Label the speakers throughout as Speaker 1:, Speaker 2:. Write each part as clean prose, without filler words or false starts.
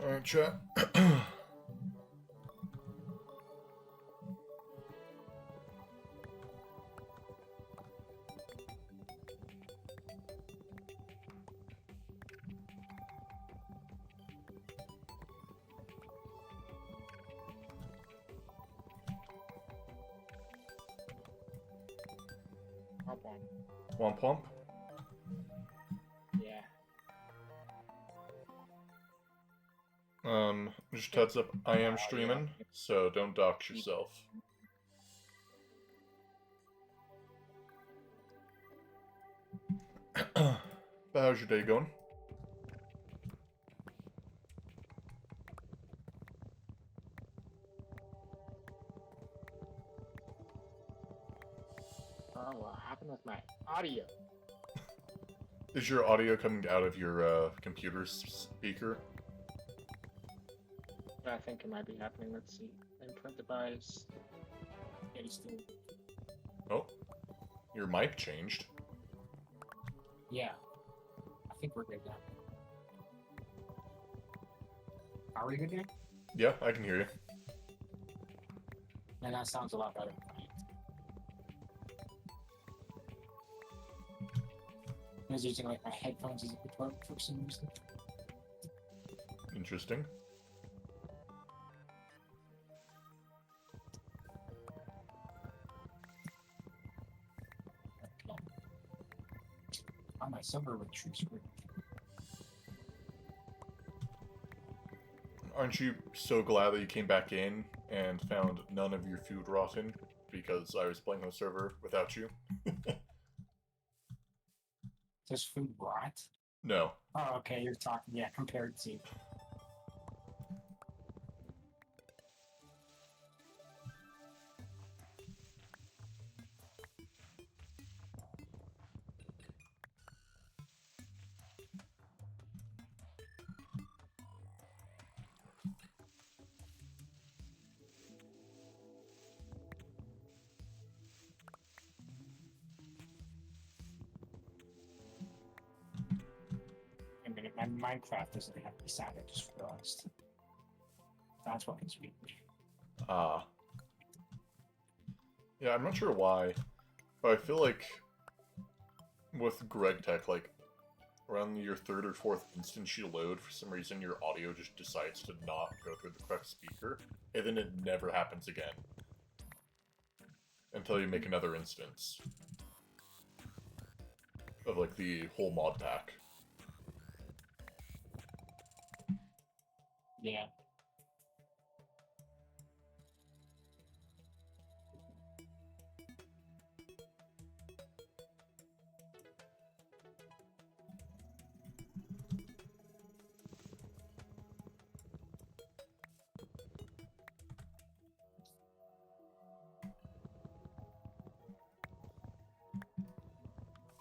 Speaker 1: Alright, chat.
Speaker 2: Hop on.
Speaker 1: Womp womp.
Speaker 2: Yeah.
Speaker 1: Just heads up, I am streaming, so don't dox yourself. But how's your day going?
Speaker 2: Oh, what happened with my audio?
Speaker 1: Is your audio coming out of your computer speaker?
Speaker 2: I think it might be happening. Let's see. Input device. Yeah, it's still.
Speaker 1: Oh, your mic changed.
Speaker 2: Yeah. I think we're good now. Are we good now?
Speaker 1: Yeah, I can hear you.
Speaker 2: And that sounds a lot better. I was using like my headphones as a guitar for some reason.
Speaker 1: Interesting.
Speaker 2: Okay. On my server with true screen.
Speaker 1: Aren't you so glad that you came back in and found none of your food rotten because I was playing on the server without you?
Speaker 2: Does food rot?
Speaker 1: No.
Speaker 2: Oh, okay, you're talking, yeah, compared to. I mean, my Minecraft doesn't have the sound, I just realized. That's what it's me.
Speaker 1: Ah. Yeah, I'm not sure why, but I feel like with Greg Tech, like, around your third or fourth instance you load, for some reason your audio just decides to not go through the correct speaker, and then it never happens again. Until you make another instance. Of, like, the whole mod pack.
Speaker 2: Yeah.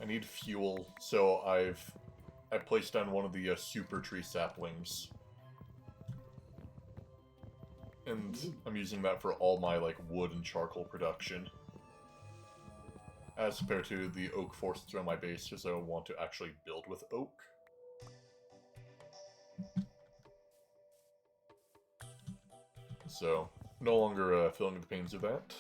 Speaker 1: I need fuel, so I placed down one of the super tree saplings. And I'm using that for all my, like, wood and charcoal production. As compared to the oak forests around my base, because I want to actually build with oak. So, no longer feeling the pains of that.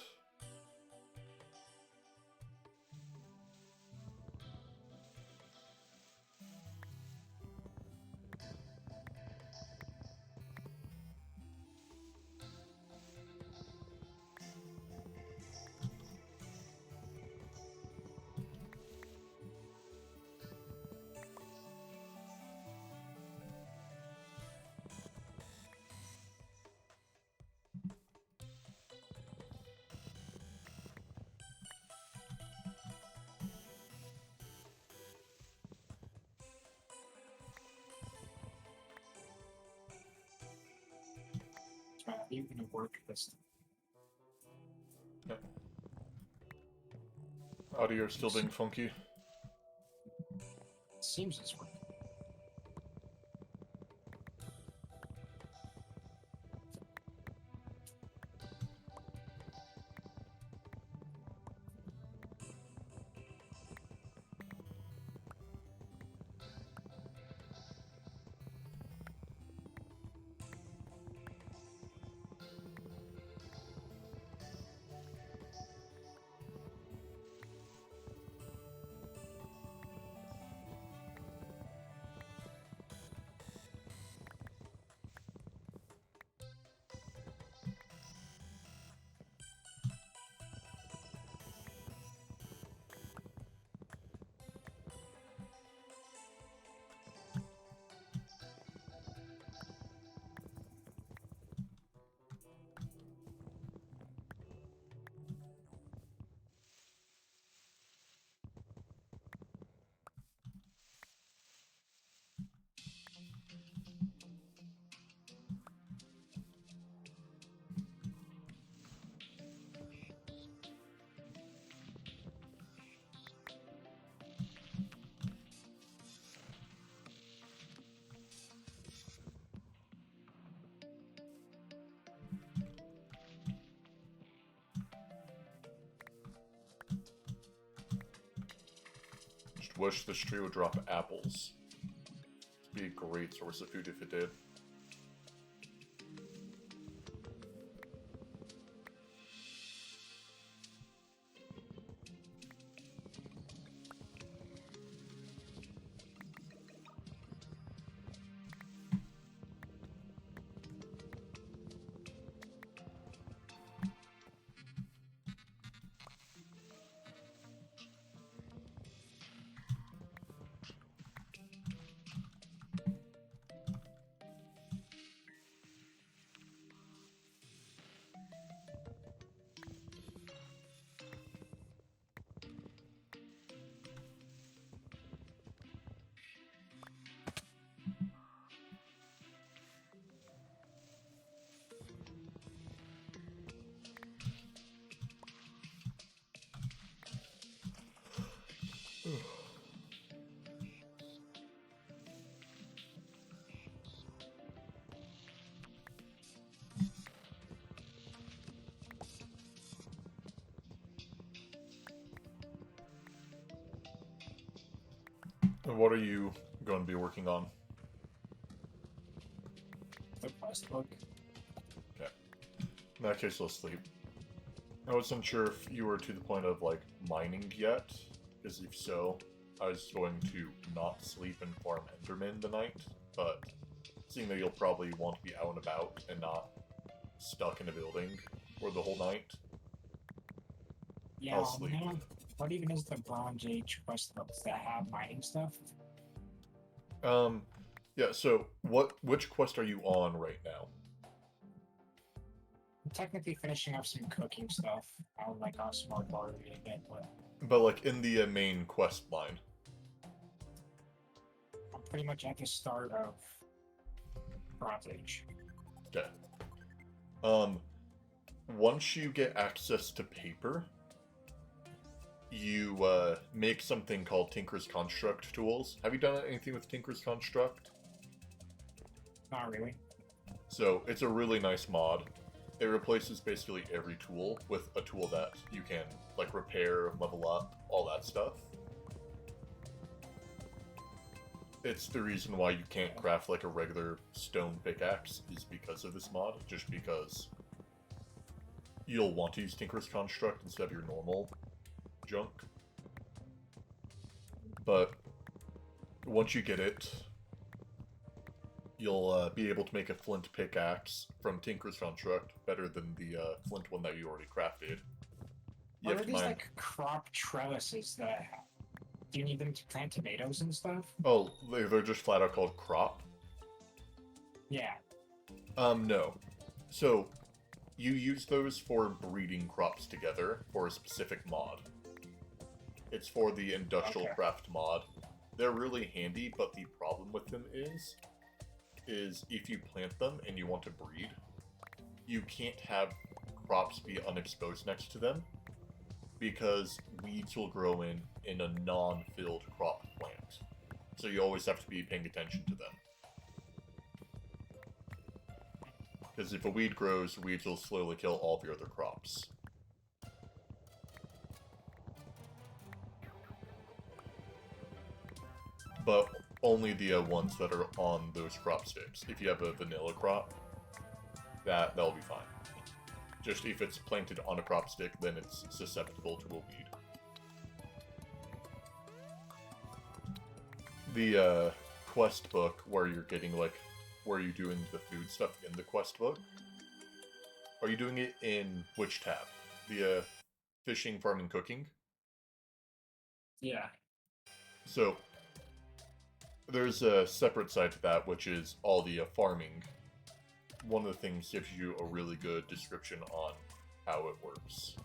Speaker 2: How are you gonna work this?
Speaker 1: Yeah. Audio still being funky.
Speaker 2: It seems it's working.
Speaker 1: wish this tree would drop apples. It'd be a great source of food if it did. And what are you going to be working on?
Speaker 2: The quest book.
Speaker 1: Okay. In that case, let's sleep. I wasn't sure if you were to the point of, like, mining yet, because if so, I was going to not sleep and farm Enderman tonight, but seeing that you'll probably want to be out and about and not stuck in a building for the whole night,
Speaker 2: Yeah,
Speaker 1: I'll sleep.
Speaker 2: what even is the Bronze Age quest books that have mining stuff?
Speaker 1: Yeah, so which quest are you on right now?
Speaker 2: I'm technically finishing up some cooking stuff. I would like a smart bar reading it,
Speaker 1: But, like, in the main quest line.
Speaker 2: I'm pretty much at the start of Bronze Age.
Speaker 1: Okay. Once you get access to paper, you make something called Tinker's Construct tools. Have you done anything with Tinker's Construct?
Speaker 2: Not really.
Speaker 1: So it's a really nice mod. It replaces basically every tool with a tool that you can, like, repair, level up, all that stuff. It's the reason why you can't craft, like, a regular stone pickaxe is because of this mod, just because you'll want to use Tinker's Construct instead of your normal junk. But once you get it, you'll be able to make a flint pickaxe from Tinker's Construct better than the flint one that you already crafted. You
Speaker 2: What
Speaker 1: have
Speaker 2: are
Speaker 1: to
Speaker 2: these
Speaker 1: mine...
Speaker 2: like crop trellises that do you need them to plant tomatoes and stuff?
Speaker 1: Oh, they're just flat out called crop?
Speaker 2: Yeah.
Speaker 1: No. So, you use those for breeding crops together for a specific mod. It's for the industrial
Speaker 2: Okay.
Speaker 1: craft mod. They're really handy, but the problem with them is if you plant them and you want to breed, you can't have crops be unexposed next to them, because weeds will grow in a non-filled crop plant. So you always have to be paying attention to them. Because if a weed grows, weeds will slowly kill all of your other crops. But only the ones that are on those crop sticks. If you have a vanilla crop, that'll be fine. Just if it's planted on a crop stick, then it's susceptible to a weed. The quest book where you're getting, like, where you're doing the food stuff in the quest book, are you doing it in which tab? The fishing, farming, cooking?
Speaker 2: Yeah.
Speaker 1: So there's a separate side to that, which is all the farming. One of the things gives you a really good description on how it works.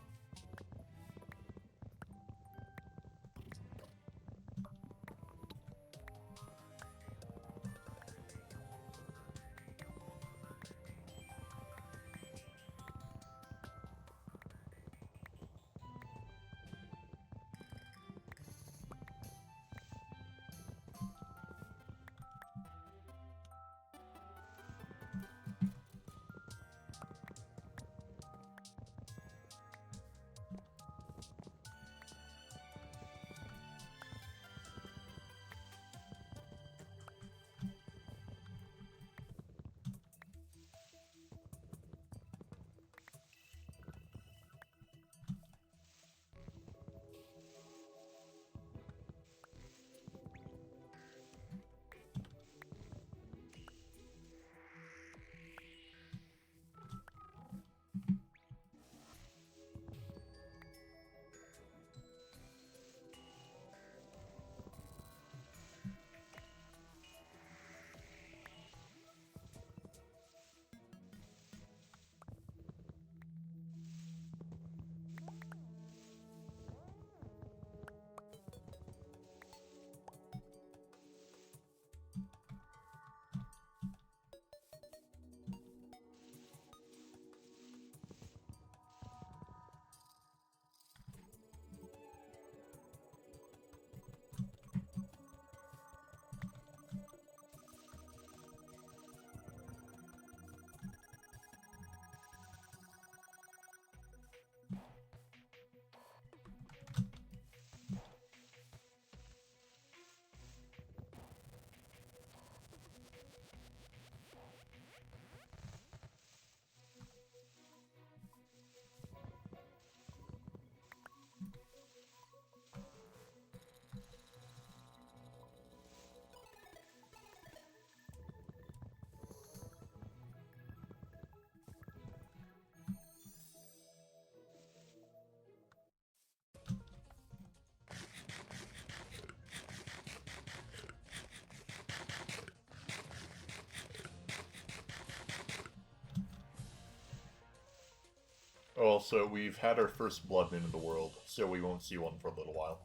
Speaker 1: Also, we've had our first blood moon in the world, so we won't see one for a little while.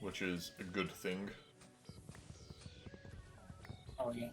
Speaker 1: Which is a good thing.
Speaker 2: Oh, yeah.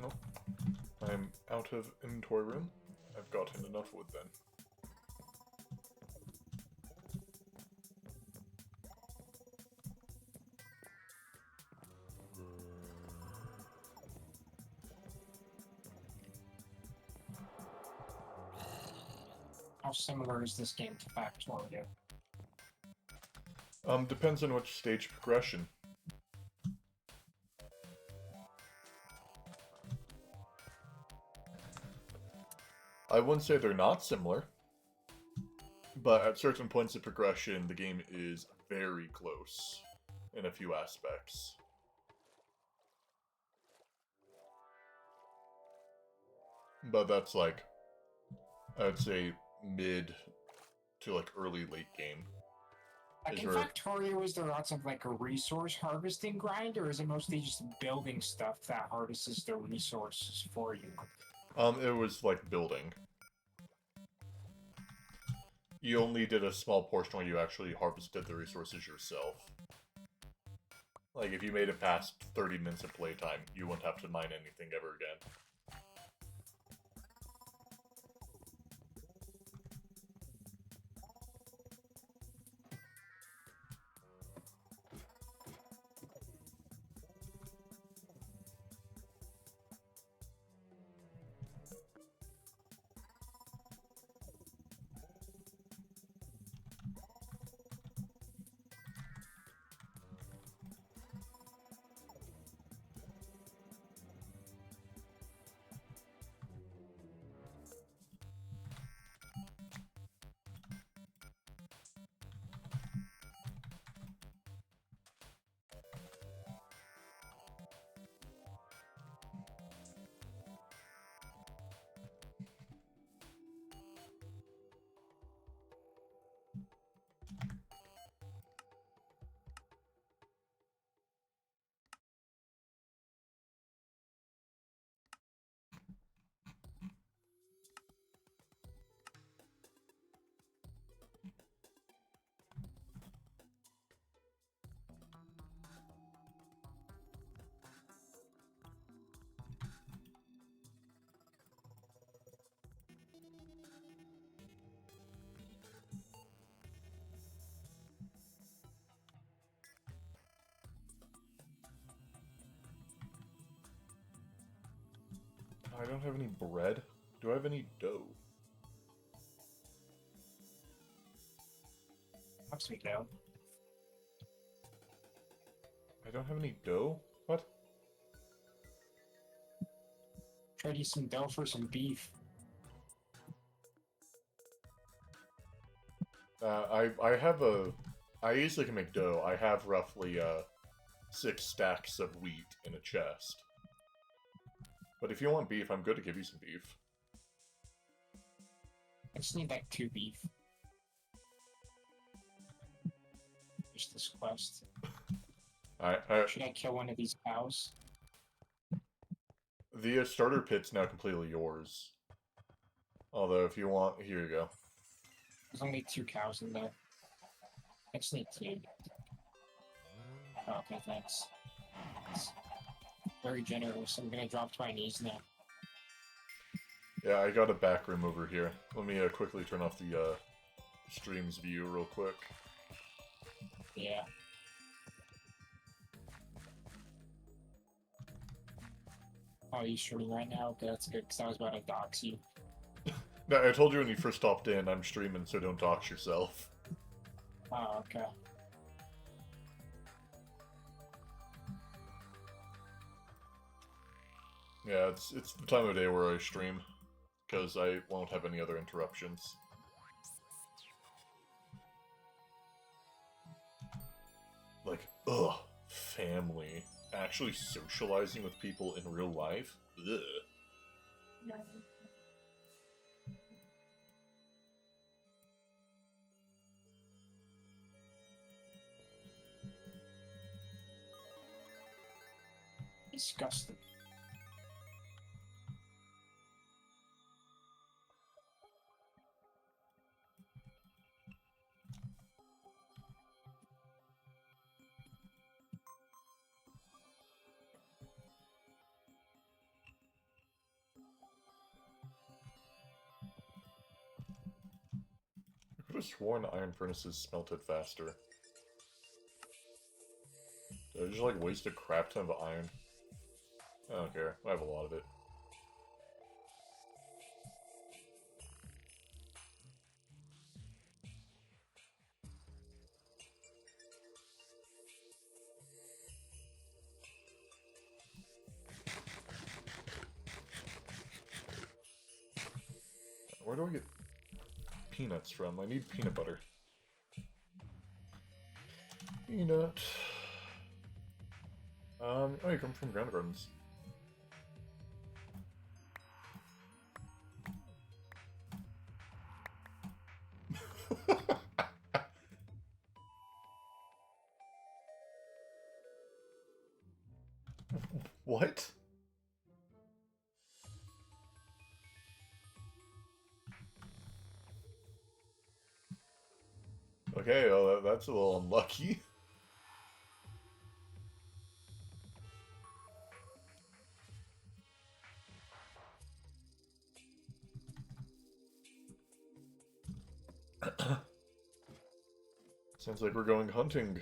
Speaker 1: Nope. I'm out of inventory room. I've gotten enough wood then.
Speaker 2: How similar is this game to Factorio?
Speaker 1: Depends on which stage progression. I wouldn't say they're not similar, but at certain points of progression, the game is very close in a few aspects. But that's like, I'd say mid to like early late game.
Speaker 2: Like in
Speaker 1: Is where-
Speaker 2: Factorio, is there lots of like a resource harvesting grind, or is it mostly just building stuff that harvests the resources for you?
Speaker 1: It was like building. You only did a small portion where you actually harvested the resources yourself. Like, if you made it past 30 minutes of playtime, you wouldn't have to mine anything ever again. don't have any bread. Do I have any dough?
Speaker 2: Have some dough.
Speaker 1: I don't have any dough? What?
Speaker 2: Try to use some dough for some beef.
Speaker 1: I have a... I easily can make dough. I have roughly, 6 stacks of wheat in a chest. But if you want beef, I'm good to give you some beef.
Speaker 2: I just need like 2 beef. Just this quest. Should I kill one of these cows?
Speaker 1: The starter pit's now completely yours. Although, if you want, here you go.
Speaker 2: There's only 2 cows in there. I just need 2. Oh, okay, thanks. It's very generous. I'm gonna drop to my knees now.
Speaker 1: Yeah, I got a back room over here. Let me quickly turn off the stream's view real quick.
Speaker 2: Yeah. Oh, you streaming right now? Okay, that's good, because I was about to dox you.
Speaker 1: No, I told you when you first stopped in, I'm streaming, so don't dox yourself.
Speaker 2: Oh, okay.
Speaker 1: Yeah, it's the time of day where I stream, because I won't have any other interruptions. Like, ugh, family. Actually socializing with people in real life? Ugh.
Speaker 2: Disgusting.
Speaker 1: I could have sworn iron furnaces smelted faster. Did I just like waste a crap ton of iron? I don't care. I have a lot of it. Where do I get peanuts from? I need peanut butter. Peanut. Oh, you come from Ground Gardens. What? Okay, well, that's a little unlucky. Sounds like we're going hunting.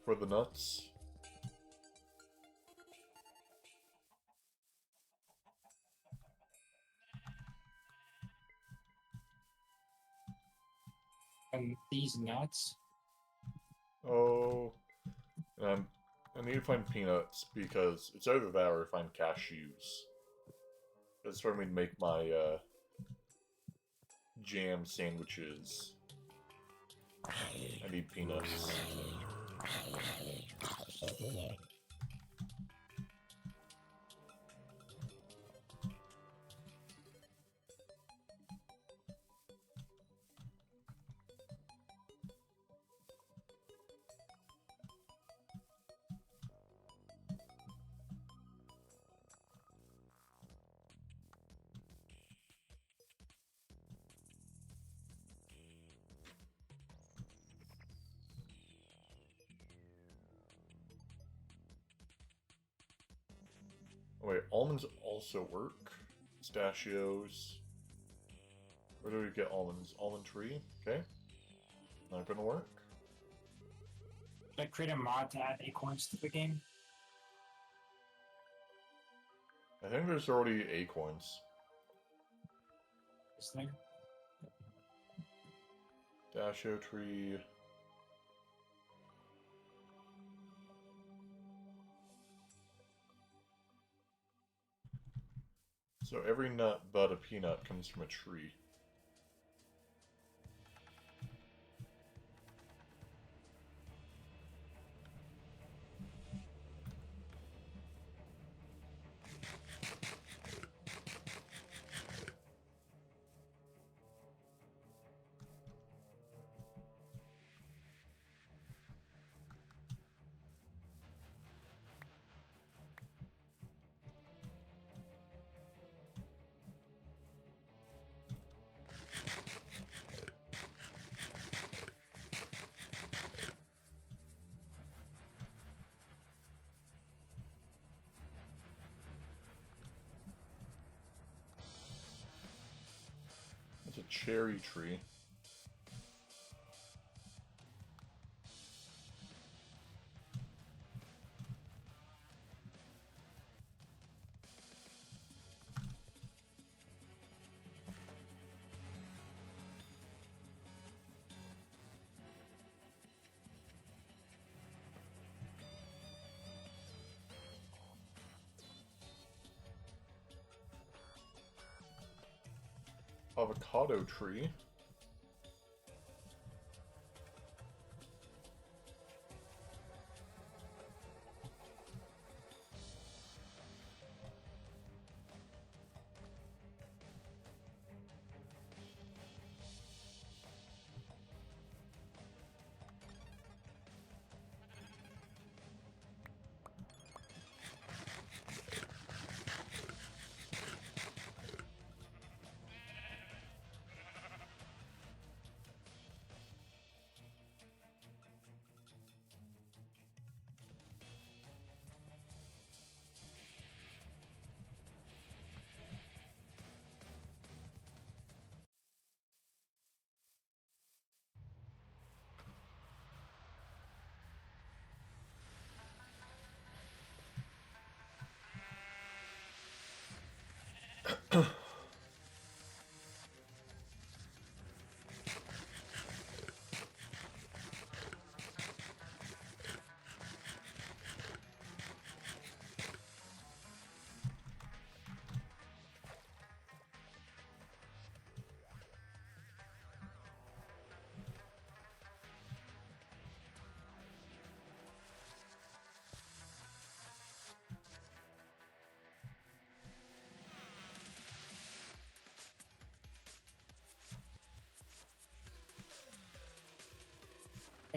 Speaker 1: For the nuts.
Speaker 2: And these nuts?
Speaker 1: Oh. I need to find peanuts because it's either that or find cashews. That's where we make my, jam sandwiches. I need peanuts. Oh, wait, almonds also work. Pistachios. Where do we get almonds? Almond tree? Okay. Not gonna work.
Speaker 2: Should I create a mod to add acorns to the game?
Speaker 1: I think there's already acorns.
Speaker 2: Is there?
Speaker 1: Dasho tree. So every nut but a peanut comes from a tree. It's a cherry tree. Avocado tree.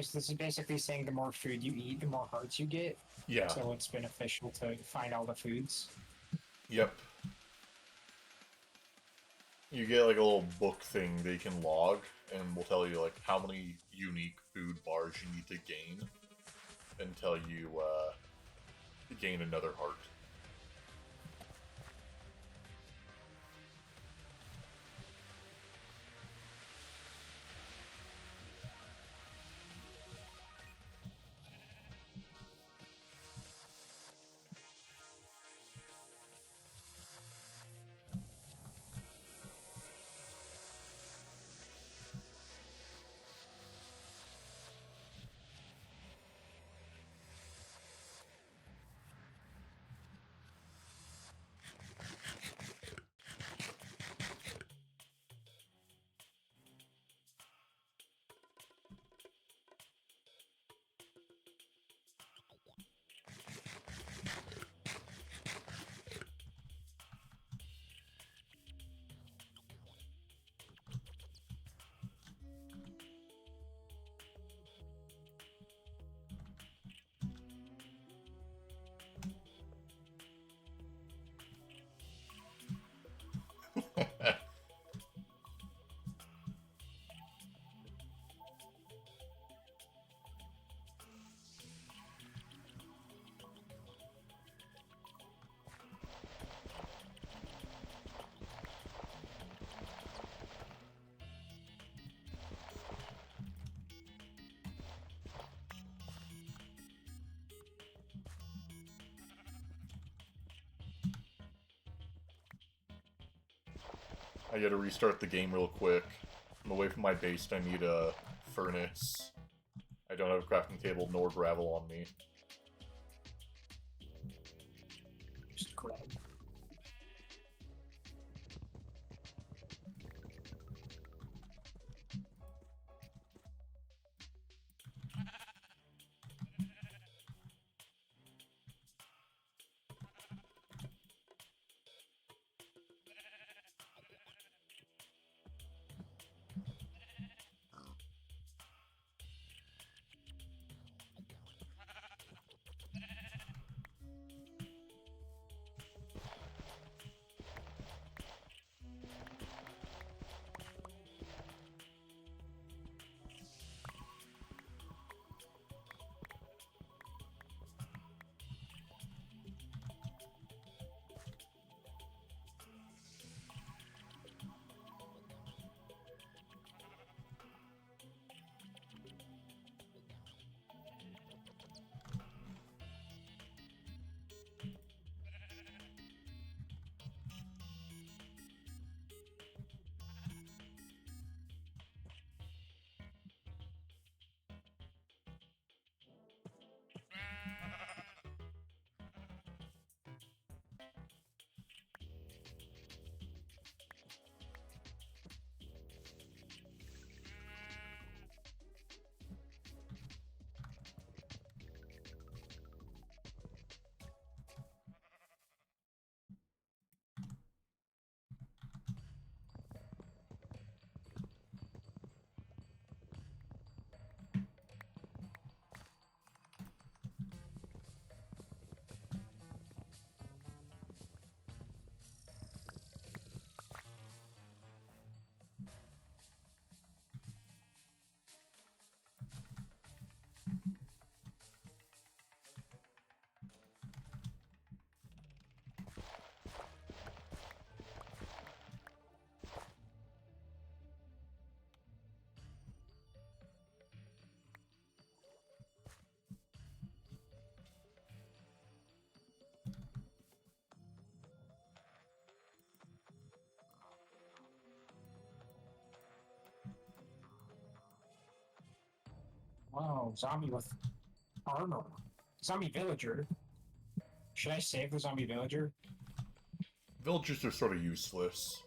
Speaker 2: So this is basically saying the more food you eat, the more hearts you get.
Speaker 1: Yeah.
Speaker 2: So it's beneficial to find all the foods.
Speaker 1: Yep. You get like a little book thing they can log, and will tell you like how many unique food bars you need to gain until you gain another heart. I gotta restart the game real quick. I'm away from my base, I need a furnace. I don't have a crafting table nor gravel on me.
Speaker 2: Just grab. Wow, zombie with armor. Zombie villager. Should I save the zombie villager?
Speaker 1: Villagers are sort of useless.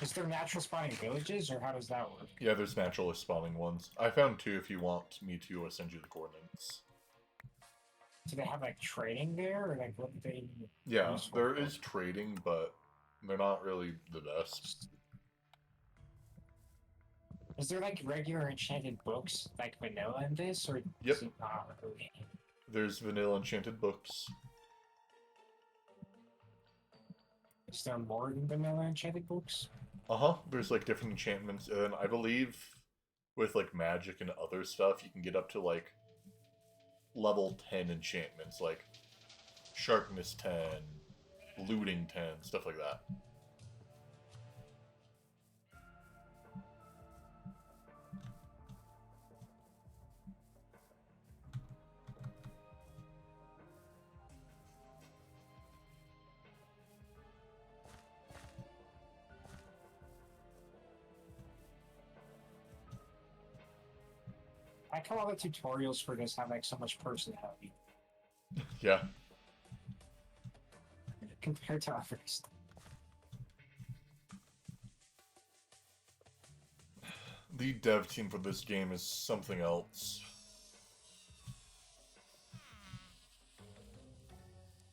Speaker 2: Is there natural spawning villages, or how does that work?
Speaker 1: Yeah, there's naturally spawning ones. I found two if you want me to send you the coordinates.
Speaker 2: Do they have like trading there, or like what do they?
Speaker 1: Yeah,
Speaker 2: use
Speaker 1: there
Speaker 2: for?
Speaker 1: is trading, but they're not really the best.
Speaker 2: Is there like regular enchanted books like vanilla in this, or
Speaker 1: Yep.
Speaker 2: is it not really?
Speaker 1: There's vanilla enchanted books.
Speaker 2: Is there more than vanilla enchanted books?
Speaker 1: Uh-huh, there's like different enchantments, and I believe with like magic and other stuff, you can get up to like level 10 enchantments, like sharpness 10, looting 10, stuff like that.
Speaker 2: I like how all the tutorials for this have like so much personality
Speaker 1: Yeah.
Speaker 2: compared to others.
Speaker 1: The dev team for this game is something else.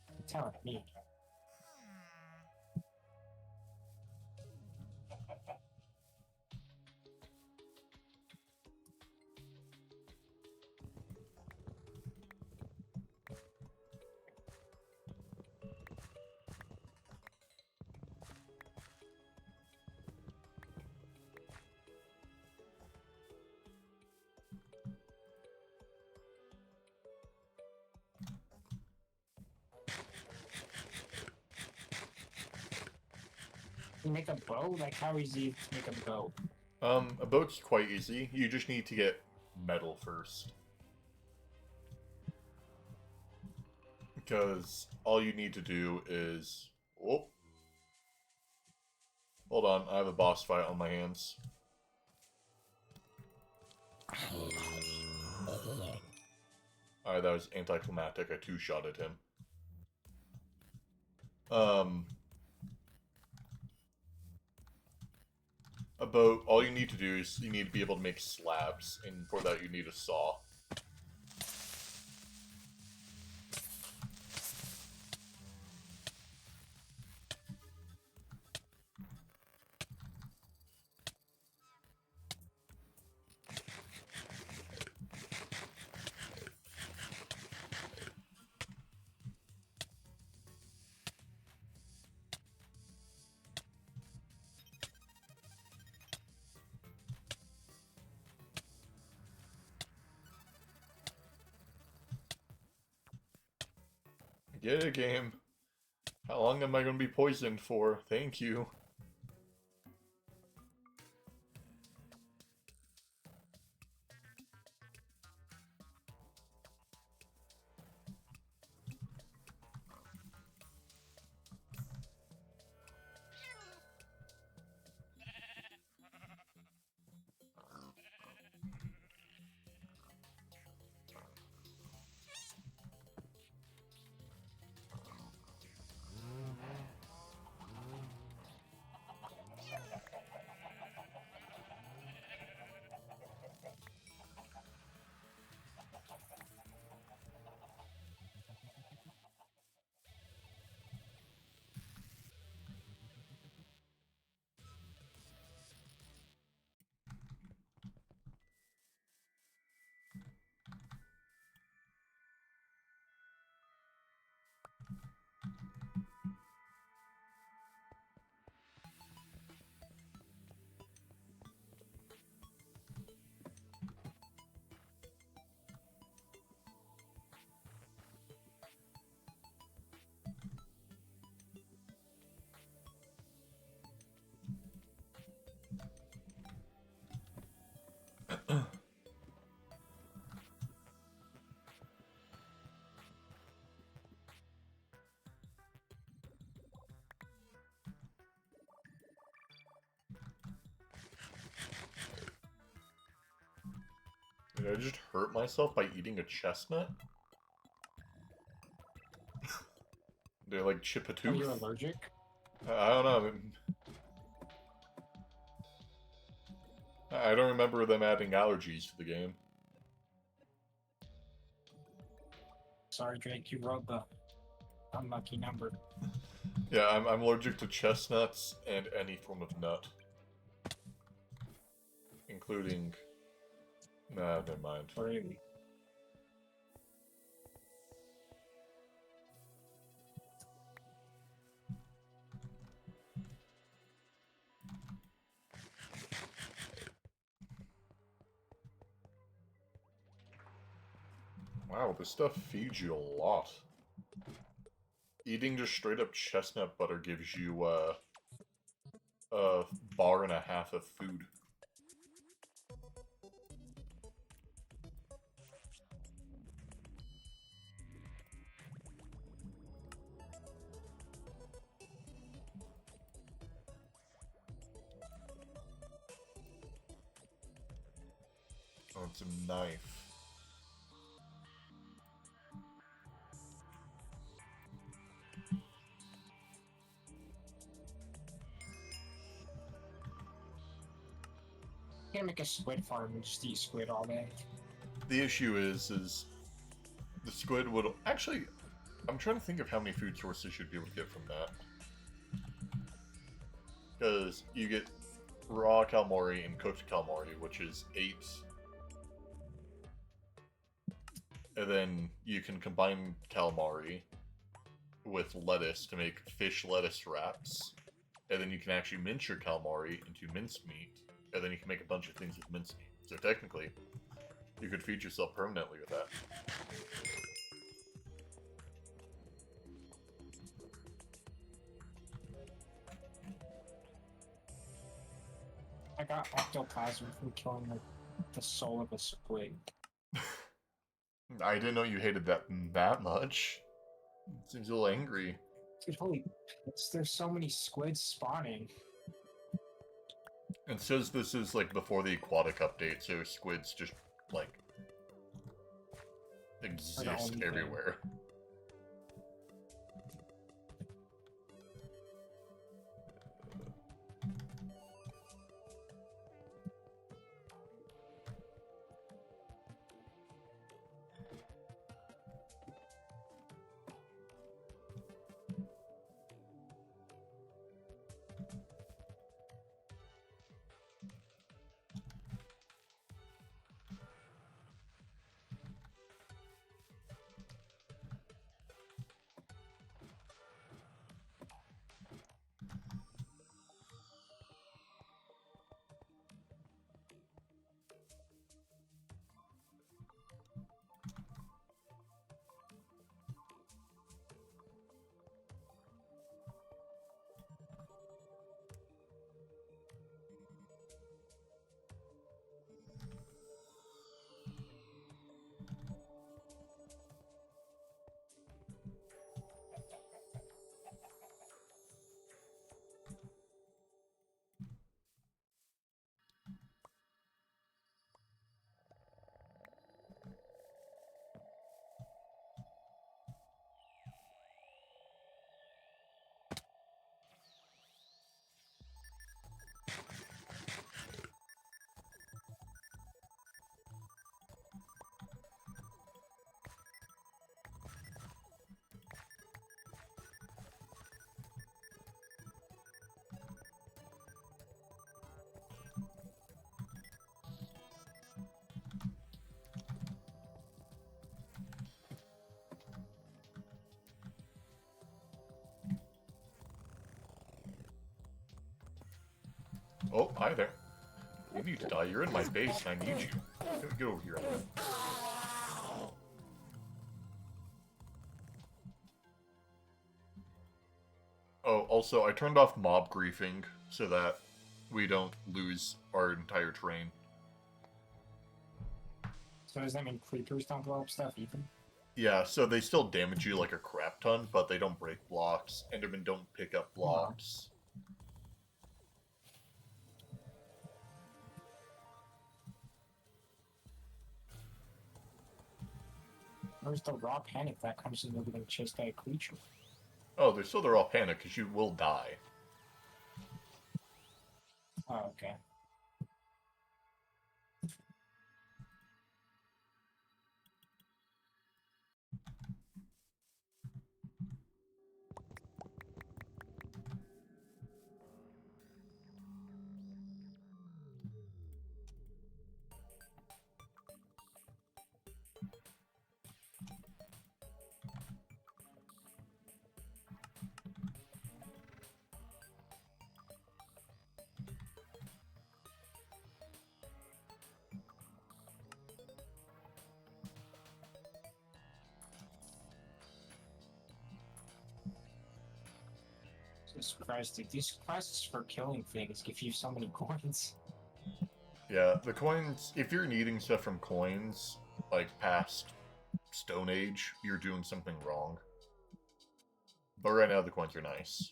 Speaker 2: You're telling me. You make a bow? Like how easy to make a bow?
Speaker 1: A boat's quite easy. You just need to get metal first. Because all you need to do is Whoop. Hold on, I have a boss fight on my hands. Alright, that was anticlimactic. I two-shotted him. About all you need to do is you need to be able to make slabs, and for that you need a saw. Get it, game. How long am I going to be poisoned for? Thank you. Did I just hurt myself by eating a chestnut? Did I, like, chip a
Speaker 2: Are
Speaker 1: tooth?
Speaker 2: you allergic?
Speaker 1: I don't know. I don't remember them adding allergies to the game.
Speaker 2: Sorry, Drake, you rolled the unlucky number.
Speaker 1: Yeah, I'm allergic to chestnuts and any form of nut. Including... Nah, never mind.
Speaker 2: Really?
Speaker 1: Wow, this stuff feeds you a lot. Eating just straight up chestnut butter gives you, a bar and a half of food. Oh, it's a knife.
Speaker 2: Can't make a squid farm and just eat squid all day.
Speaker 1: The issue is the squid would... Actually, I'm trying to think of how many food sources you'd be able to get from that. Because you get raw calamari and cooked calamari, which is 8. And then you can combine calamari with lettuce to make fish lettuce wraps. And then you can actually mince your calamari into mincemeat. And then you can make a bunch of things with mincemeat. So technically, you could feed yourself permanently with that.
Speaker 2: I got ectoplasm from killing the soul of a squid.
Speaker 1: I didn't know you hated that much. Seems a little angry.
Speaker 2: Dude, holy, there's so many squids spawning.
Speaker 1: It says this is like before the aquatic update, so squids just like exist
Speaker 2: only thing.
Speaker 1: everywhere. Oh, hi there. You need to die. You're in my base and I need you. Get over here. Oh, also, I turned off mob griefing so that we don't lose our entire train.
Speaker 2: So does that mean creepers don't blow up stuff even?
Speaker 1: Yeah, so they still damage you like a crap ton, but they don't break blocks. Endermen don't pick up blocks.
Speaker 2: Where's the raw panic that comes in when chase chased by a creature?
Speaker 1: Oh, they're still all panic because you will die.
Speaker 2: Oh, okay. Jesus Christ, dude, these quests for killing things give you so many coins.
Speaker 1: Yeah, the coins, if you're needing stuff from coins, like past Stone Age, you're doing something wrong. But right now, the coins are nice.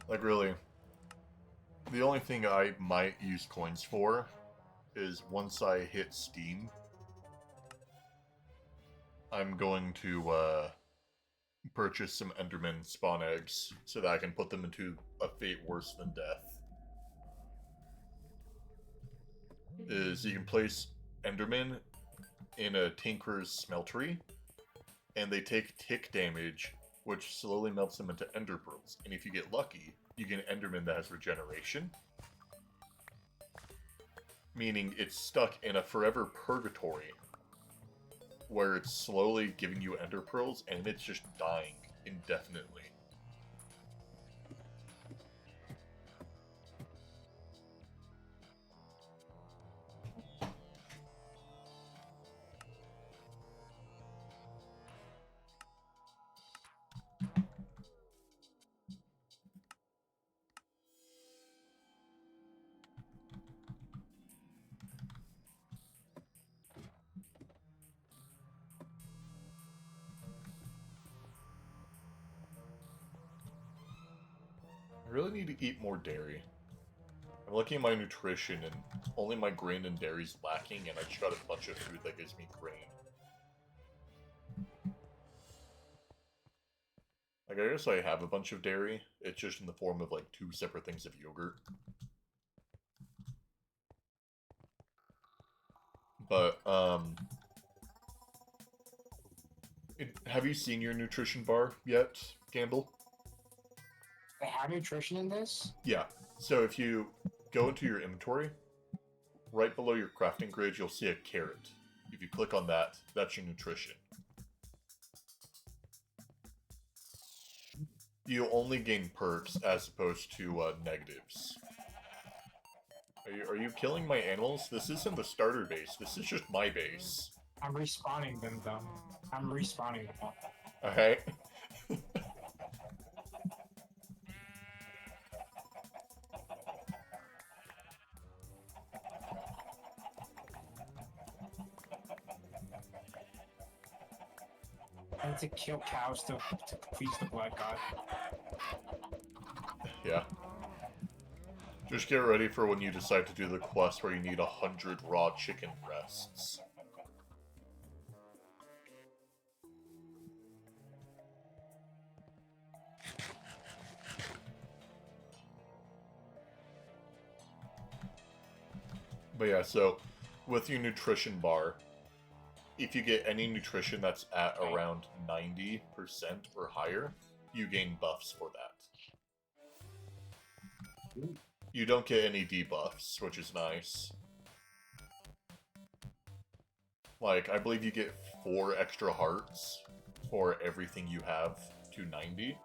Speaker 1: Like, really, the only thing I might use coins for is once I hit Steam, I'm going to purchase some Enderman spawn eggs so that I can put them into a fate worse than death. Is you can place Enderman in a Tinker's smeltery, and they take tick damage, which slowly melts them into ender pearls. And if you get lucky, you get an Enderman that has regeneration, meaning it's stuck in a forever purgatory where it's slowly giving you ender pearls and it's just dying indefinitely. I really need to eat more dairy. I'm looking at my nutrition, and only my grain and dairy's lacking, and I just got a bunch of food that gives me grain. Like, I guess I have a bunch of dairy. It's just in the form of, like, 2 separate things of yogurt. But, have you seen your nutrition bar yet, Gamble?
Speaker 2: They have nutrition in this?
Speaker 1: Yeah. So if you go into your inventory, right below your crafting grid, you'll see a carrot. If you click on that, that's your nutrition. You only gain perks as opposed to negatives. Are you killing my animals? This isn't the starter base. This is just my base.
Speaker 2: I'm respawning them, though. I'm respawning them.
Speaker 1: Alright?
Speaker 2: I need to kill cows to please the Black God.
Speaker 1: Yeah. Just get ready for when you decide to do the quest where you need 100 raw chicken breasts. But yeah, so with your nutrition bar, if you get any nutrition that's at around 90% or higher, you gain buffs for that. You don't get any debuffs, which is nice. Like, I believe you get 4 extra hearts for everything you have to 90.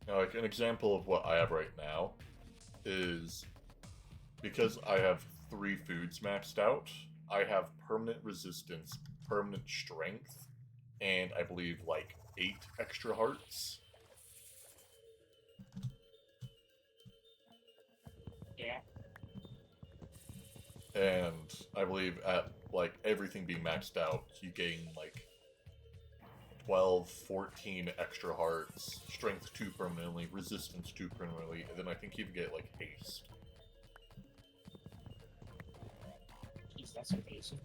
Speaker 1: Now, like, an example of what I have right now is because I have 3 foods maxed out, I have permanent resistance, permanent strength, and I believe like 8 extra hearts.
Speaker 2: Yeah.
Speaker 1: And I believe at like everything being maxed out, you gain like 12, 14 extra hearts, strength 2 permanently, resistance 2 permanently, and then I think you get like haste.
Speaker 2: Jeez, that's amazing.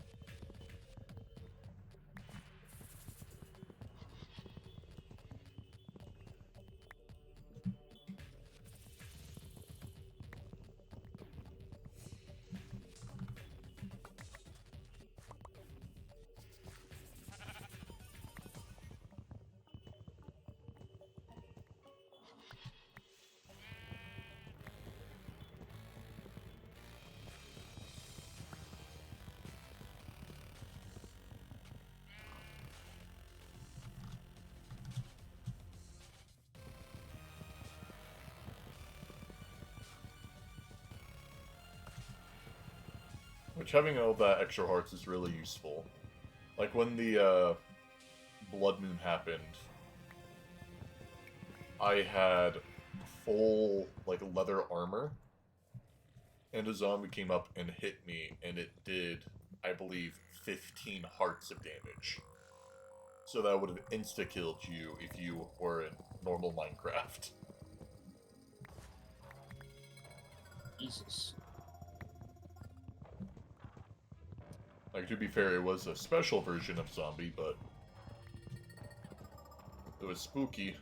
Speaker 1: Which having all that extra hearts is really useful. Like when the Blood Moon happened, I had full like leather armor, and a zombie came up and hit me, and it did, I believe, 15 hearts of damage. So that would have insta-killed you if you were in normal Minecraft.
Speaker 2: Jesus.
Speaker 1: Like, to be fair, it was a special version of zombie, but it was spooky.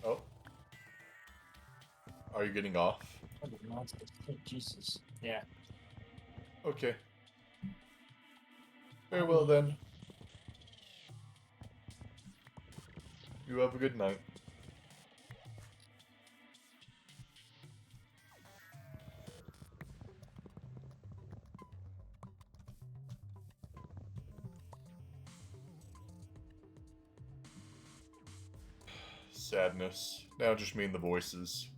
Speaker 1: Oh. Are you getting off?
Speaker 2: Oh, Jesus. Yeah.
Speaker 1: Okay. Very well then. You have a good night. Sadness. Now just me and the voices.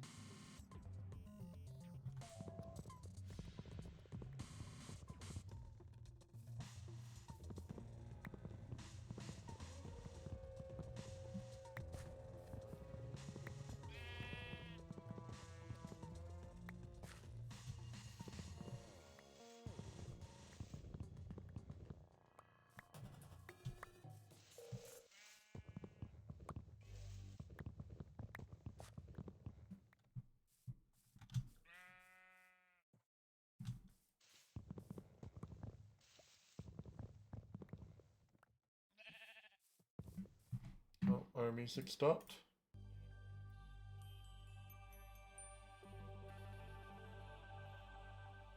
Speaker 1: Oh, our music stopped.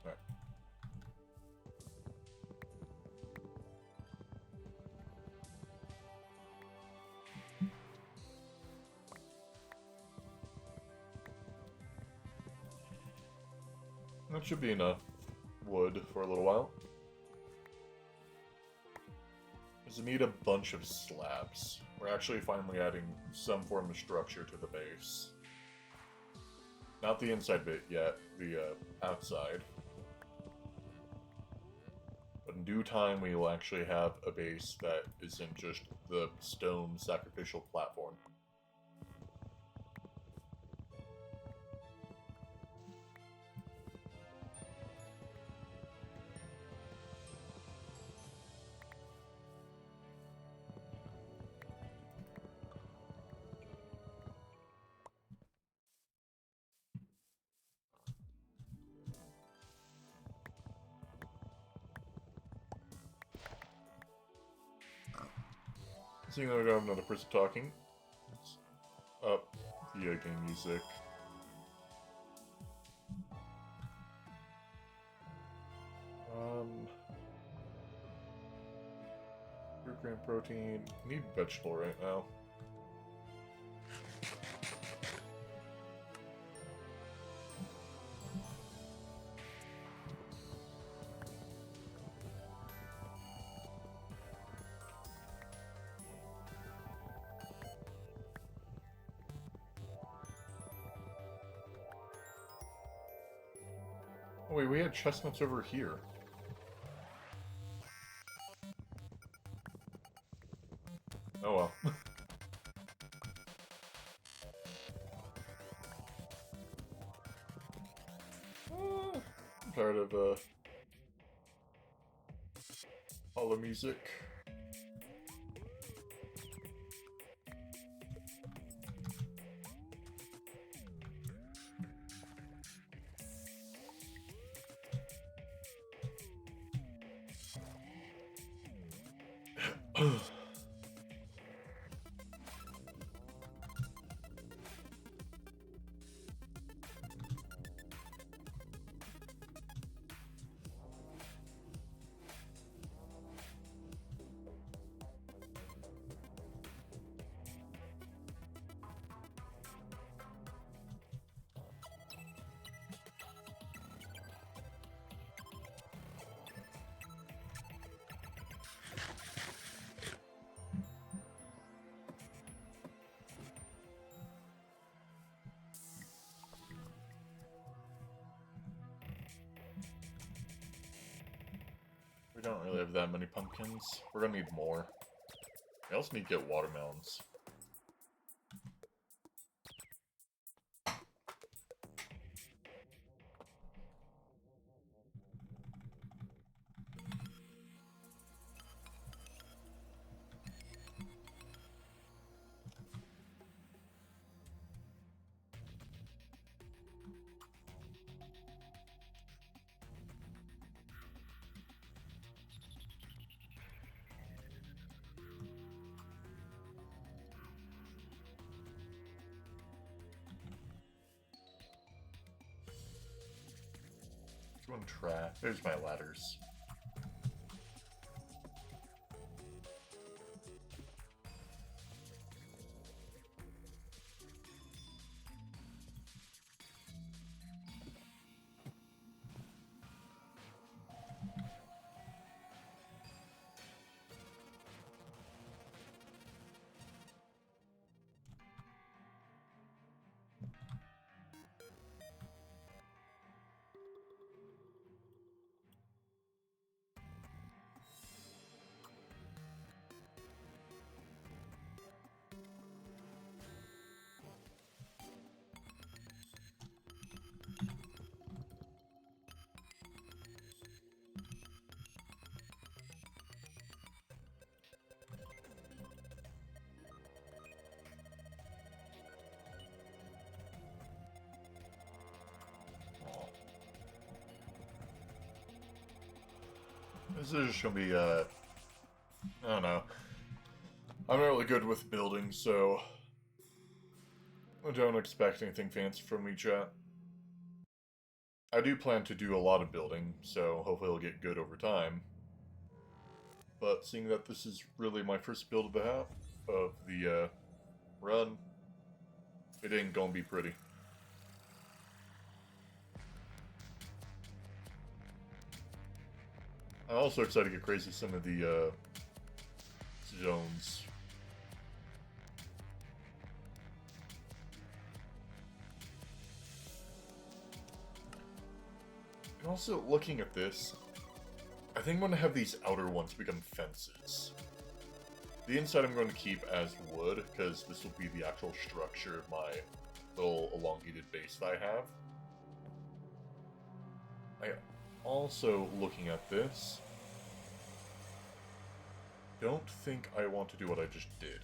Speaker 1: Alright. That should be enough wood for a little while. Does it need a bunch of slabs? We're actually finally adding some form of structure to the base. Not the inside bit yet, the outside. But in due time, we will actually have a base that isn't just the stone sacrificial platform. Seeing that we don't have another person talking, let's up the game music. Fruit grain protein. I need vegetable right now. Oh wait, we had chestnuts over here. Oh well. I'm tired of all the music. We don't really have that many pumpkins. We're gonna need more. We also need to get watermelons. One track. There's my ladders. This is just gonna be, I don't know. I'm not really good with building, so I don't expect anything fancy from me, chat. I do plan to do a lot of building, so hopefully it'll get good over time. But seeing that this is really my first build of the run, it ain't gonna be pretty. I'm also excited to get crazy with some of the zones. And also, looking at this, I think I'm going to have these outer ones become fences. The inside I'm going to keep as wood, because this will be the actual structure of my little elongated base that I have. Also, looking at this, don't think I want to do what I just did.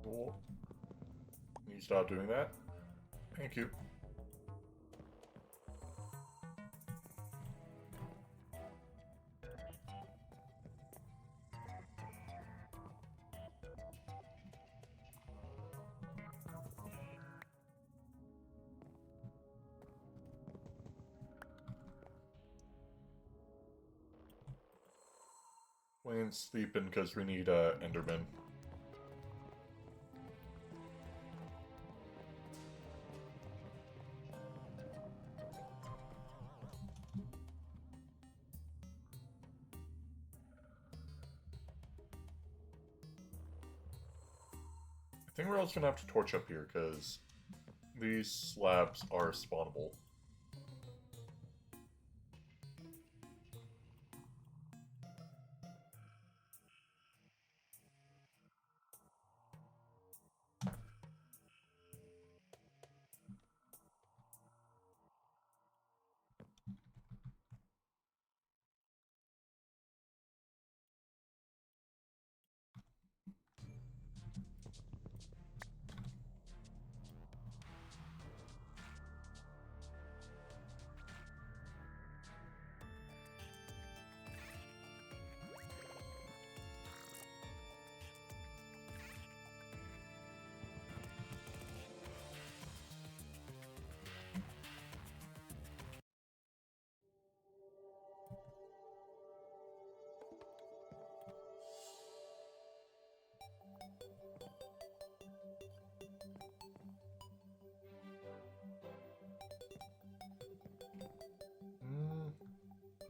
Speaker 1: Cool. Can you stop doing that? Thank you. Wayne's sleeping because we need Enderman. I think we're also gonna have to torch up here because these slabs are spawnable.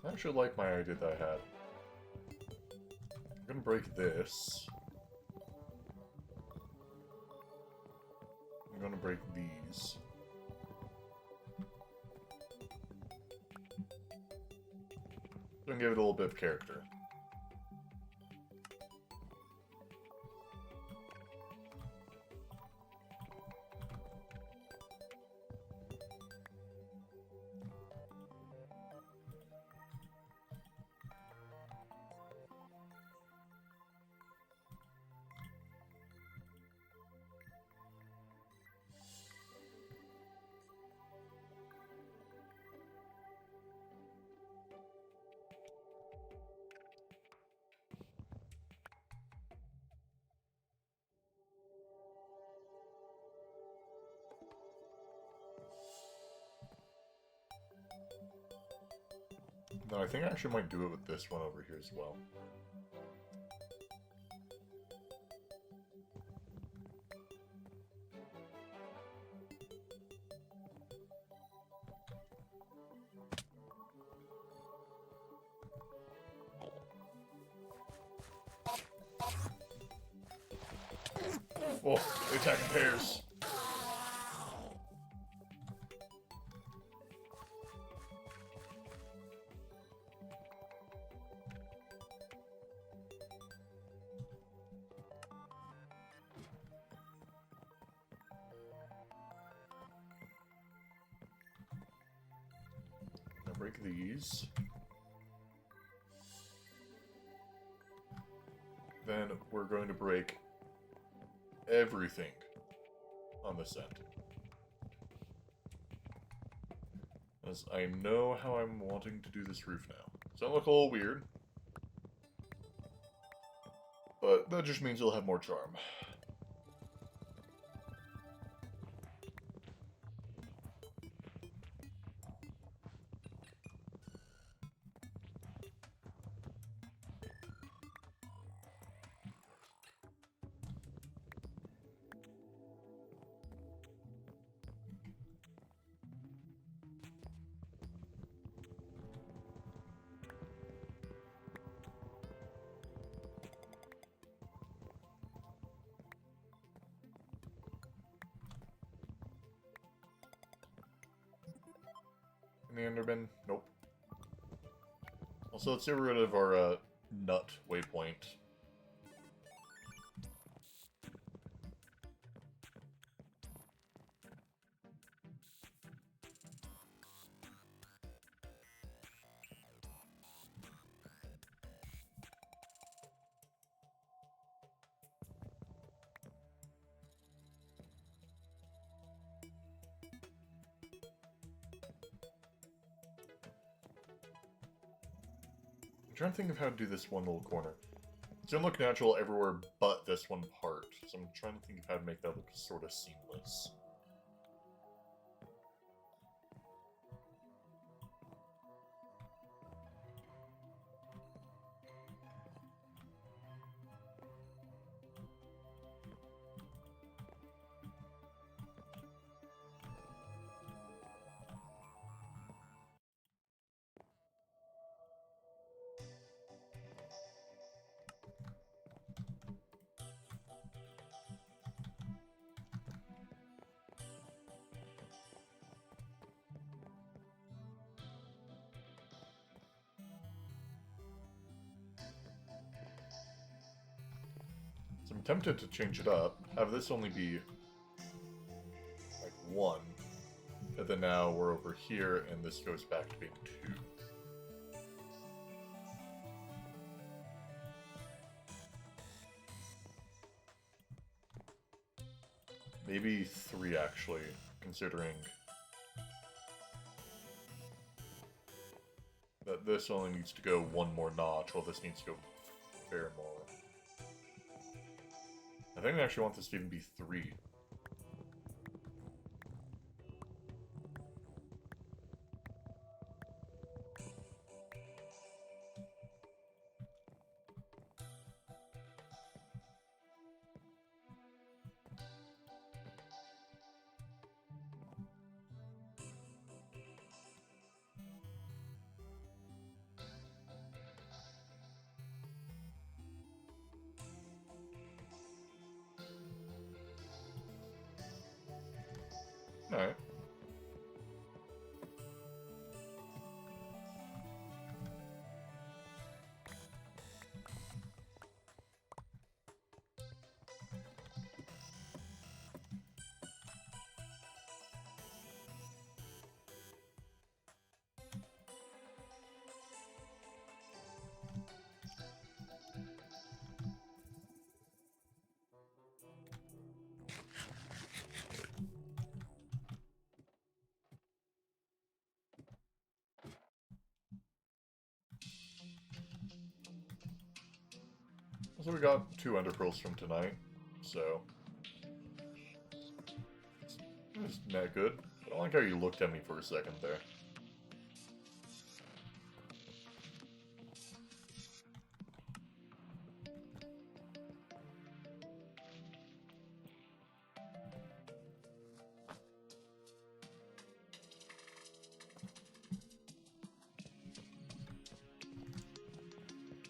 Speaker 1: I actually like my idea that I had. I'm gonna break this. I'm gonna break these. Gonna give it a little bit of character. No, I think I actually might do it with this one over here as well. Oh, they attack in pairs. Now break these. Then we're going to break everything on this end. As I know how I'm wanting to do this roof now. It's gonna look a little weird, but that just means it'll have more charm. The Enderman? Nope. Also, let's get rid of our nut waypoint. trying to think of how to do this one little corner. It's gonna look natural everywhere but this one part, so I'm trying to think of how to make that look sort of seamless. So I'm tempted to change it up, have this only be like 1, and then now we're over here and this goes back to being 2. Maybe 3 actually, considering that this only needs to go 1 more notch, while this needs to go a fair more. I think I actually want this to even be 3. Alright. So we got 2 ender pearls from tonight, so it's not good. I don't like how you looked at me for a second there.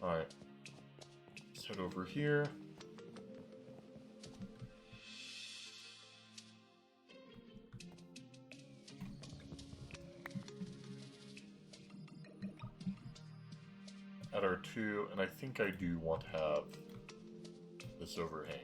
Speaker 1: Alright. Let's head over here. At our 2, and I think I do want to have this overhang.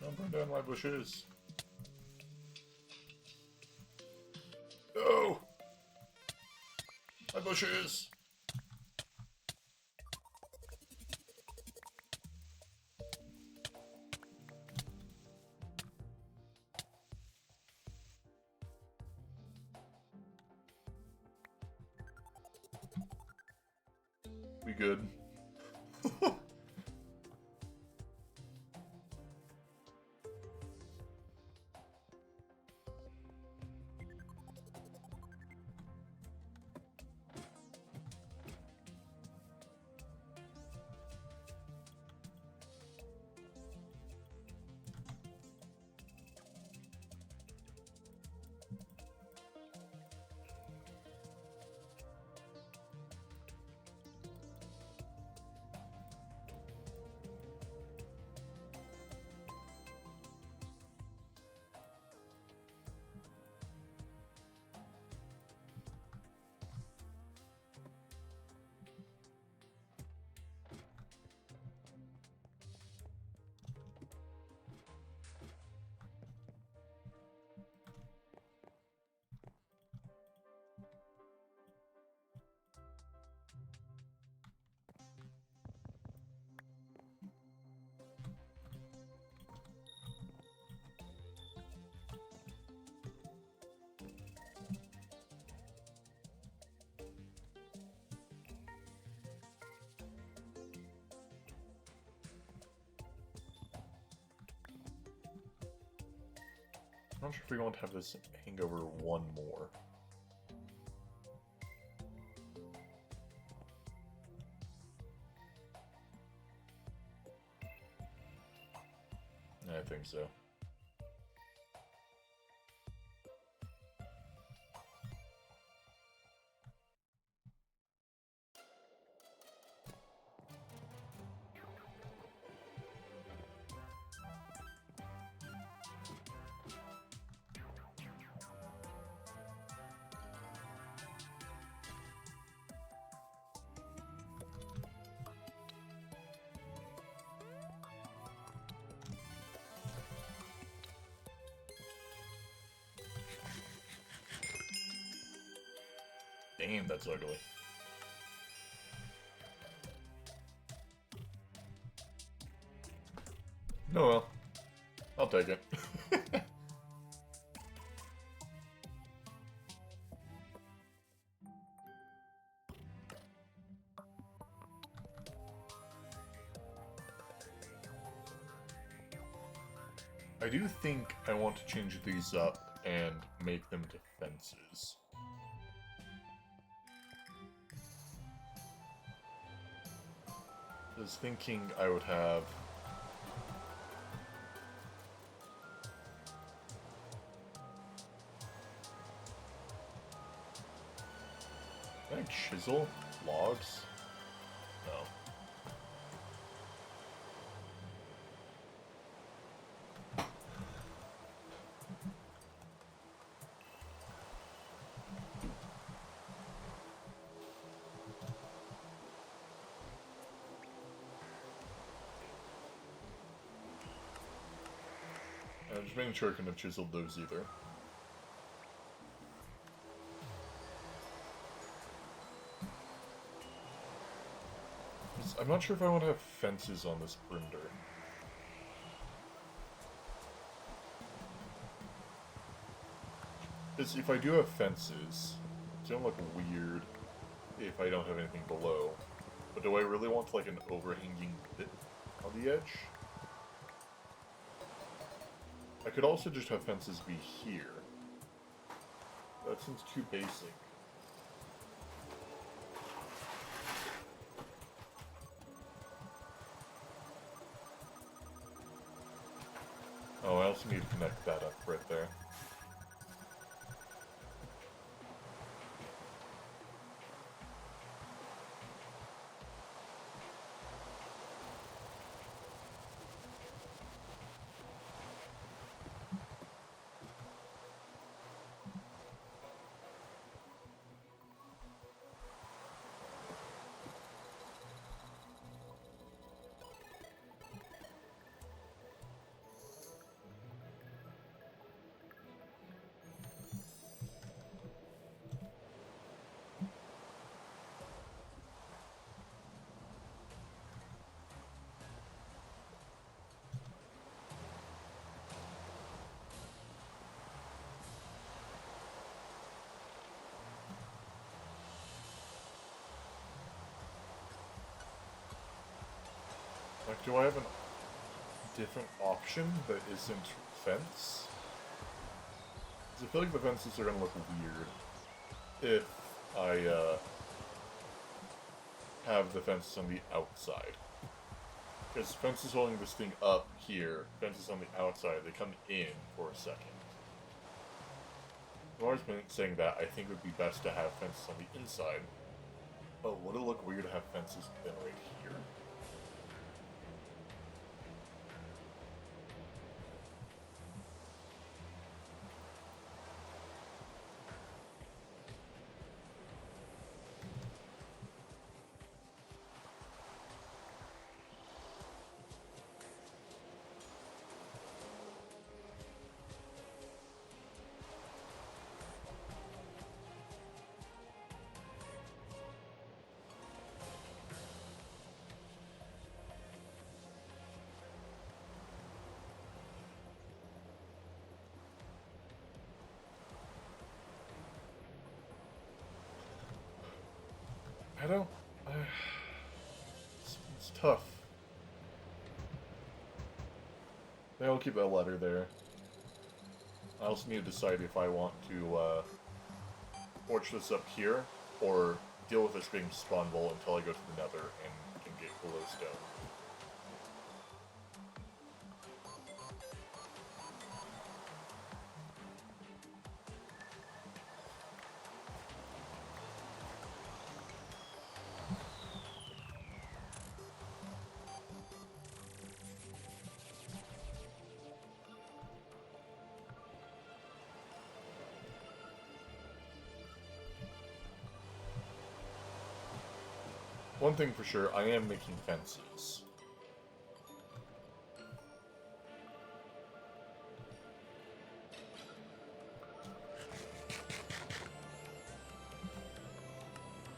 Speaker 1: Don't burn down my bushes. No! My bushes! We good? not sure if we want to have this hangover one more. I think so. Damn, that's ugly. No, well, I'll take it. I do think I want to change these up and make them defenses. I was thinking I would have... Can I chisel logs? No. I'm just making sure I couldn't have chiseled those either. I'm not sure if I want to have fences on this Brinder. Because if I do have fences, it's gonna look weird if I don't have anything below. But do I really want like an overhanging bit on the edge? I could also just have fences be here. That seems too basic. Oh, I also need to connect that up right there. Like, do I have a different option that isn't fence? Because I feel like the fences are gonna look weird if I, have the fences on the outside. Because fences holding this thing up here, fences on the outside, they come in for a second. I've always been saying that I think it would be best to have fences on the inside. But would it look weird to have fences then right here? I don't... it's tough. Maybe I'll keep that letter there. I also need to decide if I want to torch this up here, or deal with this being spawnable until I go to the nether and can get glowstone. One thing for sure, I am making fences.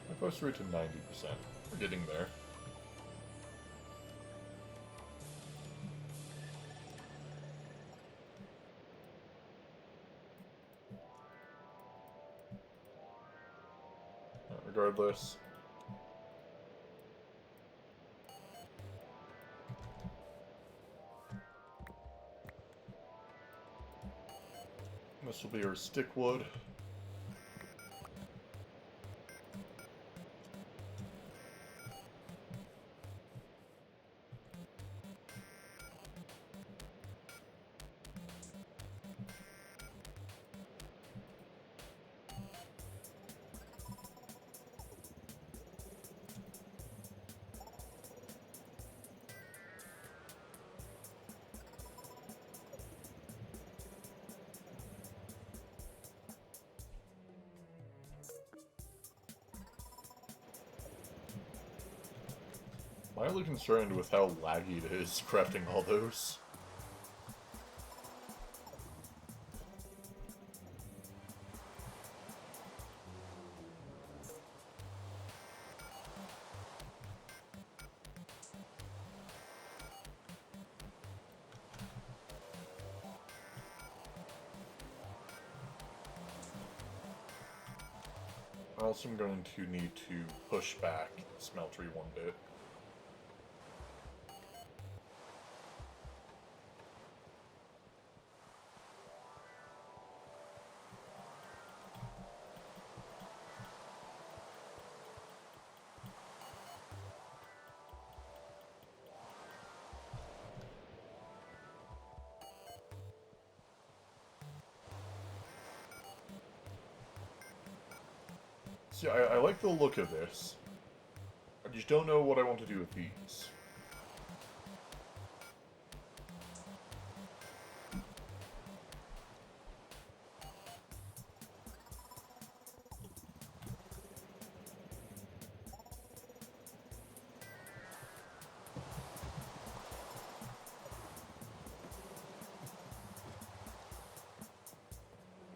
Speaker 1: My post rate to 90%. We're getting there. Regardless. This will be our stick wood. Mildly concerned with how laggy it is crafting all those. I also am going to need to push back the smeltery one bit. See, I like the look of this. I just don't know what I want to do with these.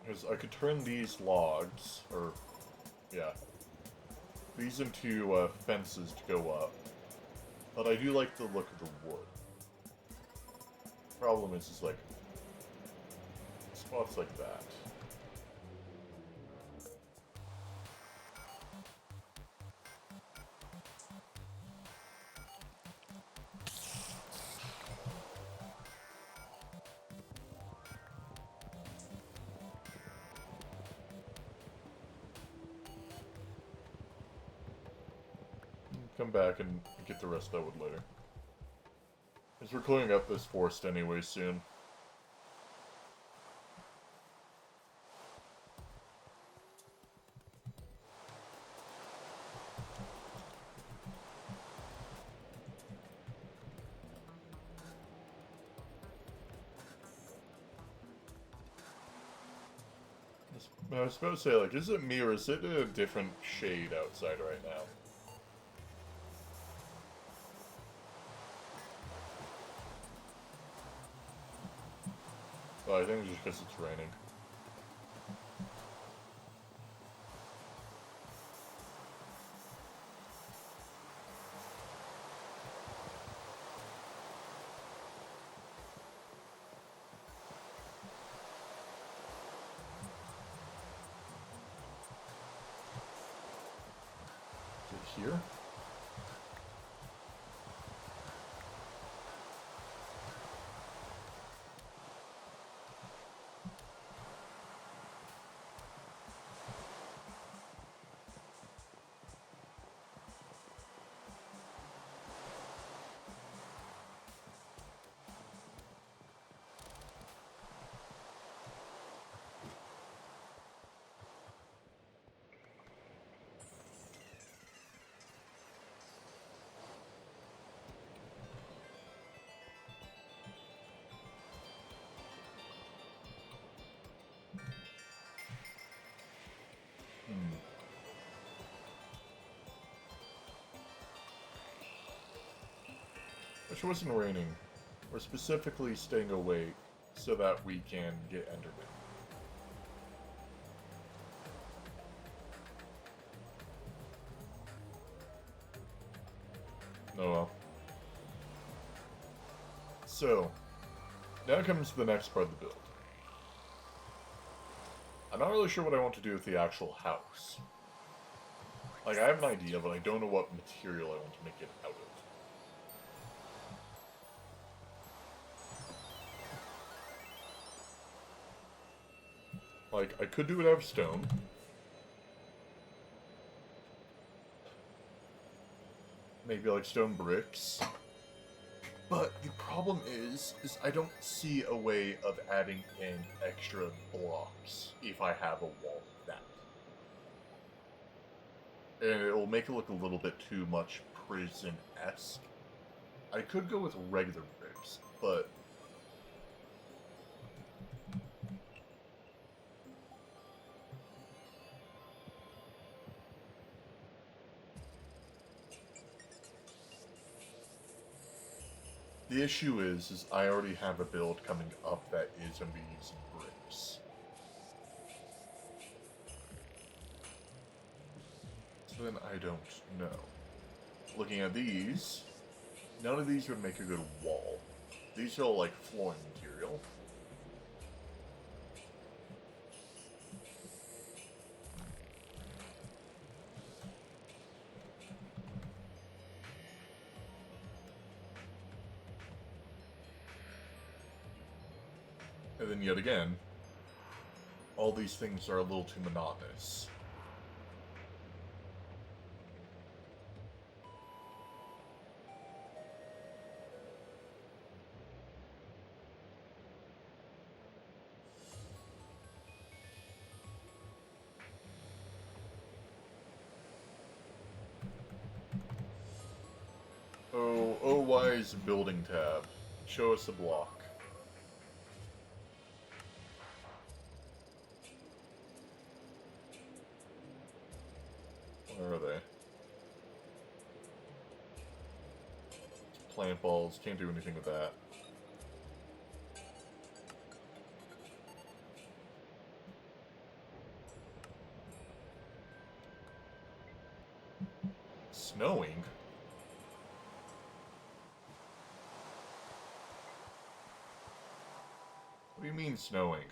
Speaker 1: Because I could turn these logs, or, yeah, these into fences to go up. But I do like the look of the wood. Problem is like, spots like that. Come back and get the rest of that wood later. As we're clearing up this forest anyway soon. I was supposed to say, like, is it me or is it a different shade outside right now? Well, I think it's just because it's raining. Is it here? wish it wasn't raining. We're specifically staying awake so that we can get Enderman. Oh well. So, now comes the next part of the build. I'm not really sure what I want to do with the actual house. Like, I have an idea, but I don't know what material I want to make it out of. Like, I could do it out of stone. Maybe like stone bricks. But the problem is I don't see a way of adding in extra blocks if I have a wall like that. And it will make it look a little bit too much prison-esque. I could go with regular bricks, but... the issue is I already have a build coming up that is going to be using bricks. So then I don't know. Looking at these, none of these would make a good wall. These are all like flooring material. And then yet again, all these things are a little too monotonous. Oh, wise building tab. Show us a block. Where are they? Plant balls. Can't do anything with that. Snowing? What do you mean snowing?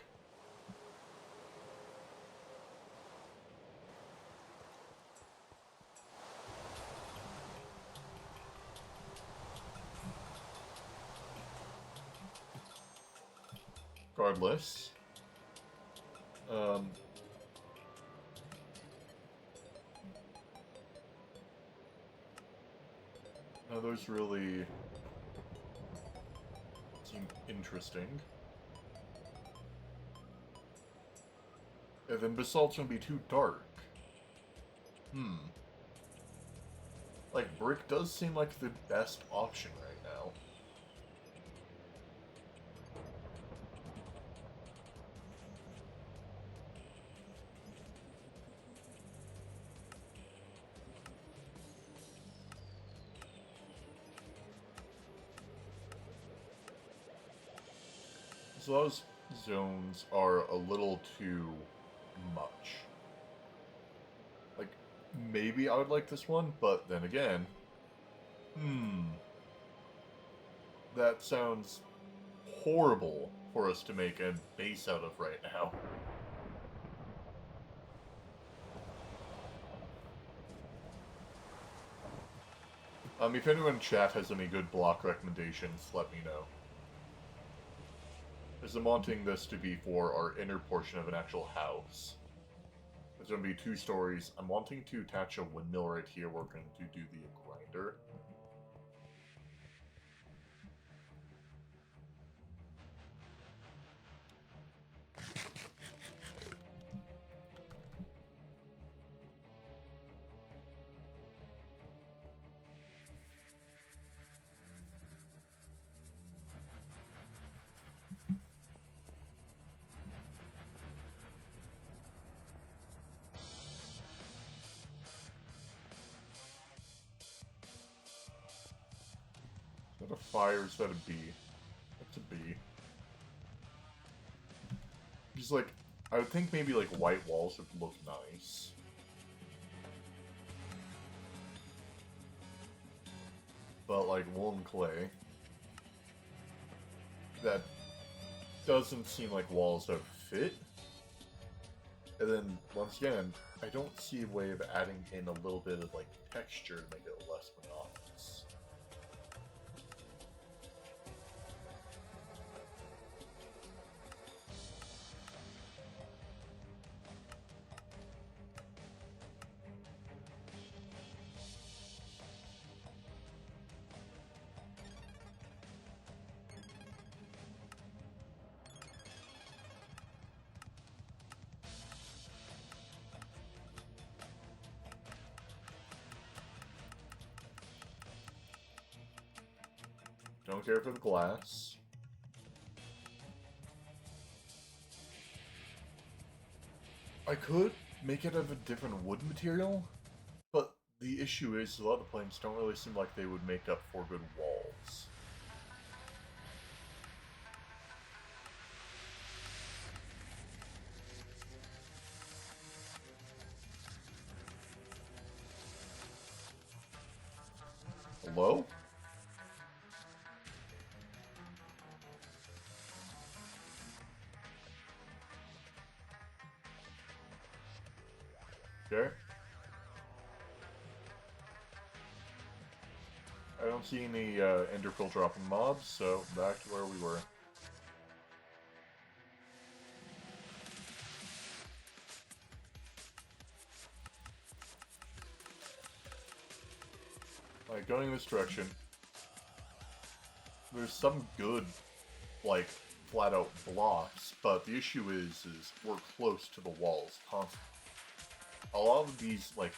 Speaker 1: Regardless. No, those really seem interesting. And then basalt's gonna be too dark. Like, brick does seem like the best option right now. So those zones are a little too much. Like, maybe I would like this one, but then again... that sounds horrible for us to make a base out of right now. If anyone in chat has any good block recommendations, let me know. Because I'm wanting this to be for our inner portion of an actual house. There's going to be 2 stories. I'm wanting to attach a windmill right here. We're going to do the grinder. that a fire? Is that a B? That's a B. Just like, I would think maybe like white walls would look nice. But like wool and clay, that doesn't seem like walls that fit. And then, once again, I don't see a way of adding in a little bit of like texture to make it less monotonous. Don't care for the glass. I could make it of a different wood material, but the issue is a lot of the planks don't really seem like they would make up for good walls. Hello? Okay. I don't see any enderpearl dropping mobs, so back to where we were. Like, going in this direction, there's some good, like, flat-out blocks, but the issue is we're close to the walls constantly. A lot of these, like,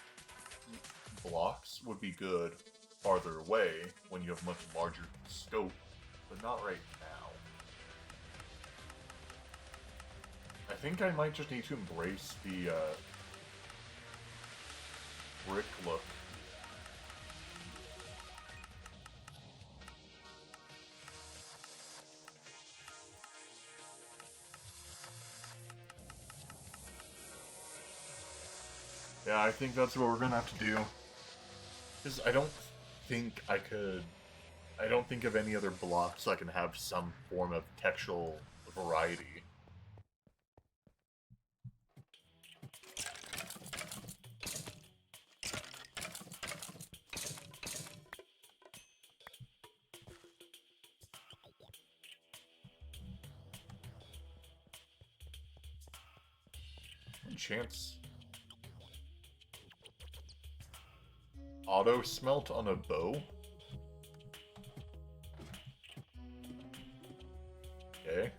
Speaker 1: blocks would be good farther away when you have much larger scope, but not right now. I think I might just need to embrace the, brick look. Yeah, I think that's what we're gonna have to do. Because I don't think I could... I don't think of any other blocks that can have some form of textural variety. Chance. Auto smelt on a bow? Okay.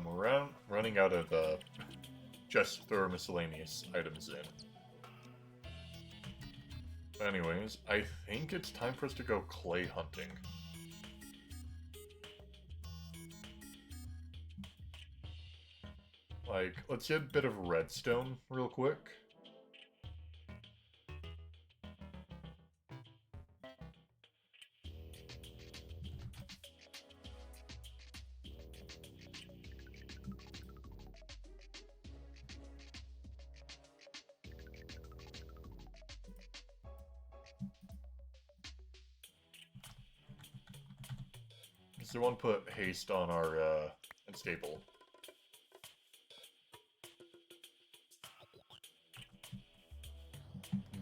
Speaker 1: We're running out of just throw miscellaneous items in. Anyways, I think it's time for us to go clay hunting. Like, let's get a bit of redstone real quick. So we want to put haste on our unstable.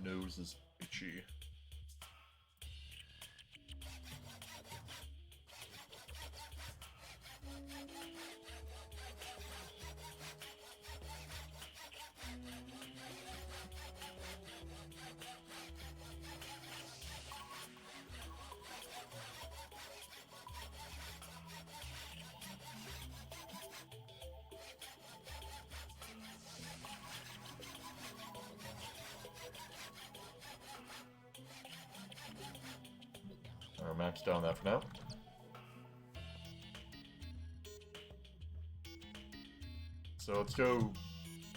Speaker 1: Nose is itchy. Our map's down that for now. So let's go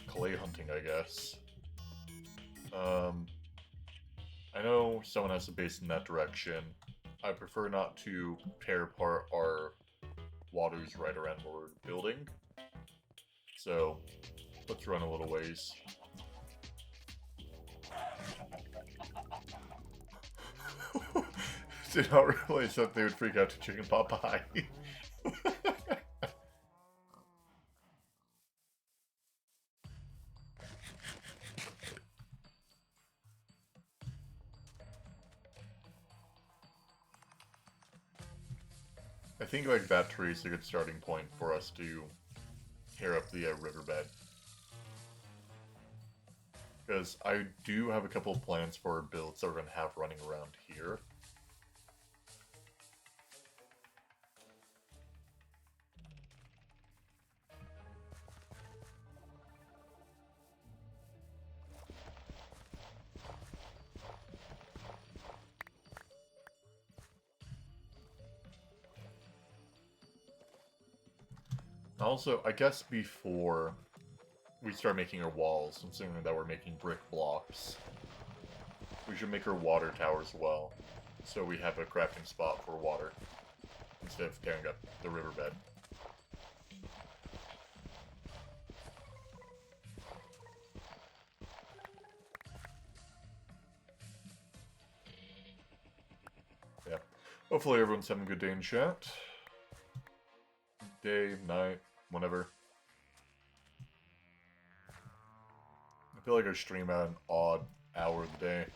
Speaker 1: clay hunting, I guess. I know someone has a base in that direction. I prefer not to tear apart our waters right around where we're building. So let's run a little ways. Did not realize that they would freak out to chicken pot pie. I think like that tree is a good starting point for us to tear up the riverbed. Because I do have a couple of plans for builds that we're going to have running around here. Also, I guess before we start making our walls, considering that we're making brick blocks, we should make our water tower as well, so we have a crafting spot for water, instead of tearing up the riverbed. Yeah. Hopefully everyone's having a good day in chat. Day, night, whenever. I feel like I stream at an odd hour of the day.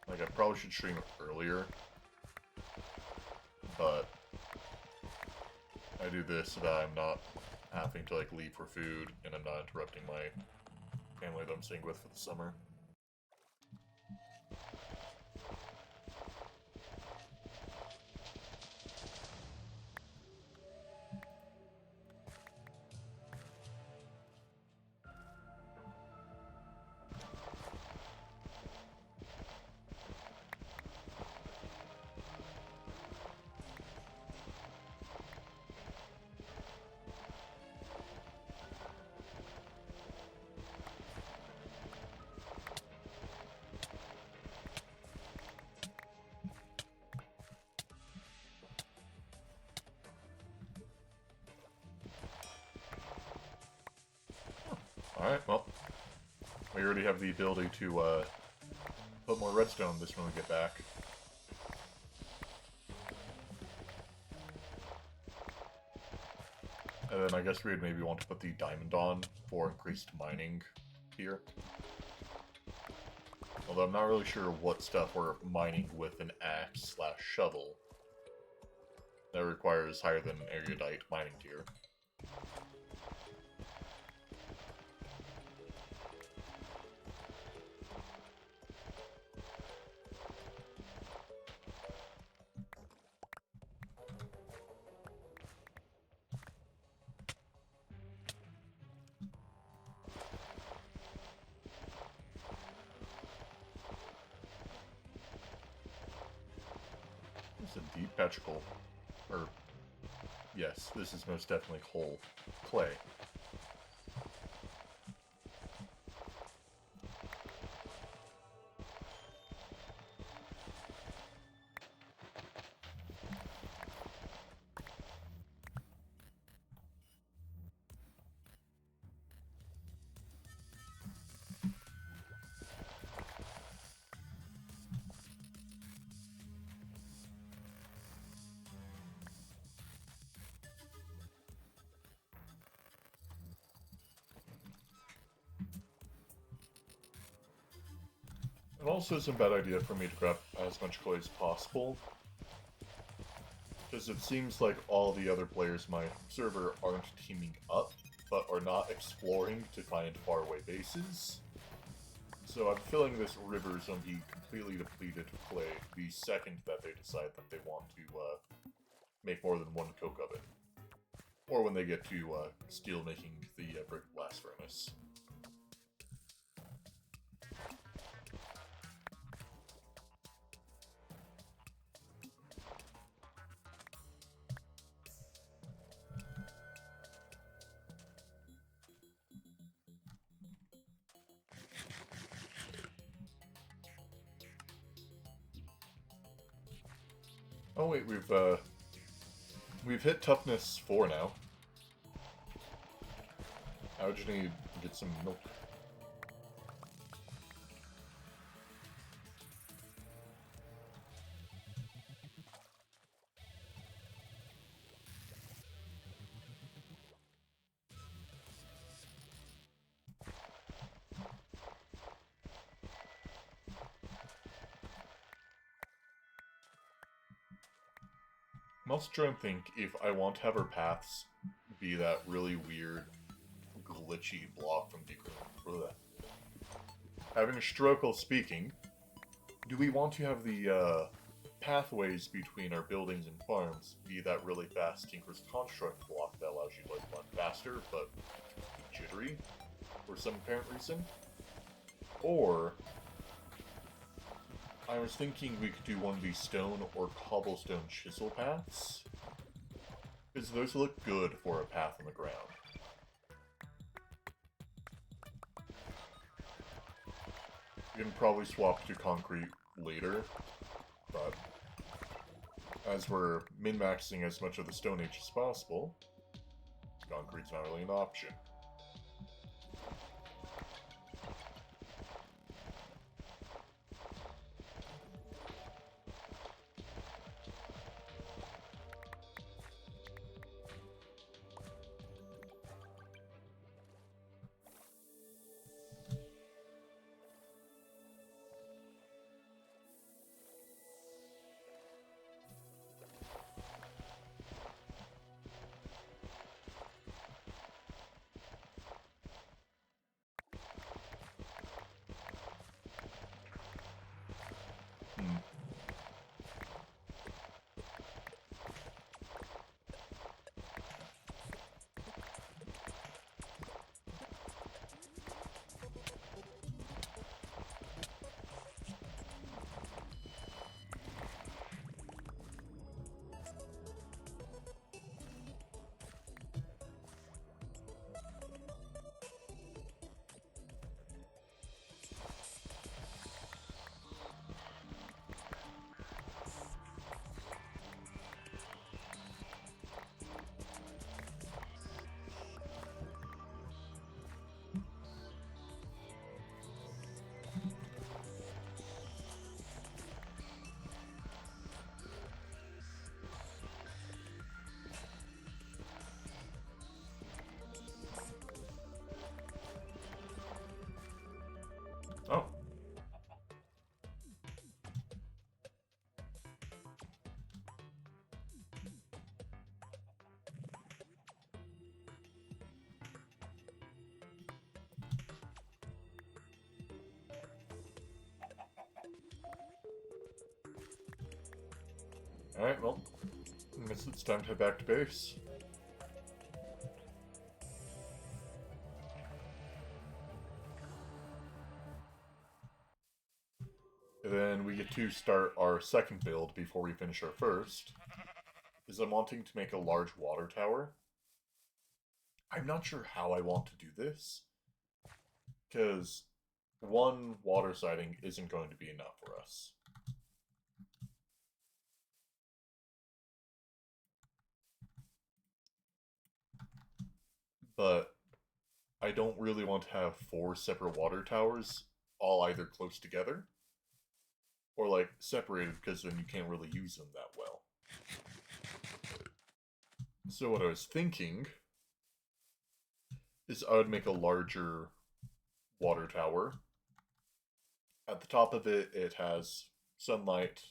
Speaker 1: Like, I probably should stream earlier. But I do this so that I'm not having to, like, leave for food, and I'm not interrupting my family that I'm staying with for the summer. Alright, well, we already have the ability to put more redstone this when we get back. And then I guess we'd maybe want to put the diamond on for increased mining here. Although I'm not really sure what stuff we're mining with an axe/shovel. That requires higher than erudite mining tier. It's a deep petrichor. Or, yes, this is most definitely whole clay. It also isn't a bad idea for me to grab as much clay as possible, because it seems like all the other players in my server aren't teaming up, but are not exploring to find faraway bases. So I'm feeling this river is going to be completely depleted of clay the second that they decide that they want to make more than one coke oven. Or when they get to steel making the brick blast furnace. Oh wait, we've hit toughness 4 now. I just need to get some milk. I'm also trying to think if I want to have our paths be that really weird, glitchy block from Decro. Having a stroke while speaking, do we want to have the pathways between our buildings and farms be that really fast Tinker's Construct block that allows you to run faster, but jittery for some apparent reason? Or I was thinking we could do one of these stone or cobblestone chisel paths, because those look good for a path on the ground. We can probably swap to concrete later, but as we're min-maxing as much of the Stone Age as possible, concrete's not really an option. Oh. Alright, well, I guess it's time to head back to base. And then we get to start our second build before we finish our first. Is I'm wanting to make a large water tower. I'm not sure how I want to do this, because one water siding isn't going to be enough for us. But I don't really want to have 4 separate water towers, all either close together, or like separated, because then you can't really use them that well. So what I was thinking is I would make a larger water tower. At the top of it, it has sunlight,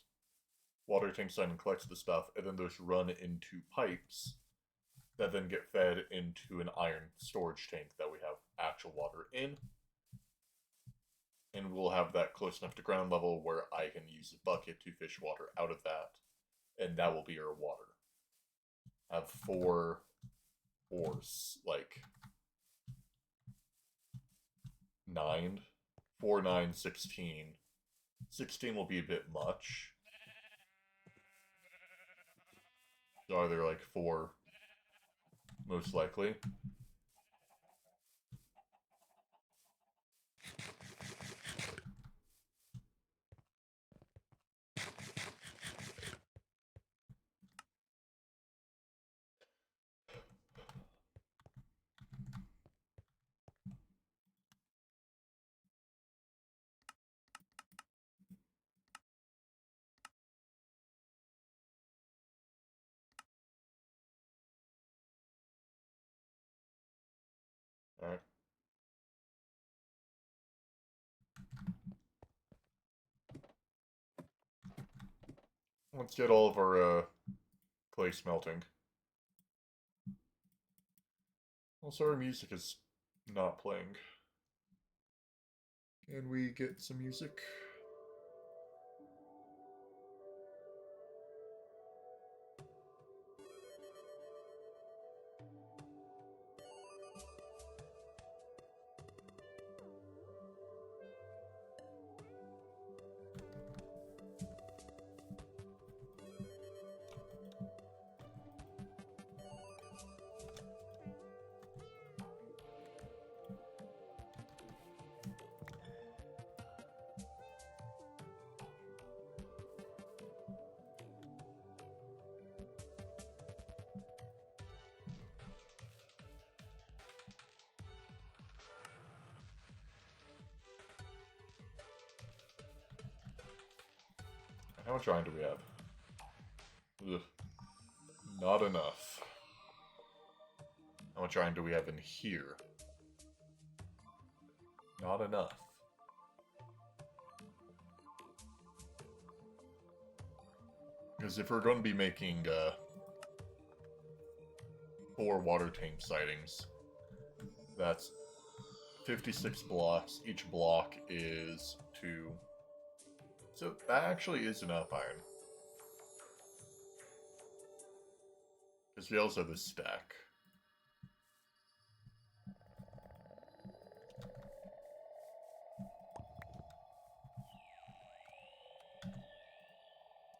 Speaker 1: water tanks on and collects the stuff, and then those run into pipes that then get fed into an iron storage tank that we have actual water in. And we'll have that close enough to ground level where I can use a bucket to fish water out of that, and that will be our water. Have 4 ores, like 9, 4, 9, 16. 16 will be a bit much. So are there like 4, most likely? Let's get all of our clay smelting. Also, our music is not playing. Can we get some music? How much iron do we have? Ugh. Not enough. How much iron do we have in here? Not enough. Because if we're going to be making 4 water tank sightings, that's 56 blocks. Each block is 2. So that actually is enough iron. Because we also have this stack.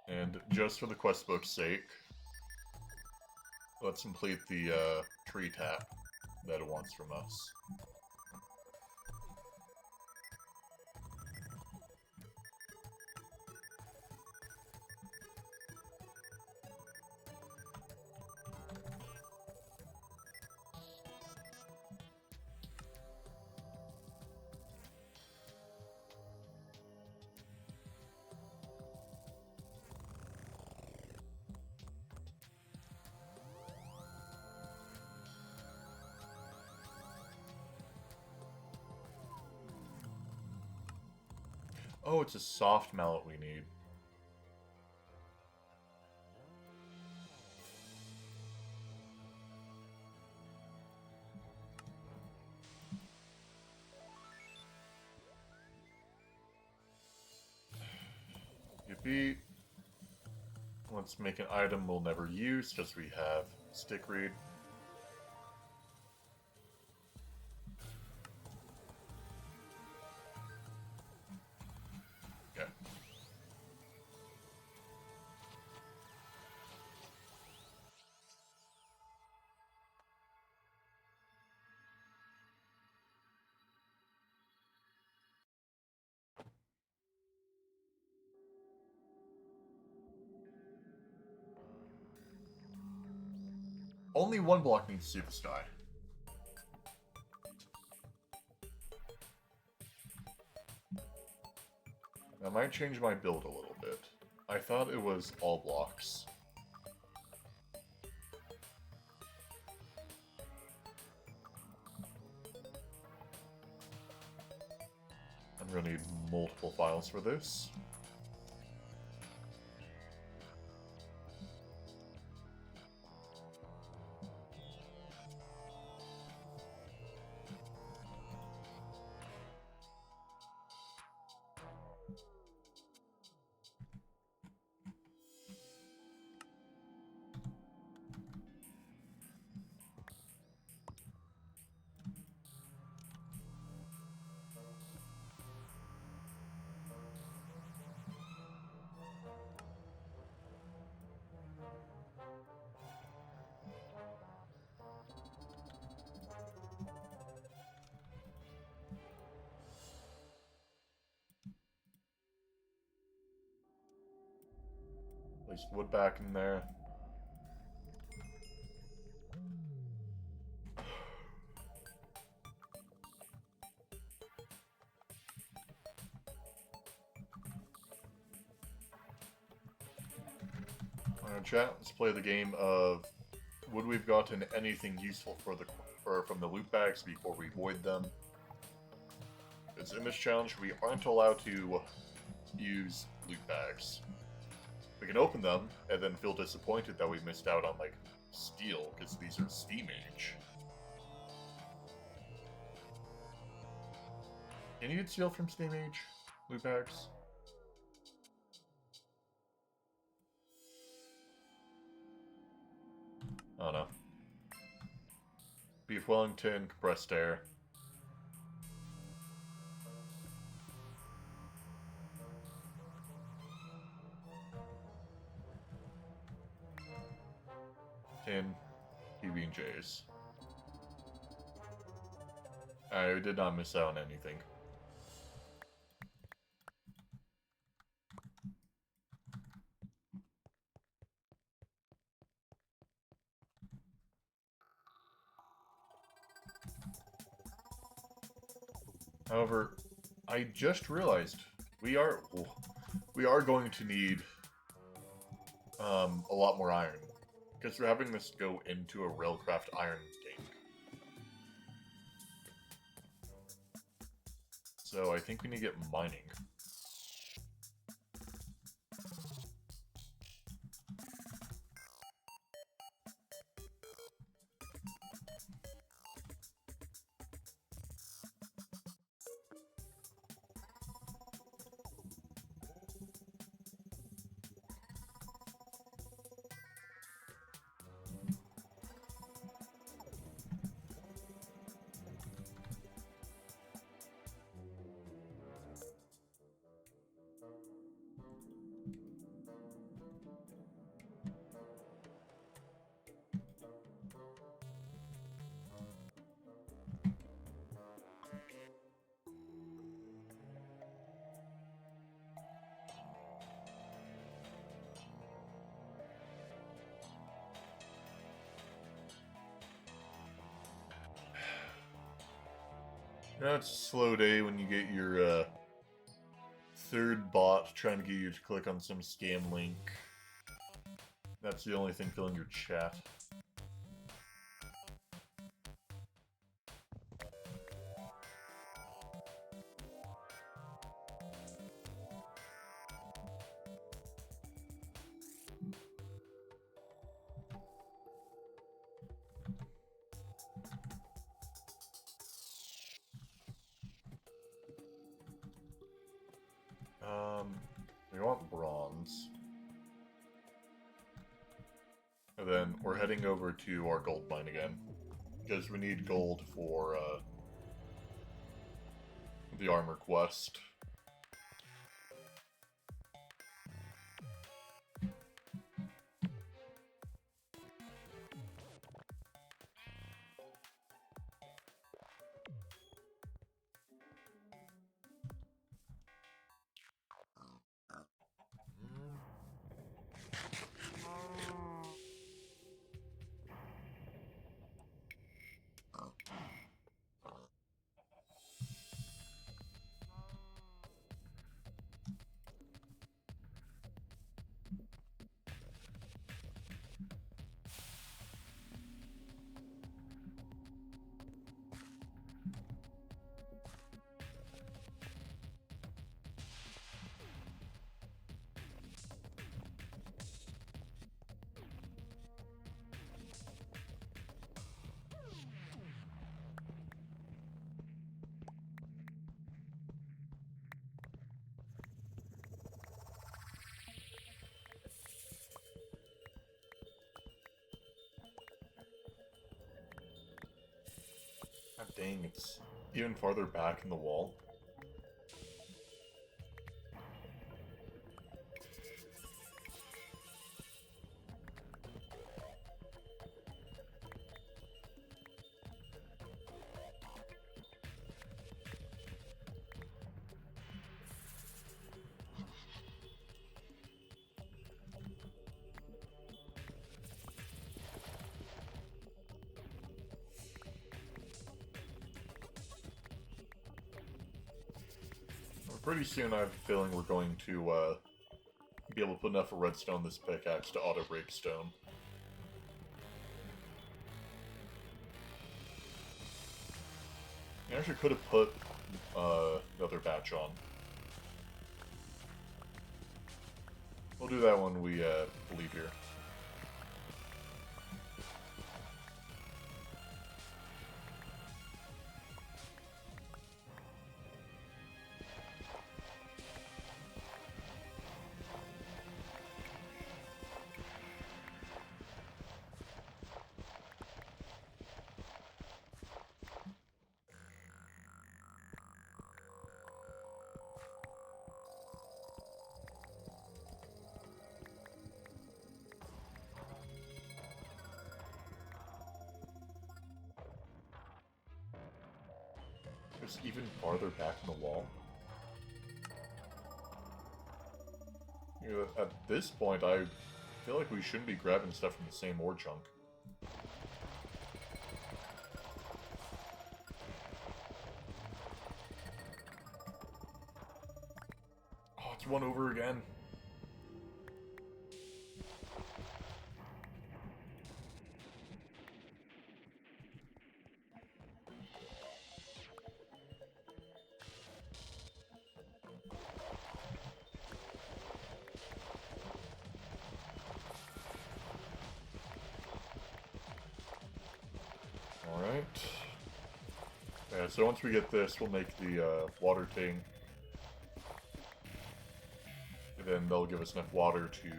Speaker 1: And just for the quest book's sake, let's complete the tree tap that it wants from us. Oh, it's a soft mallet we need. Yippee. Let's make an item we'll never use because we have stick reed. Okay. Only 1 block needs to see the sky. That might change my build a little bit. I thought it was all blocks. I'm gonna need multiple files for this. Place wood back in there. Alright, chat, let's play the game of would we've gotten anything useful from the loot bags before we void them. Because in this challenge, we aren't allowed to use loot bags. We can open them and then feel disappointed that we missed out on, like, steel, because these are Steam Age. Can you get steel from Steam Age? Loot packs? Oh no. Beef Wellington, compressed air. Tin, PB&Js. I did not miss out on anything. However, I just realized we are going to need a lot more iron, because we're having this go into a railcraft iron game. So I think we need to get mining. You know, it's a slow day when you get your third bot trying to get you to click on some scam link. That's the only thing filling your chat. We want bronze. And then we're heading over to our gold mine again, because we need gold for the armor quest. God dang, it's even farther back in the wall. Pretty soon I have a feeling we're going to be able to put enough redstone in this pickaxe to auto-break stone. I actually could have put another batch on. We'll do that when we leave here. Just even farther back in the wall. You know, at this point, I feel like we shouldn't be grabbing stuff from the same ore chunk. Oh, it's one over again. Alright. Yeah, so once we get this, we'll make the water tank. And then they'll give us enough water to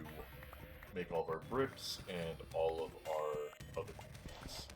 Speaker 1: make all of our bricks and all of our other things.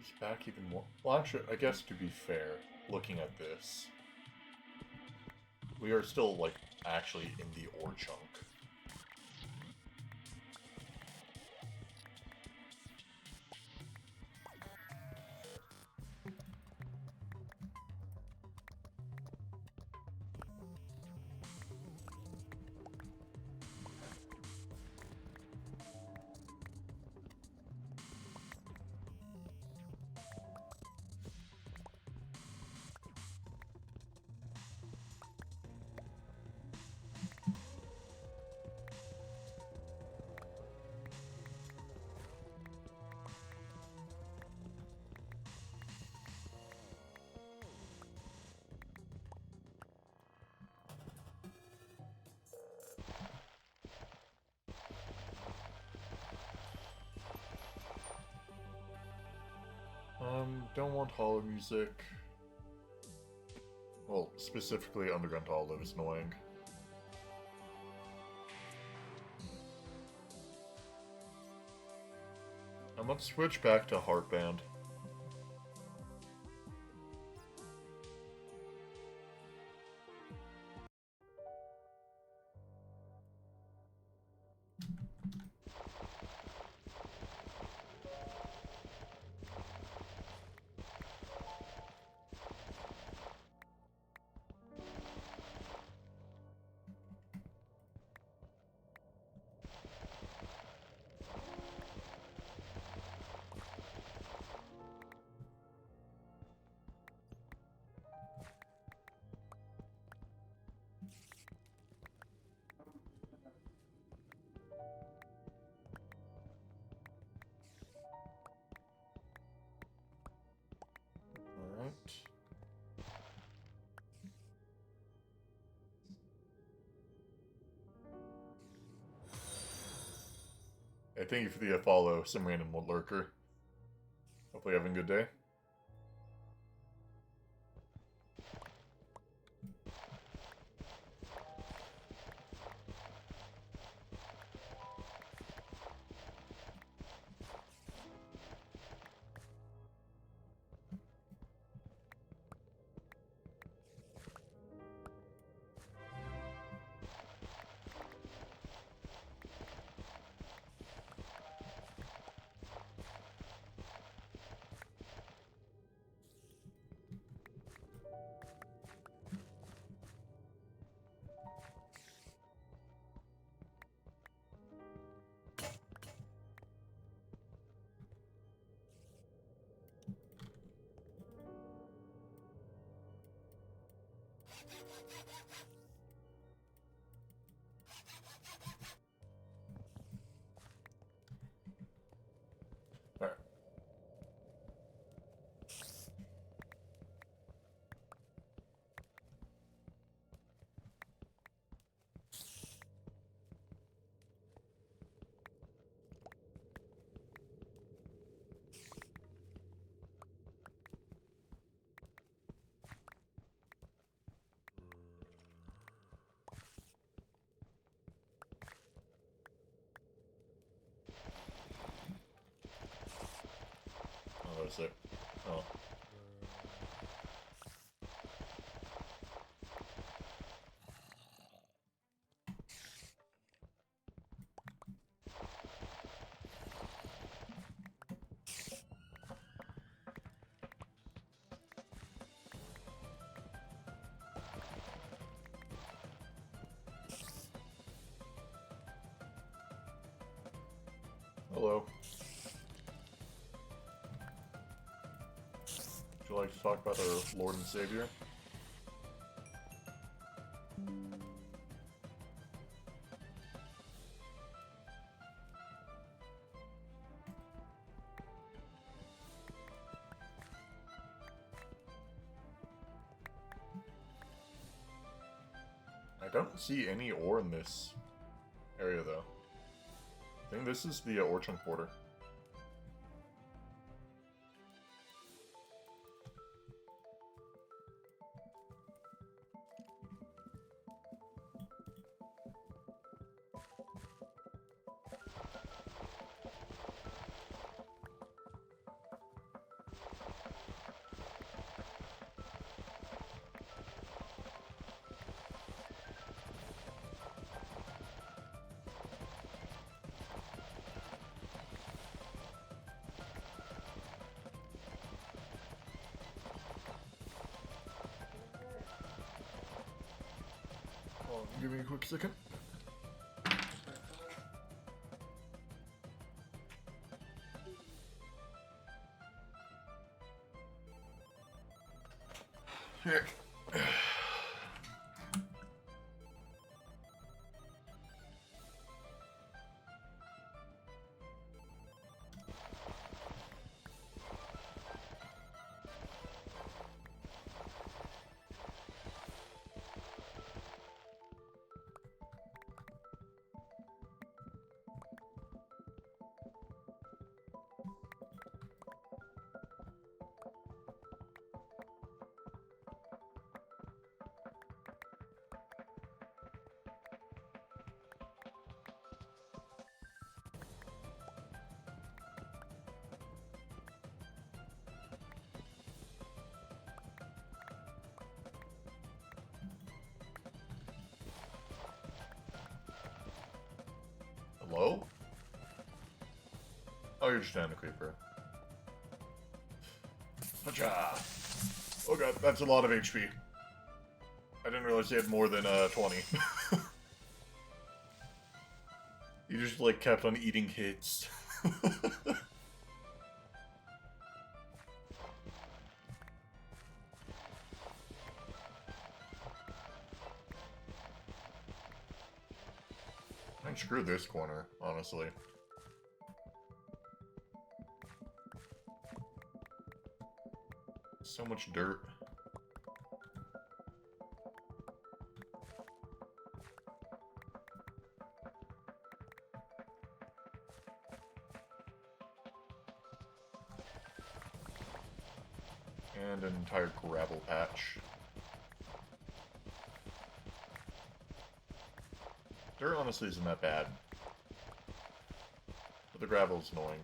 Speaker 1: Is back even more? Well, actually, I guess to be fair, looking at this, we are still, like, actually in the ore chunk. Don't want hollow music. Well, specifically Underground Hollow is annoying. I'm gonna switch back to Heartband. Alright. Hey, thank you for the follow, some random lurker. Hopefully you're having a good day. miss it? Oh. Hello. Would you like to talk about our Lord and Savior? I don't see any ore in this area, though. I think this is the ore chunk border. Give me a quick second. Here. Hello? Oh, you're just down a creeper. Pacha! Oh god, that's a lot of HP. I didn't realize he had more than 20. You just like kept on eating hits. I screwed this corner, honestly. So much dirt. And an entire gravel patch. Dirt honestly isn't that bad. But the gravel's annoying.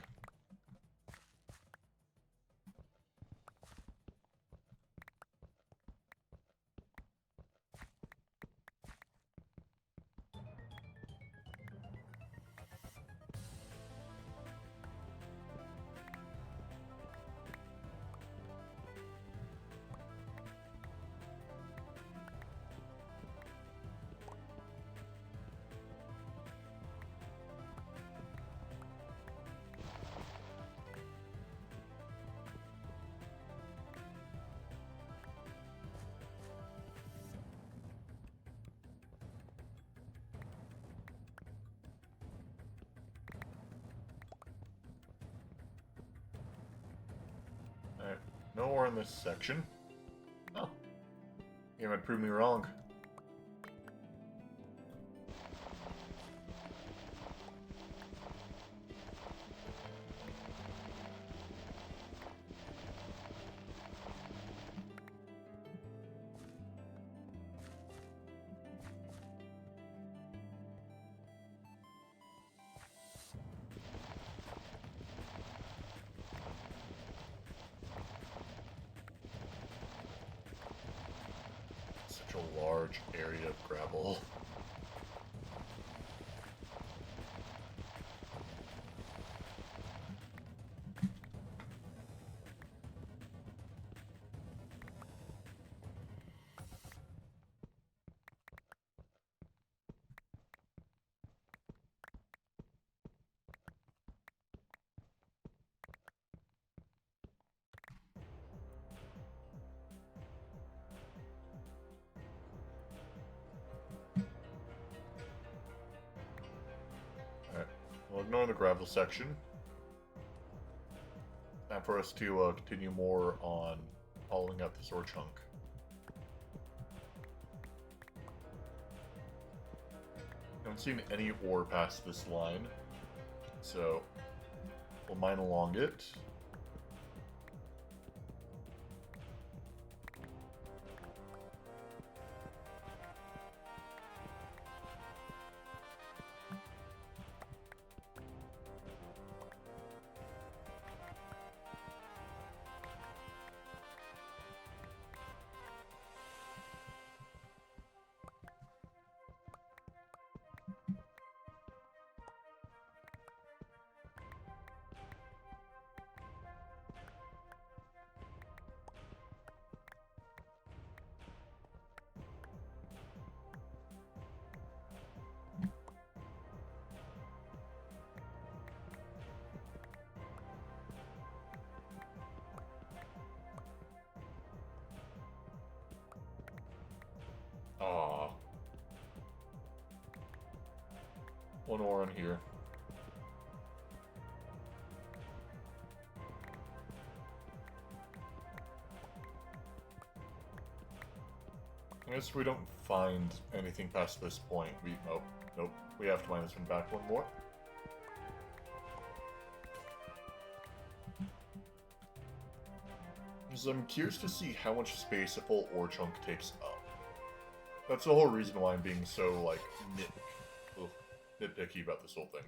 Speaker 1: Alright, no more in this section. Oh. You might prove me wrong. a large area of gravel. Alright, well, ignoring the gravel section. Time for us to continue more on following up this ore chunk. Haven't seen any ore past this line, so we'll mine along it. Aww. One ore in here. I guess we don't find anything past this point. Oh, nope. We have to mine this one back one more. So I'm curious to see how much space a full ore chunk takes up. That's the whole reason why I'm being so, like, nitpicky about this whole thing.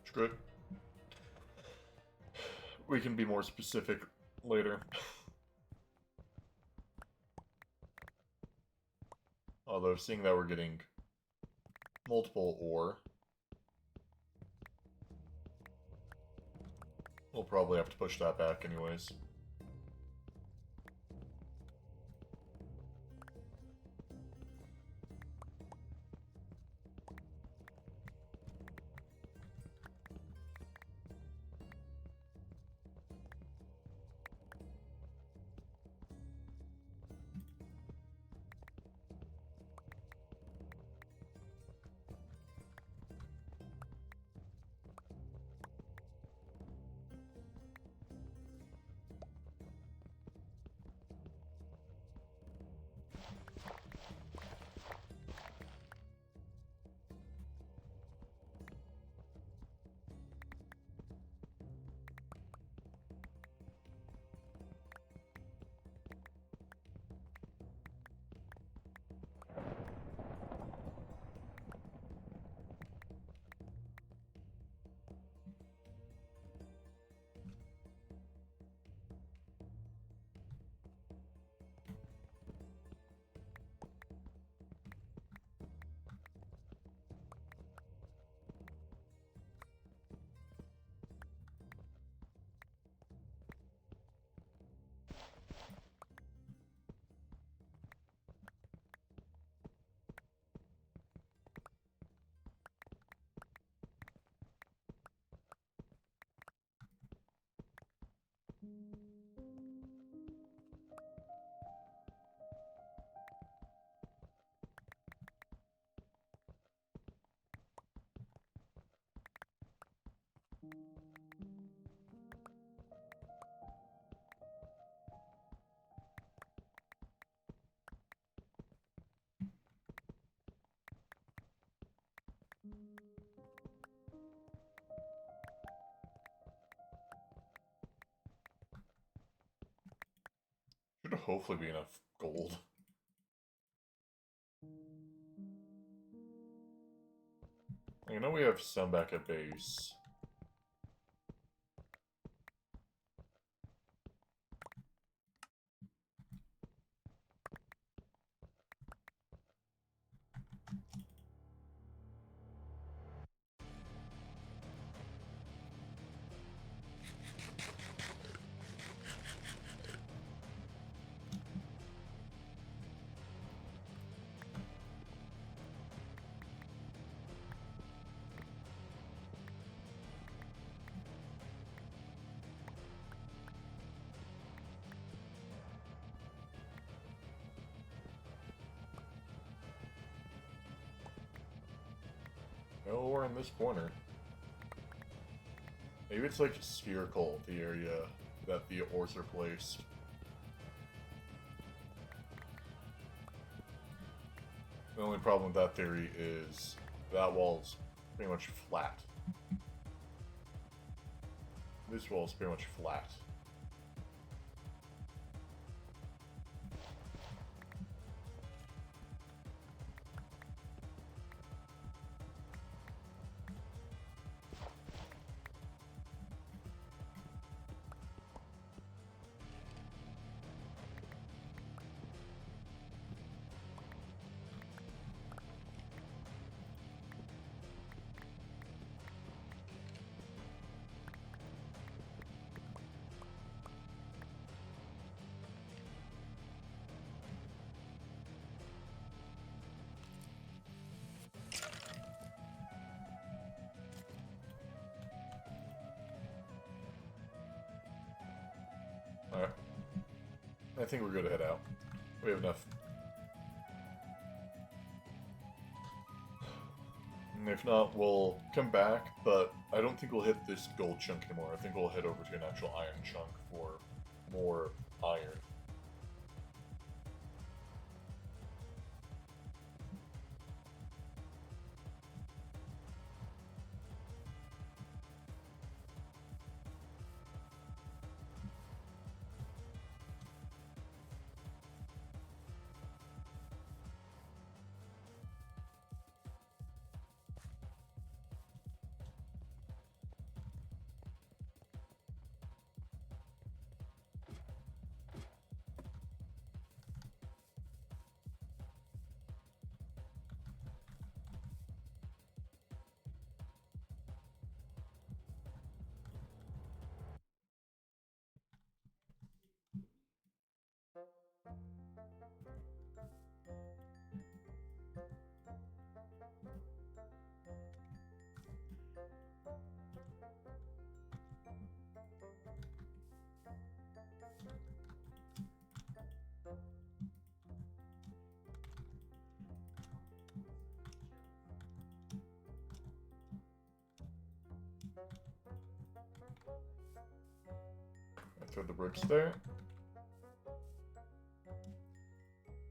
Speaker 1: It's good. We can be more specific later. Although, seeing that we're getting multiple ore, we'll probably have to push that back anyways. Should hopefully be enough gold. I know we have some back at base. No, we're in this corner. Maybe it's like spherical, the area that the ores are placed. The only problem with that theory is that wall's pretty much flat. This wall's pretty much flat. Alright. I think we're good to head out. We have enough. And if not, we'll come back, but I don't think we'll hit this gold chunk anymore. I think we'll head over to an actual iron chunk for more iron. Throw the bricks there.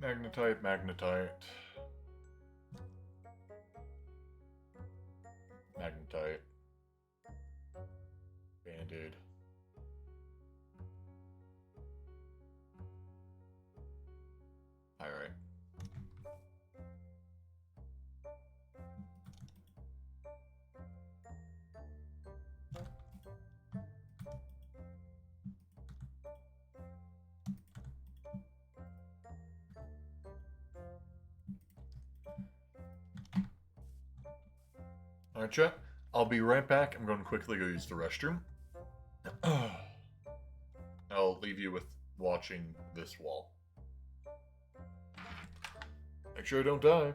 Speaker 1: Magnetite, magnetite. Magnetite. Banded. Alright. Alright, chat. I'll be right back. I'm going to quickly go use the restroom. I'll leave you with watching this wall. Make sure I don't die.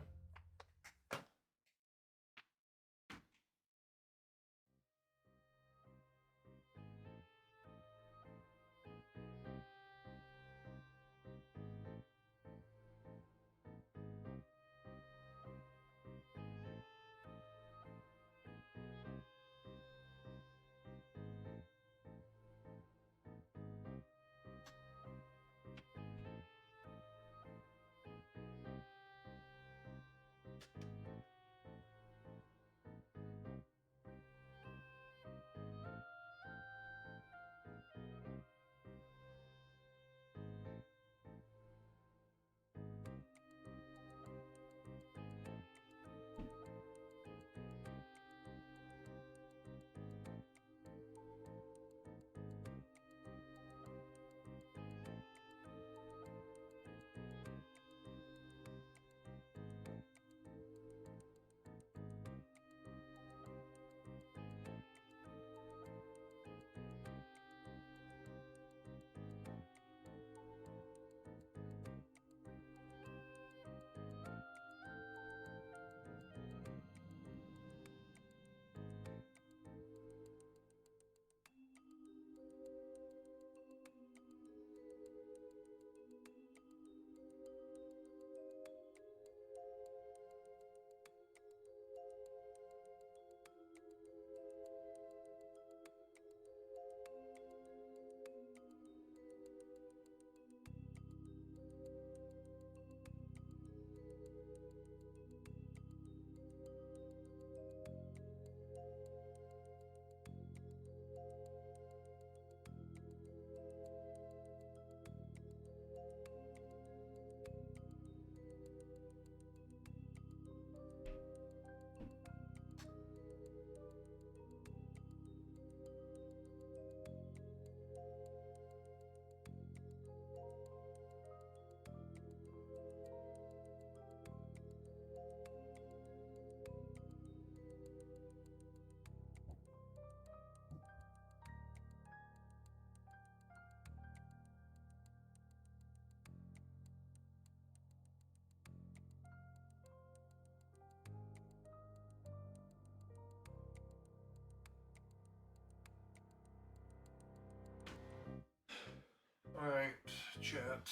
Speaker 1: Alright, chat.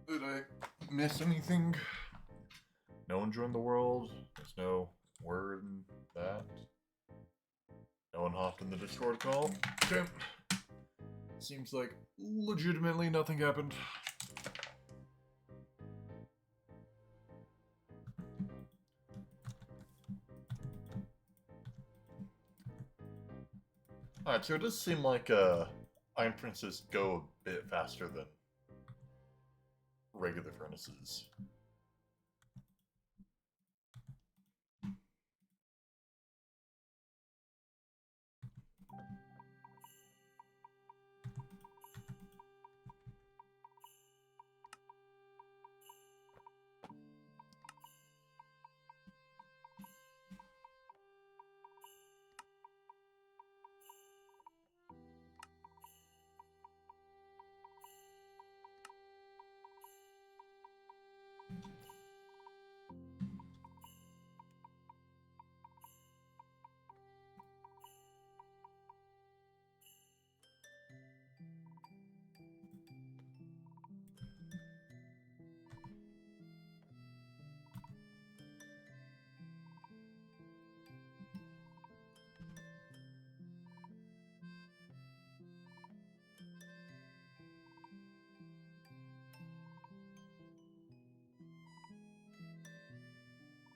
Speaker 1: Did I miss anything? No one joined the world? There's no word in that? No one hopped in the Discord call? Okay. Seems like legitimately nothing happened. Alright, so it does seem like Iron Princes go a bit faster than regular furnaces.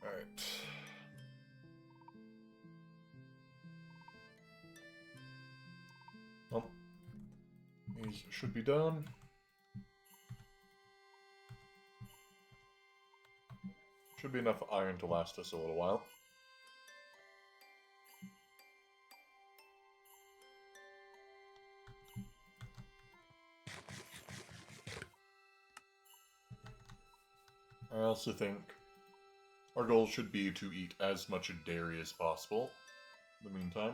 Speaker 1: Alright. Well, these should be done. Should be enough iron to last us a little while. I also think our goal should be to eat as much dairy as possible in the meantime.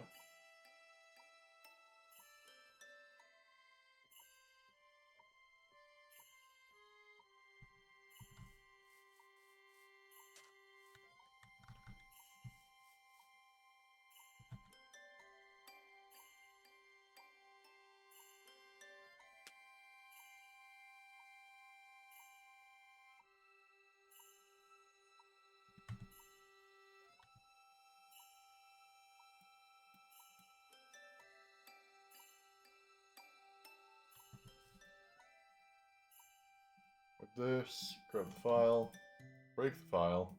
Speaker 1: With this, grab the file, break the file.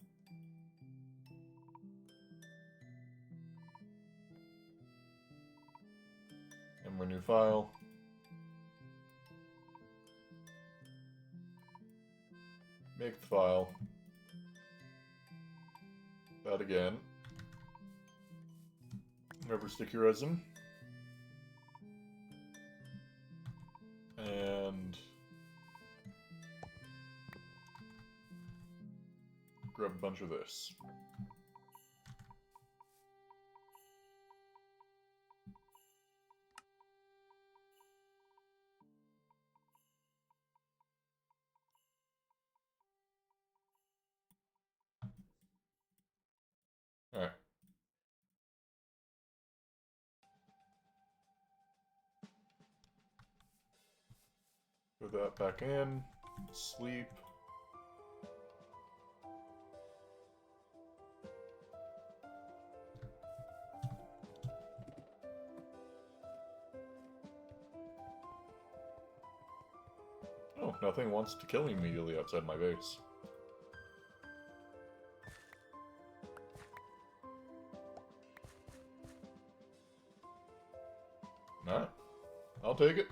Speaker 1: And renew file. Make the file. That again. Rubber sticky resin. And grab a bunch of this. Alright. Put that back in. Sleep. Oh, nothing wants to kill me immediately outside my base. Alright. I'll take it.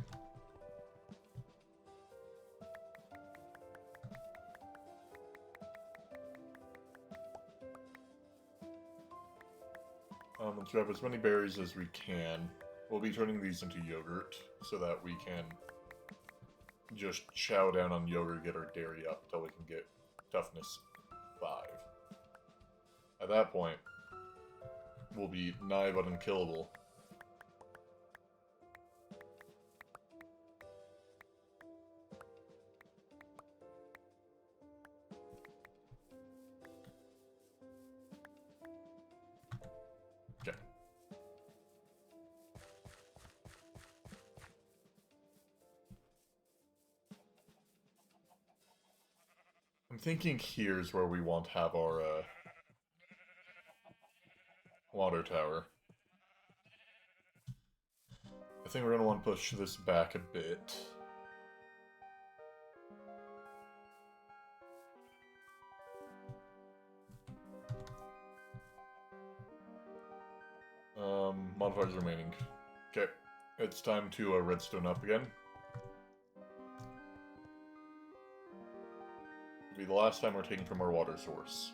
Speaker 1: Let's grab as many berries as we can. We'll be turning these into yogurt so that we can just chow down on yogurt, get our dairy up until we can get toughness 5. At that point, we'll be nigh but unkillable. Okay. I'm thinking here's where we want to have our water tower. I think we're going to want to push this back a bit. Modifiers remaining. Okay, it's time to redstone up again. It'll be the last time we're taking from our water source.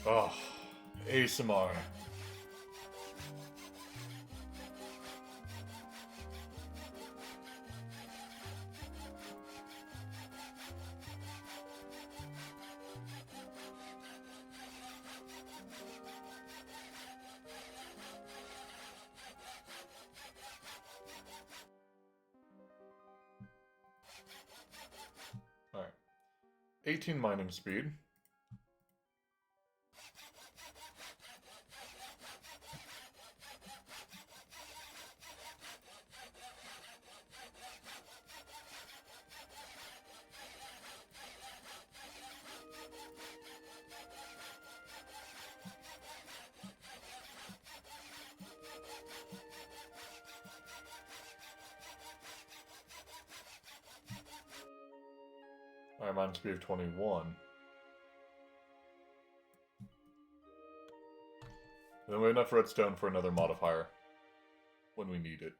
Speaker 1: Oh, ASMR. Alright. 18 mining speed. Alright, mining speed of 21. Then we have enough redstone for another modifier when we need it.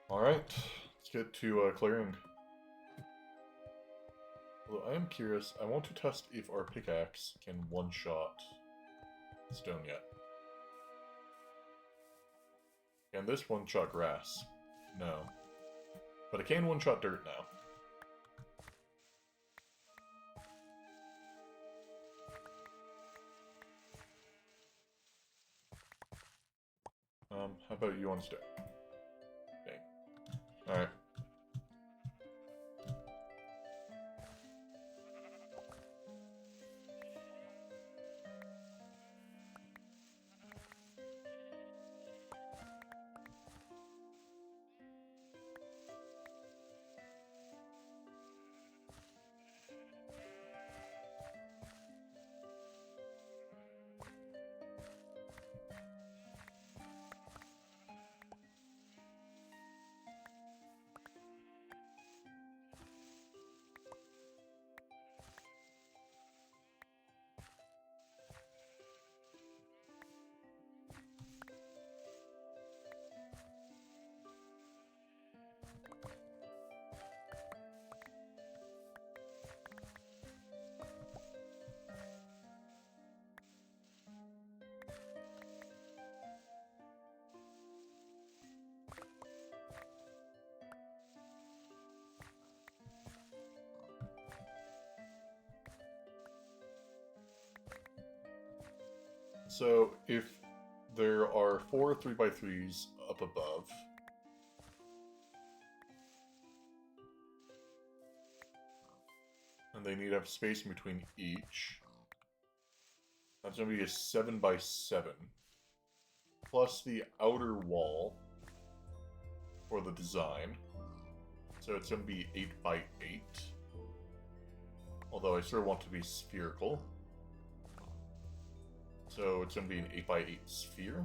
Speaker 1: Alright, let's get to clearing. Although I am curious, I want to test if our pickaxe can one-shot stone yet. Can this one-shot grass? No. But it can one-shot dirt now. How about you on stone? Okay. Alright. So, if there are 4 3x3s up above, and they need to have space in between each, That's going to be a 7 by 7. Plus the outer wall for the design. So it's going to be 8 by 8. Although I sort of want to be spherical. So it's going to be an 8 by 8 sphere.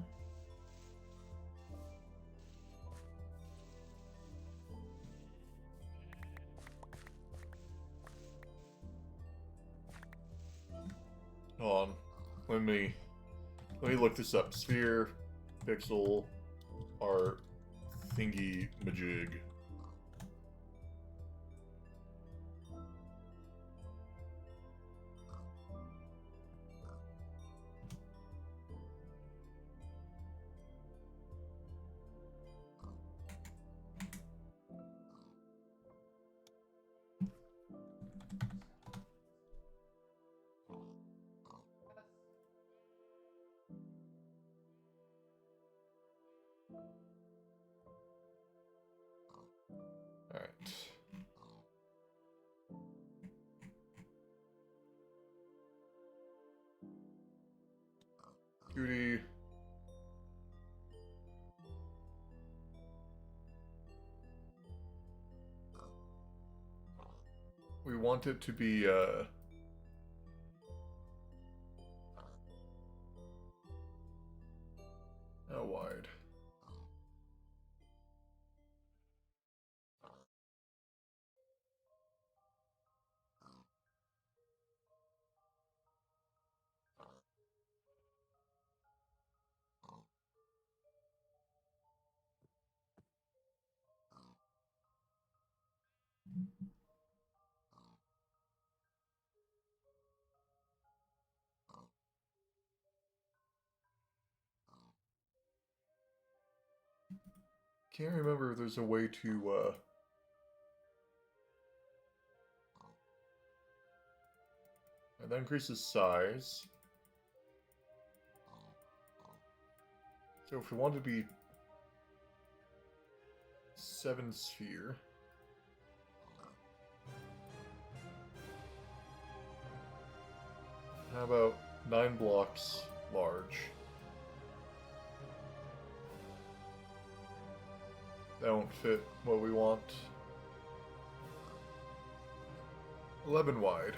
Speaker 1: Hold on. Let me look this up. Sphere, pixel, art, thingy, majig. Alright. Cutie. We want it to be, how wide? Can't remember if there's a way to, and that increases size. So if we want to be 7 sphere. How about 9 blocks large? That won't fit what we want. 11 wide.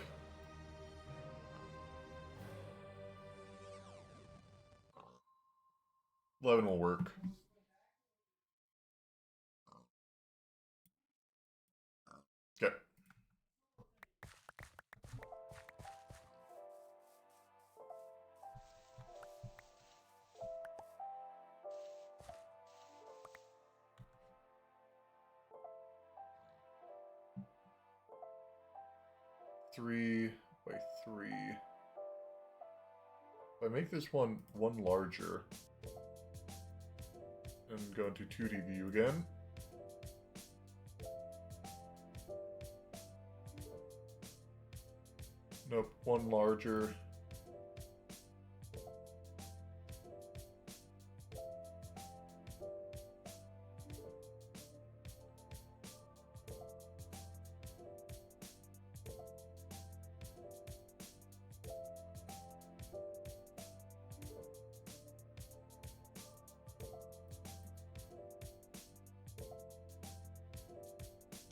Speaker 1: Eleven will work. Okay. Three by 3. If I make this one larger and go into 2D view again. Nope, one larger.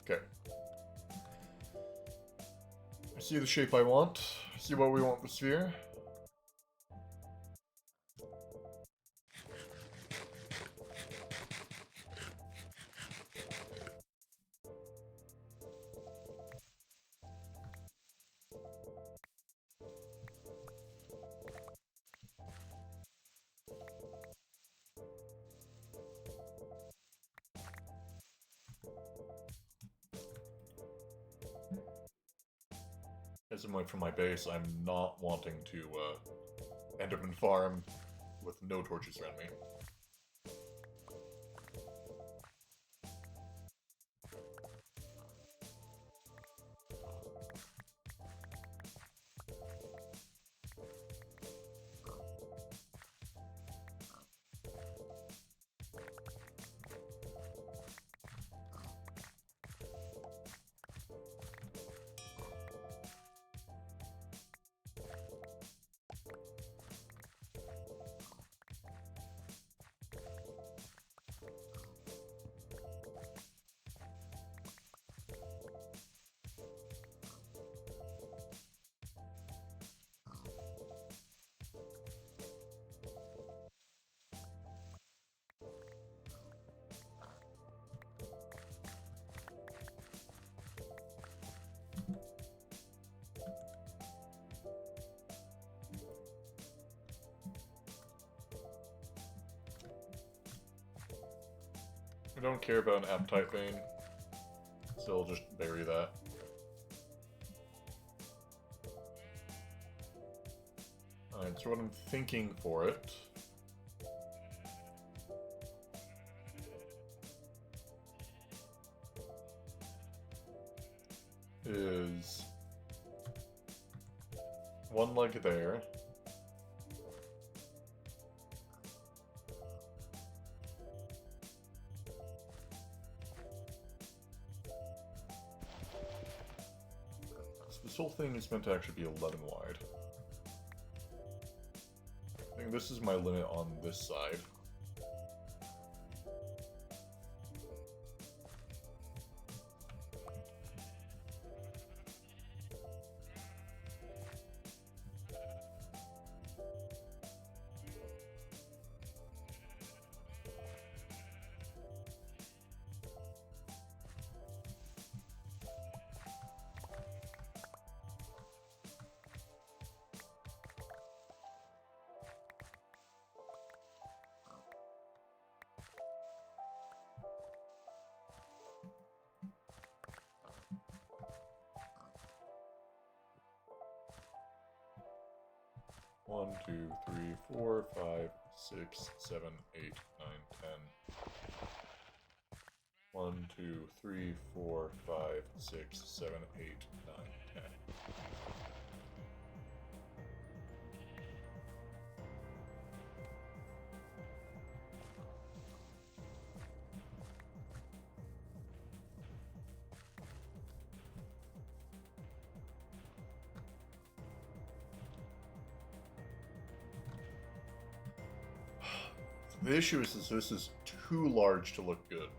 Speaker 1: Okay. I see the shape I want. I see what we want with the sphere. As I'm away from my base, I'm not wanting to end up in farm with no torches around me. I don't care about an appetite vein, so I'll just bury that. Alright, so what I'm thinking for it is one leg there. So this whole thing is meant to actually be 11 wide. I think this is my limit on this side. One, two, three, 4, 5, 6, 7, 8, 9, 10. 1, 2, 3, 4, 5, 6, 7, 8, 9, 10. The issue is this is too large to look good.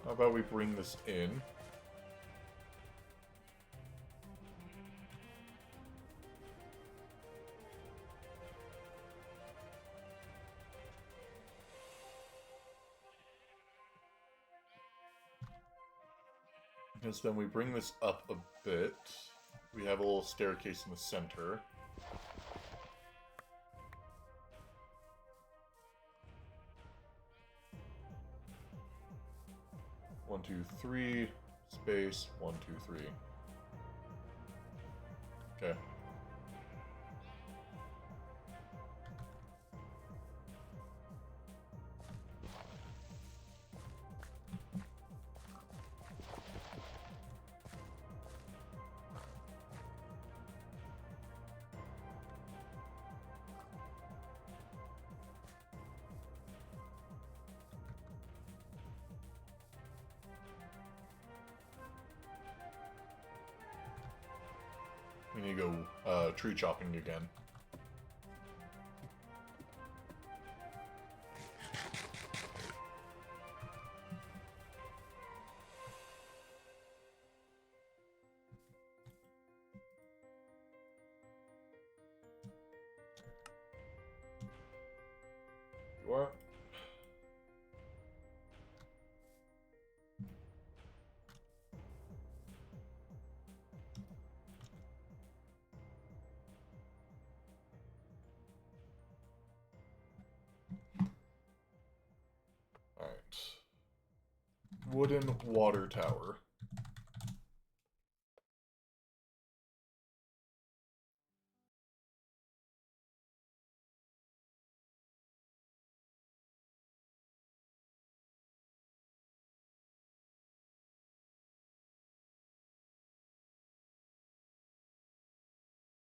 Speaker 1: How about we bring this in? Because then we bring this up a bit. We have a little staircase in the center. One, two, three, space, 1, 2, 3. Okay. We need to go tree chopping again. You are? Alright. Wooden water tower.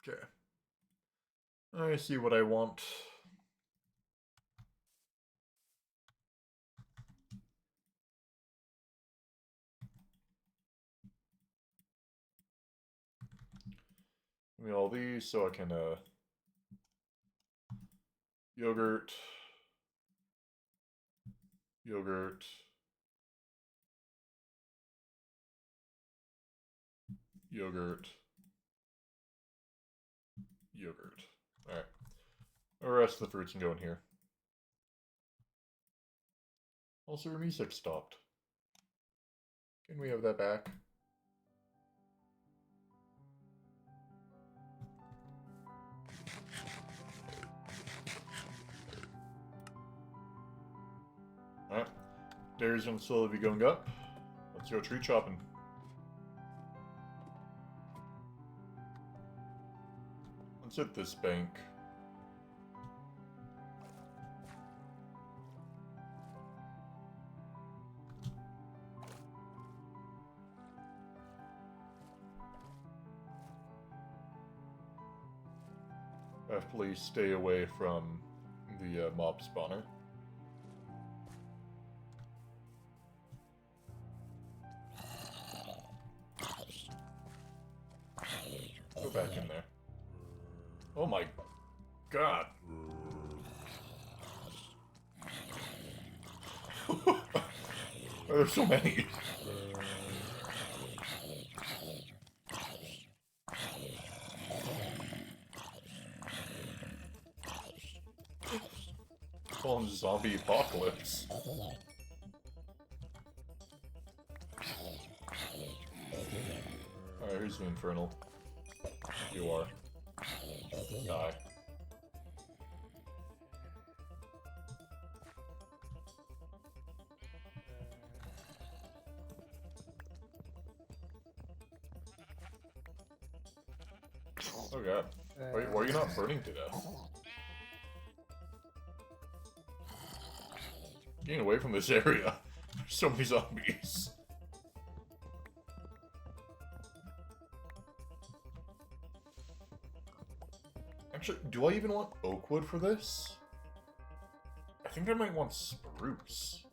Speaker 1: Okay. I see what I want. Give me all these so I can, yogurt, yogurt, yogurt, yogurt. Alright. The rest of the fruits can go in here. Also, our music stopped. Can we have that back? Dairy's gonna slowly be going up. Let's go tree chopping. Let's hit this bank. Please stay away from the mob spawner. Go back in there. Oh my god. There's so many. Full zombie apocalypse. Alright, here's the infernal. You are. Die. Oh god. Why are you not burning to death? Getting away from this area. There's so many zombies. Actually, do I even want oak wood for this? I think I might want spruce.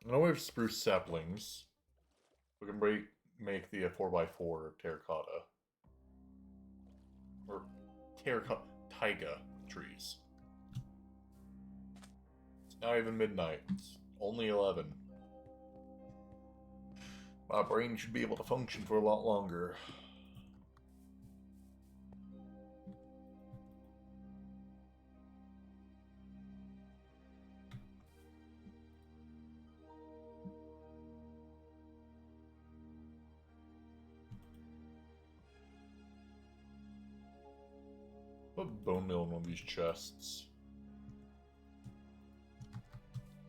Speaker 1: I know we have spruce saplings. We can make the 4x4 terracotta. Or terracotta taiga trees. It's not even midnight. It's only 11. My brain should be able to function for a lot longer. Put bone meal in one of these chests.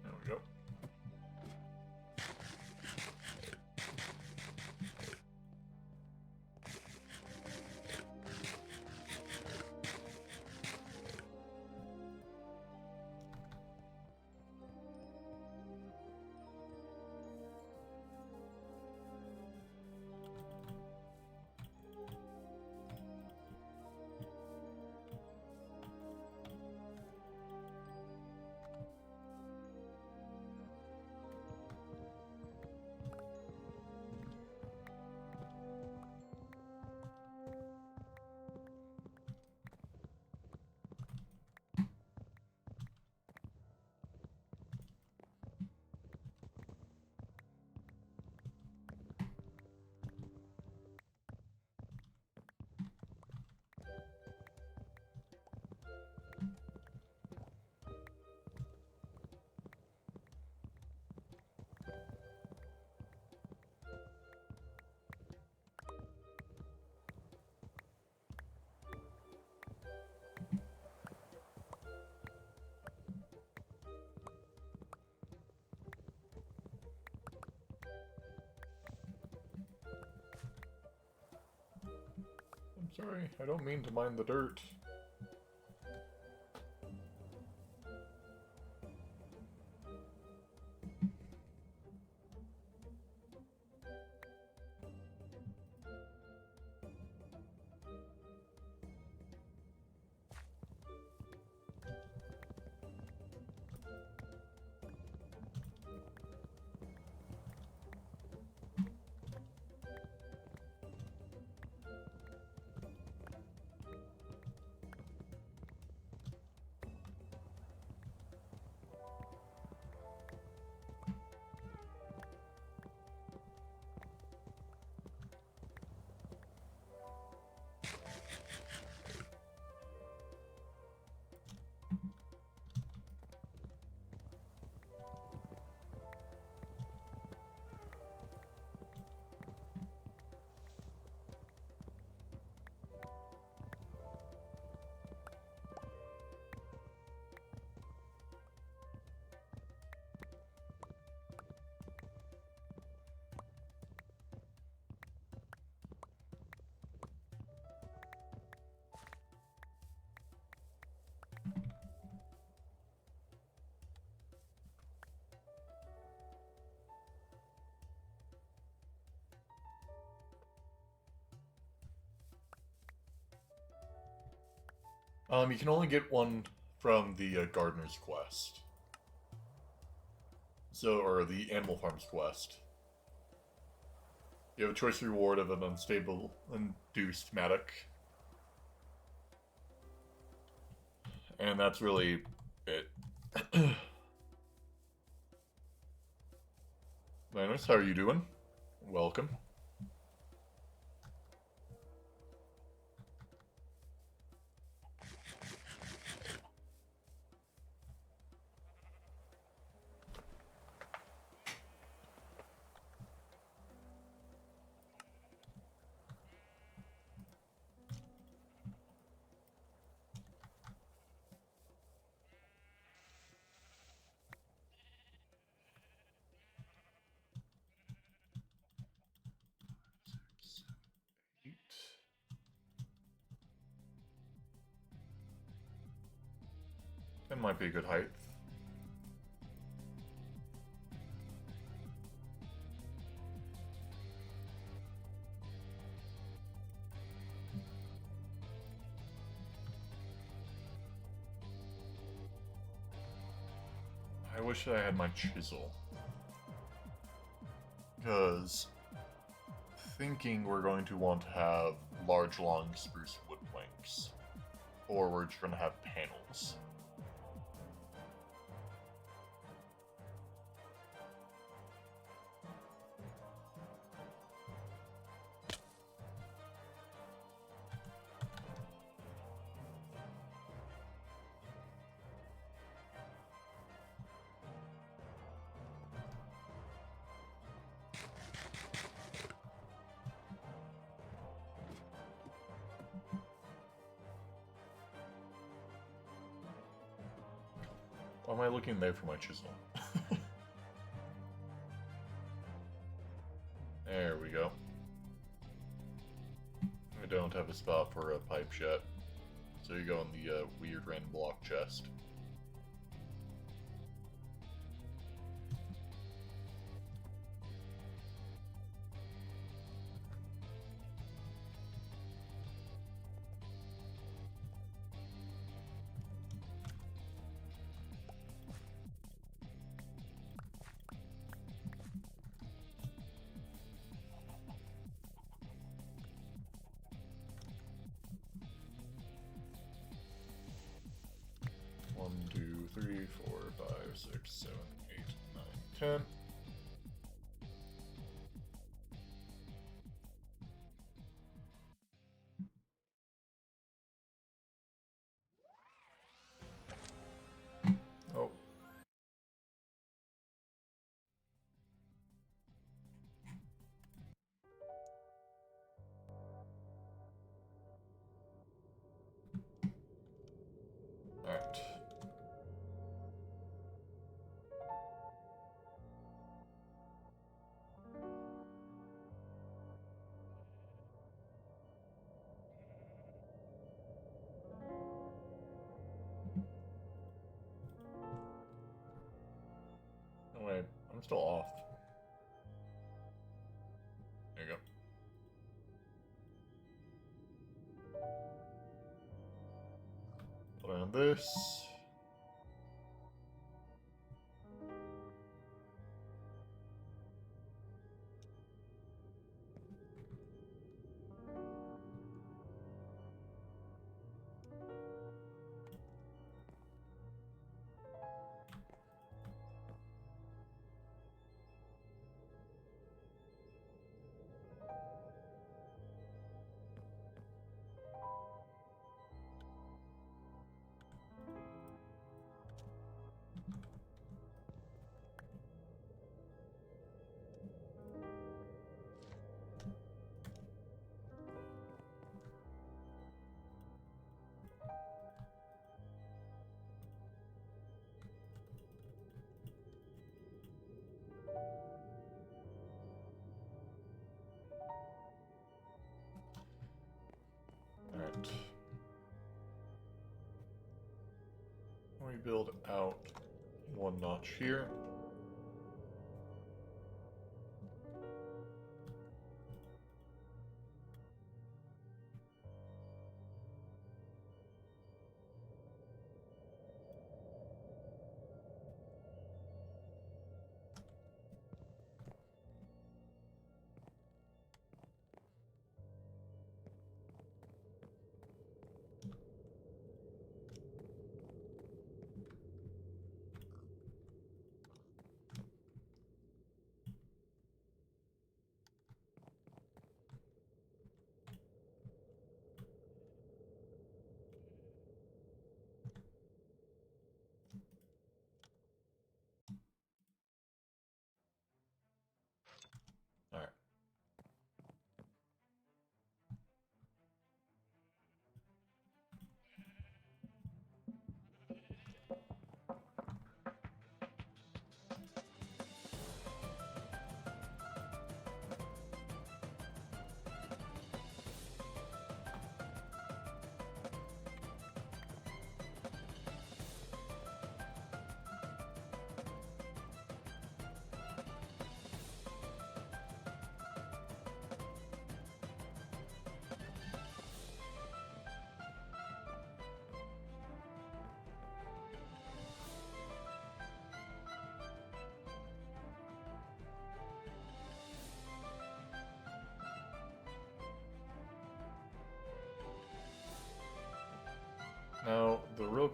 Speaker 1: There we go. I'm sorry, I don't mean to mind the dirt. You can only get one from the Gardener's Quest. So, or the Animal Farm's Quest. You have a choice reward of an unstable induced Matic. And that's really it. Linus, how are you doing? Welcome. That might be a good height. I wish I had my chisel. Because thinking we're going to want to have large, long spruce wood planks. Or we're just going to have panels. Why am I looking there for my chisel? There we go. I don't have a spot for a pipe yet, so you go in the weird random block chest. One, two, three, 4, 5, 6, 7, 8, 9, 10. Oh. Alright. No, wait, I'm still off. There you go. Put on this. Alright. We build out one notch here.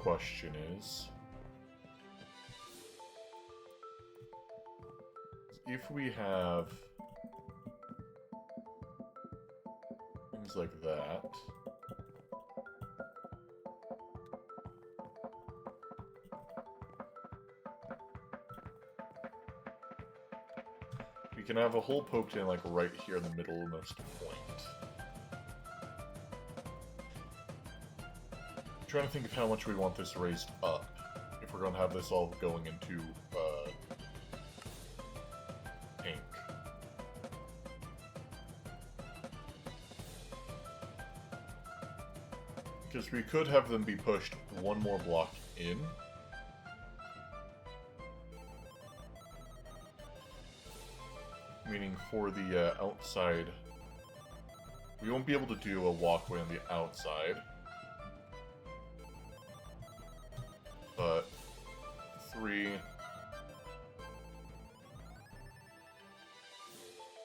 Speaker 1: question is, if we have things like that, we can have a hole poked in like right here in the middlemost point. I'm trying to think of how much we want this raised up, if we're going to have this all going into tank. Because we could have them be pushed one more block in. Meaning for the outside, we won't be able to do a walkway on the outside. But 3...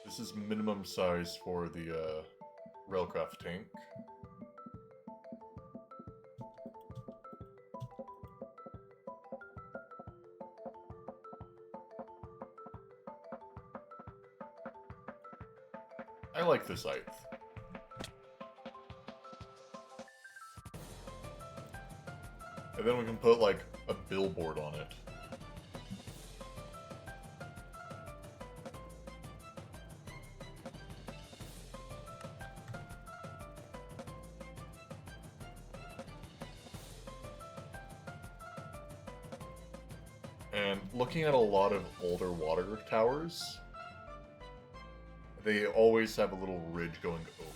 Speaker 1: This is minimum size for the railcraft tank. I like this height. And then we can put, like, a billboard on it. And looking at a lot of older water towers, they always have a little ridge going over.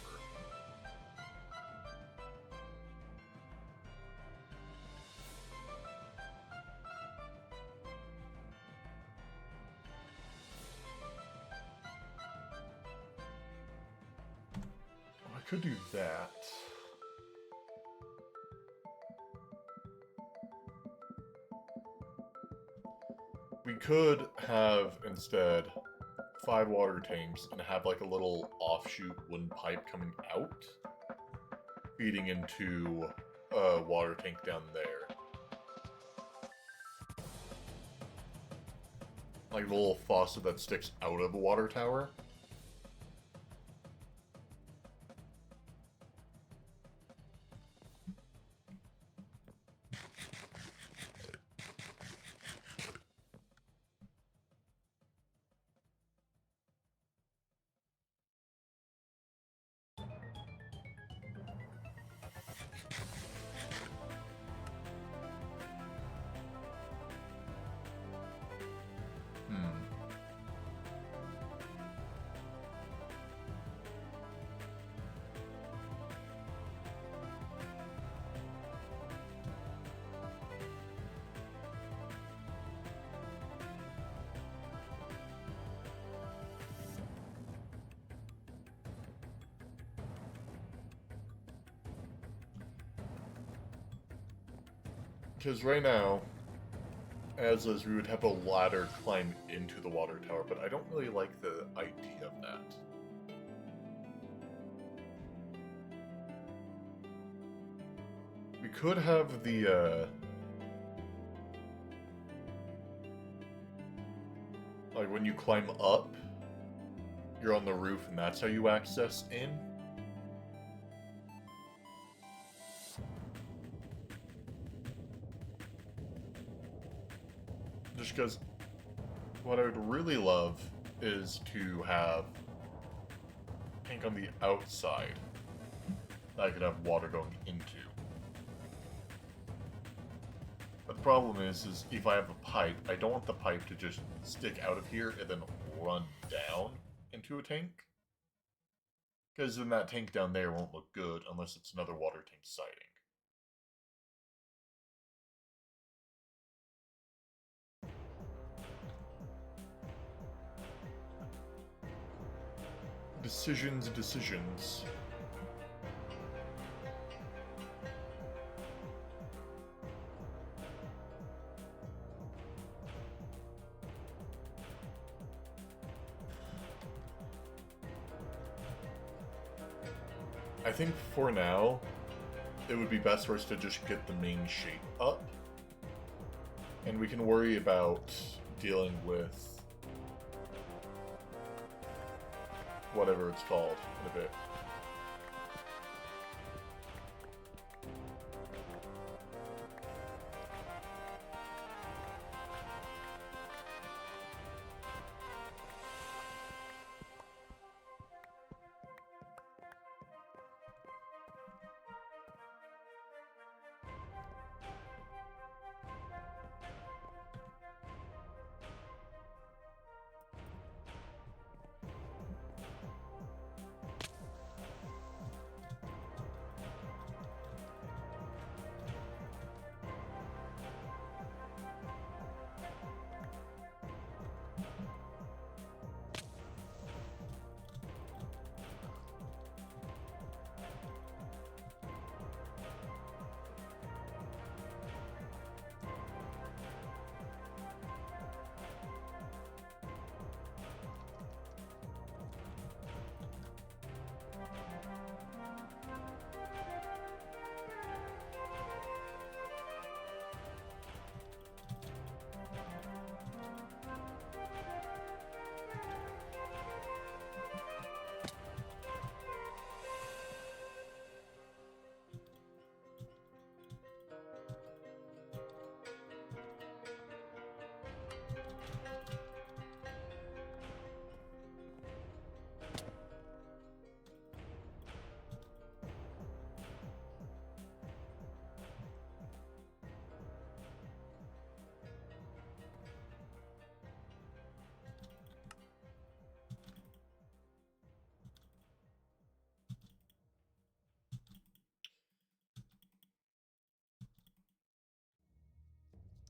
Speaker 1: Oh, I could do that. We could have, instead, 5 water tanks and have like a little offshoot wooden pipe coming out, feeding into a water tank down there. Like the little faucet that sticks out of a water tower. Because right now, as is, we would have a ladder climb into the water tower, but I don't really like the idea of that. We could have the, like when you climb up, you're on the roof and that's how you access in. Just because what I would really love is to have tank on the outside that I could have water going into. But the problem is if I have a pipe, I don't want the pipe to just stick out of here and then run down into a tank. Because then that tank down there won't look good unless it's another water tank siding. Decisions. I think for now, it would be best for us to just get the main shape up. And we can worry about dealing with whatever it's called in a bit.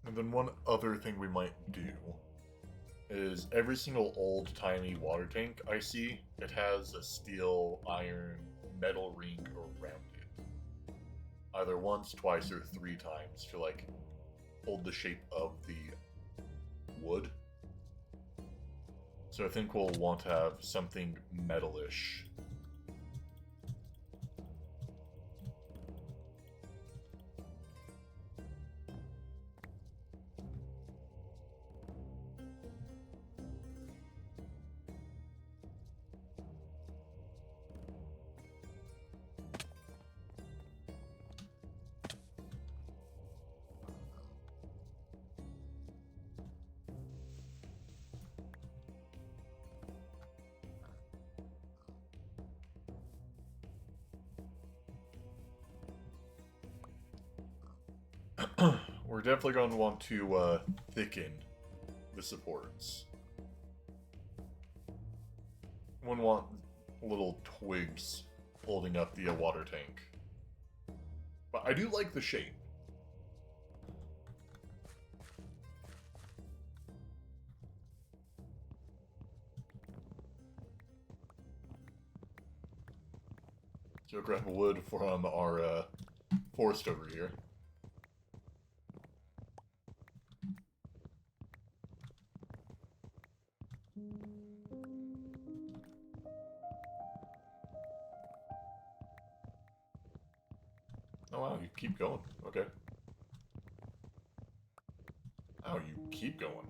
Speaker 1: And then one other thing we might do is every single old-timey water tank I see, it has a steel, iron, metal ring around it. Either once, twice, or 3 times to, like, hold the shape of the wood. So I think we'll want to have something metalish. We're definitely going to want to thicken the supports. We want little twigs holding up the water tank. But I do like the shape. So grab wood from our forest over here. Oh wow, you keep going. Okay. Oh, you keep going.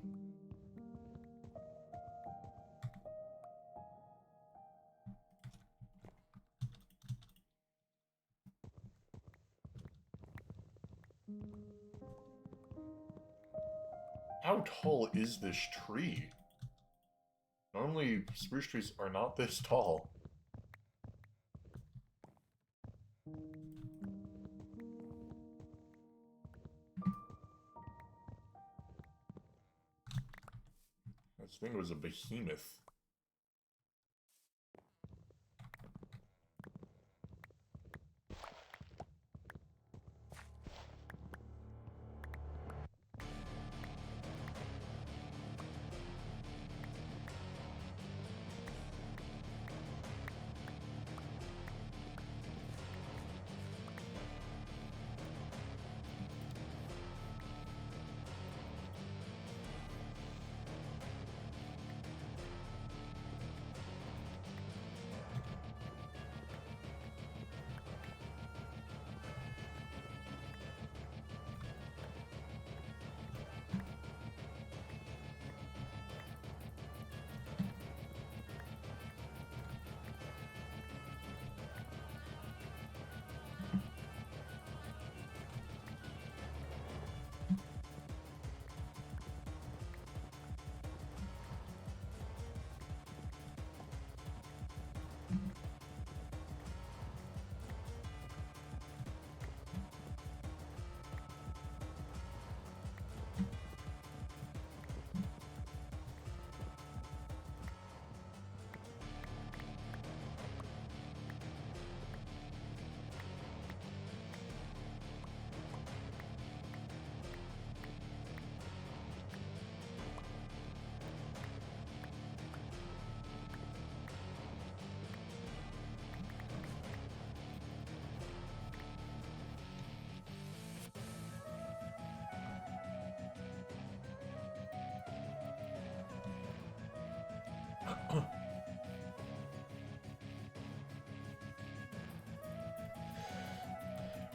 Speaker 1: How tall is this tree? Normally, spruce trees are not this tall. This thing was a behemoth.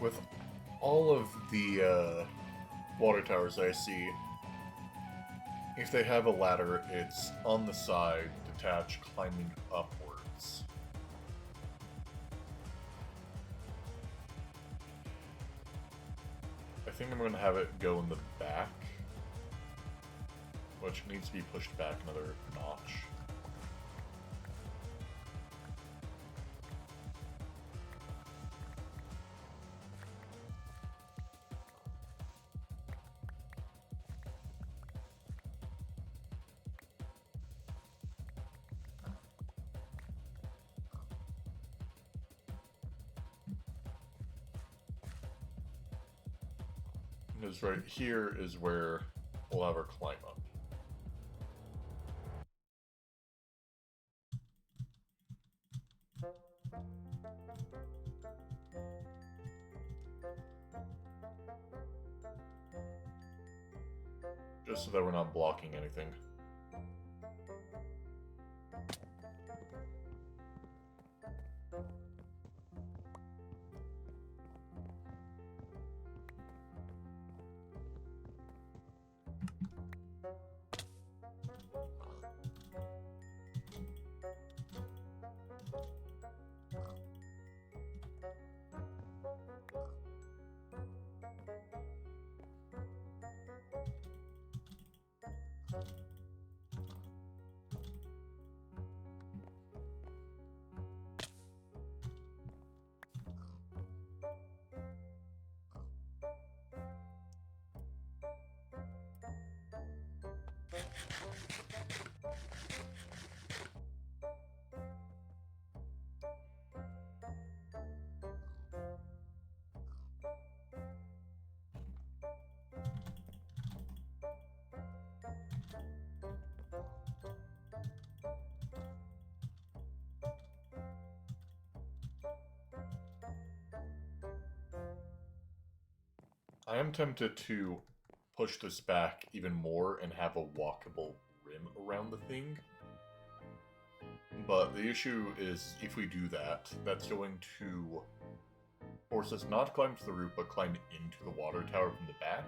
Speaker 1: with all of the water towers I see, if they have a ladder, it's on the side, detached, climbing upwards. I think I'm going to have it go in the back, which needs to be pushed back another notch. Because right here is where we'll have our climb up. Just so that we're not blocking anything. I am tempted to push this back even more and have a walkable rim around the thing. But the issue is, if we do that, that's going to force us not to climb to the roof, but climb into the water tower from the back.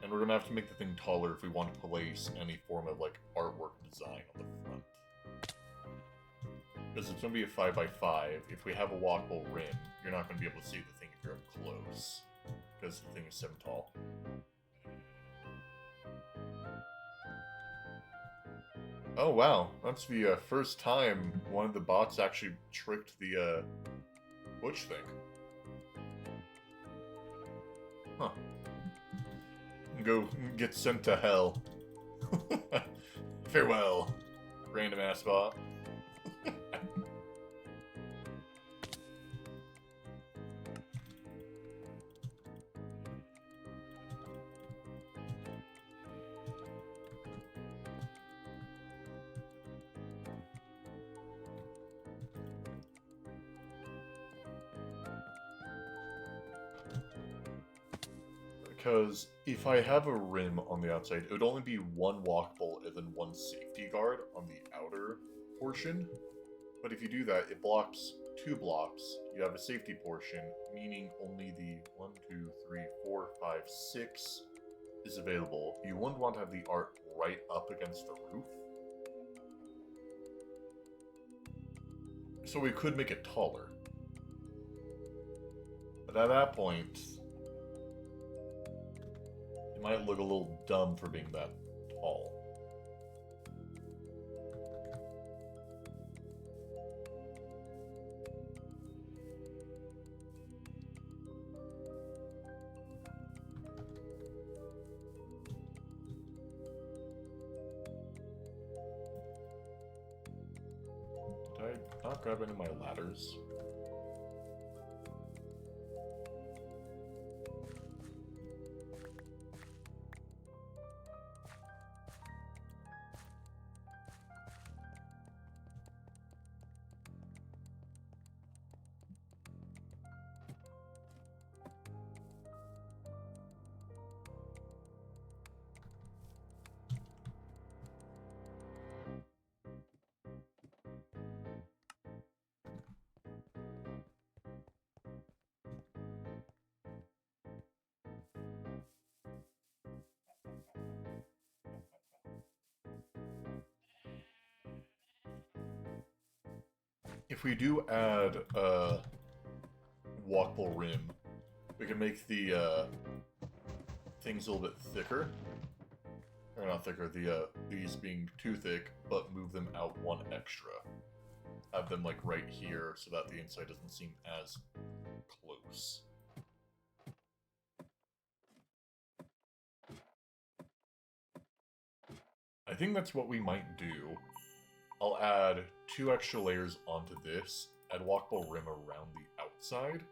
Speaker 1: And we're going to have to make the thing taller if we want to place any form of, like, artwork design on the front. Because it's going to be a 5x5. If we have a walkable rim, you're not going to be able to see the thing if you're up close. Because the thing is so tall. Oh wow, that's the first time one of the bots actually tricked the Butch thing. Huh. Go get sent to hell. Farewell, random ass bot. Because if I have a rim on the outside, it would only be one walkable and then one safety guard on the outer portion. But if you do that, it blocks 2 blocks. You have a safety portion, meaning only the 1, 2, 3, 4, 5, 6 is available. You wouldn't want to have the art right up against the roof. So we could make it taller. But at that point, it might look a little dumb for being that tall. Did I not grab any of my ladders? if we do add a walkable rim, we can make the things a little bit thicker. Or not thicker, these being too thick, but move them out one extra. Have them like right here so that the inside doesn't seem as close. I think that's what we might do. I'll add 2 extra layers onto this, add walkable rim around the outside.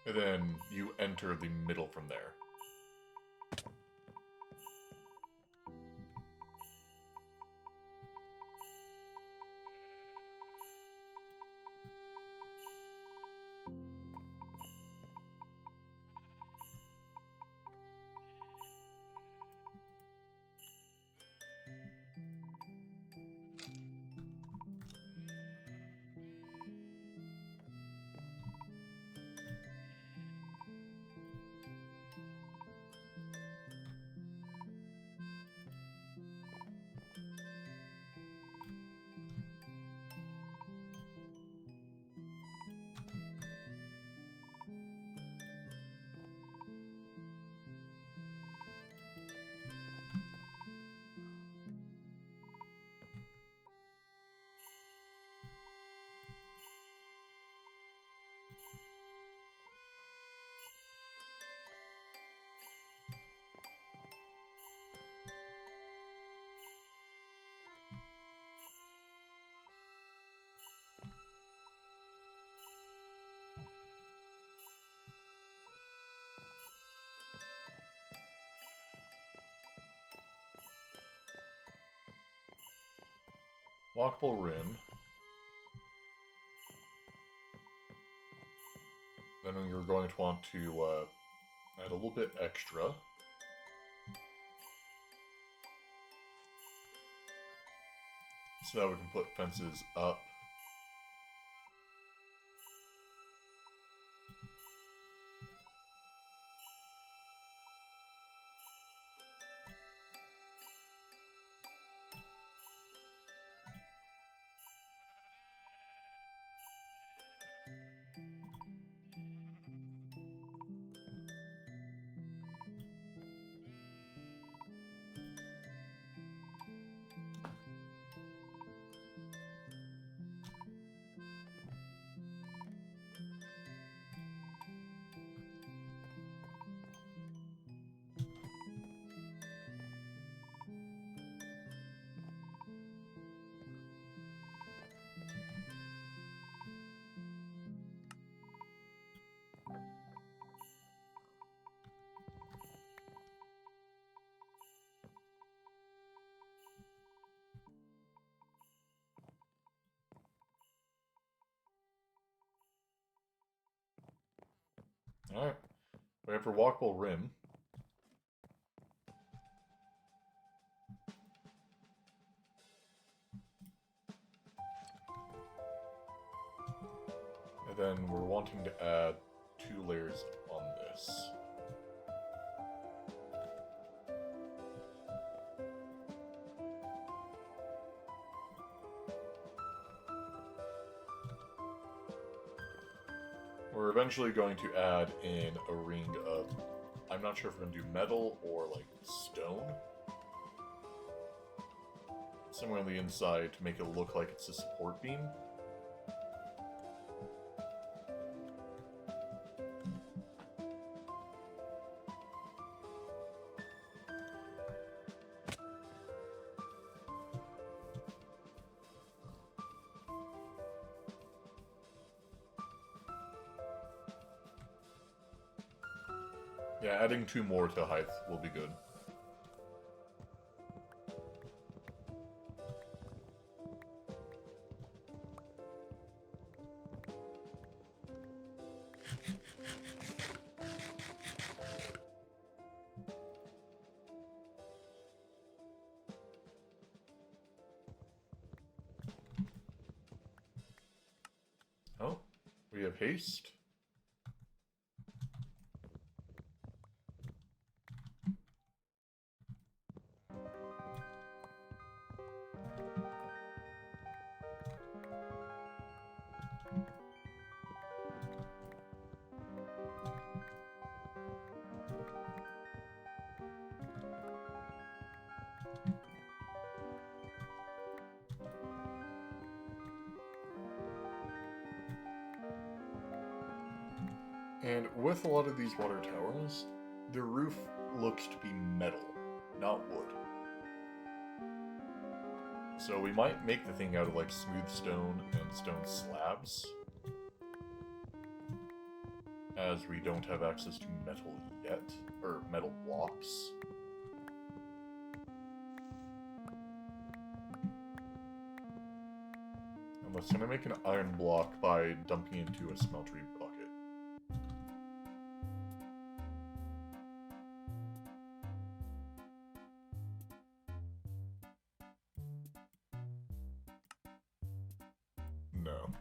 Speaker 1: And then you enter the middle from there. Walkable rim. Then you're going to want to add a little bit extra. So that we can put fences up. Alright. We have our walkable rim. And then we're wanting to add 2 layers on this. We're eventually going to add in a ring of, I'm not sure if we're going to do metal or like stone. Somewhere on the inside to make it look like it's a support beam. Yeah, adding 2 more to height will be good. Oh, we have haste. And with a lot of these water towers, the roof looks to be metal, not wood. So we might make the thing out of like smooth stone and stone slabs, as we don't have access to metal yet, or metal blocks. Unless I'm gonna make an iron block by dumping into a smeltery bucket. No.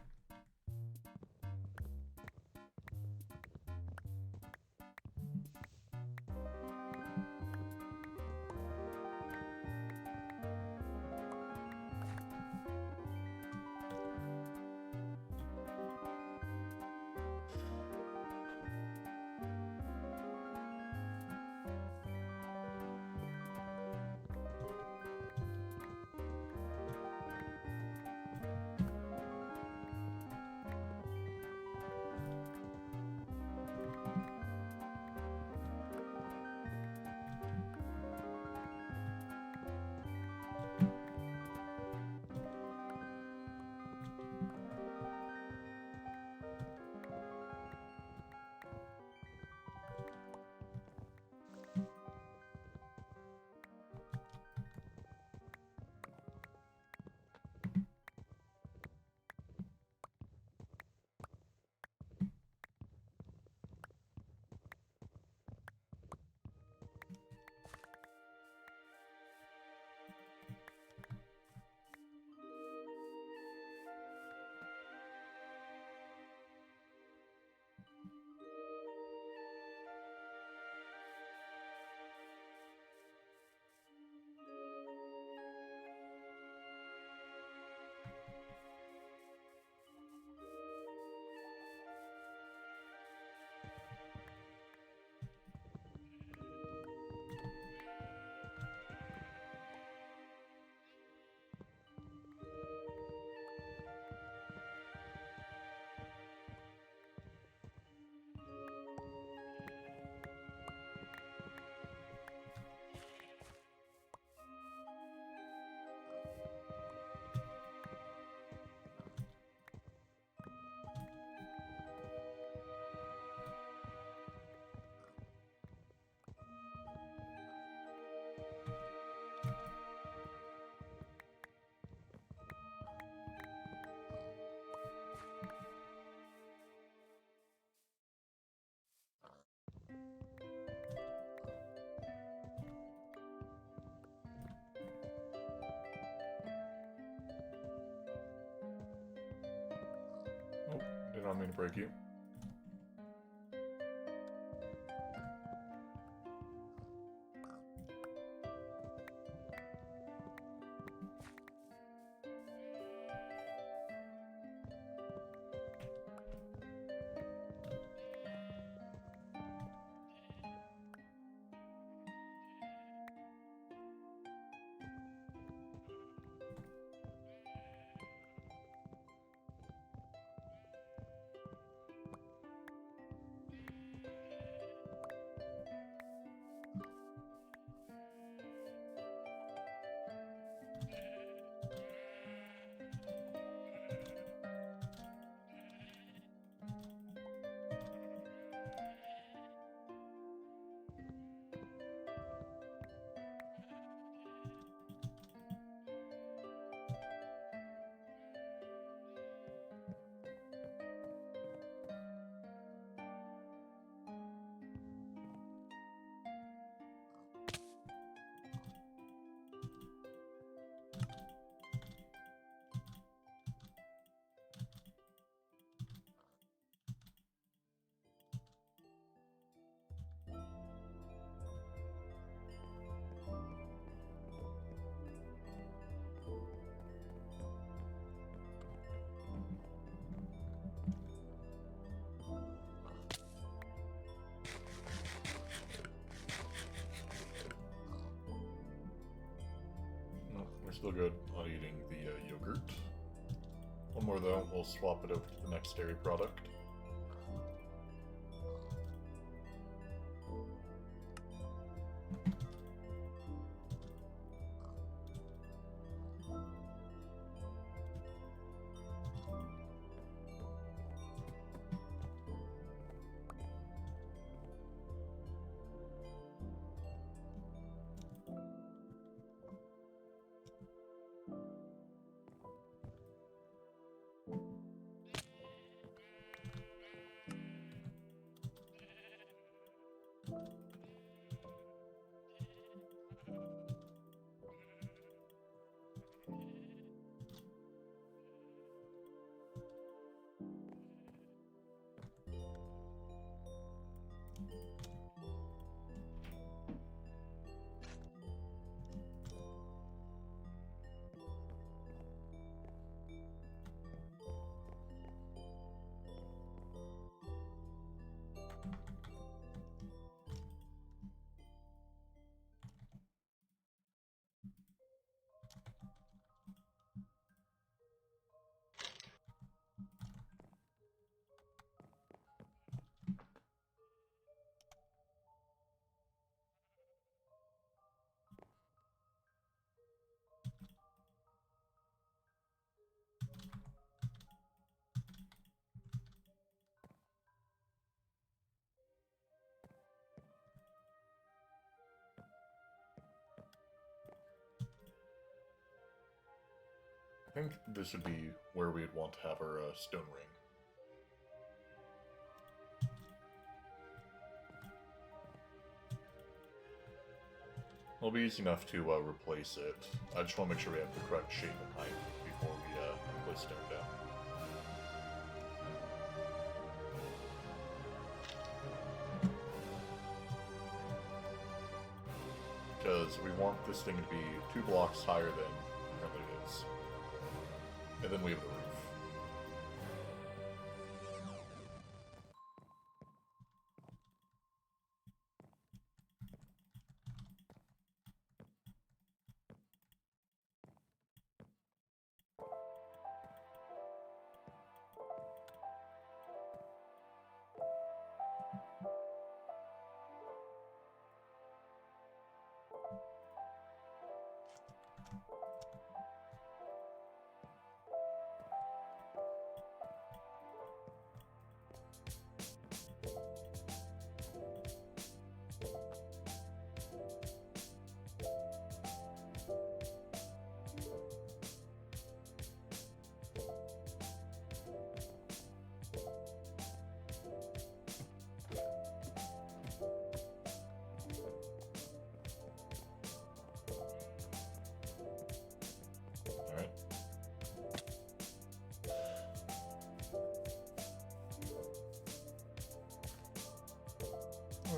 Speaker 1: Oh, did not mean to break you. We're still good on eating the yogurt. One more though, we'll swap it over to the next dairy product. I think this would be where we'd want to have our stone ring. It'll be easy enough to replace it. I just want to make sure we have the correct shape and height before we place stone down. Because we want this thing to be 2 blocks higher than currently it is. And then we have the roof. Alright.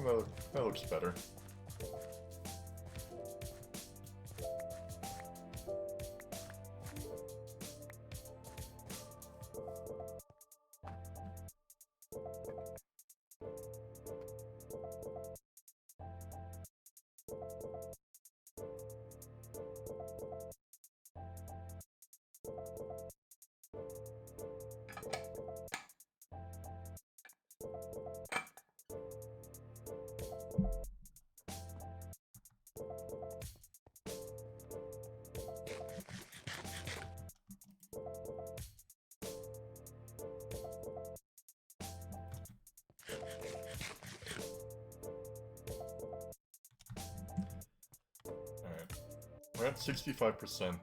Speaker 1: Oh, that looks better. We're at 65%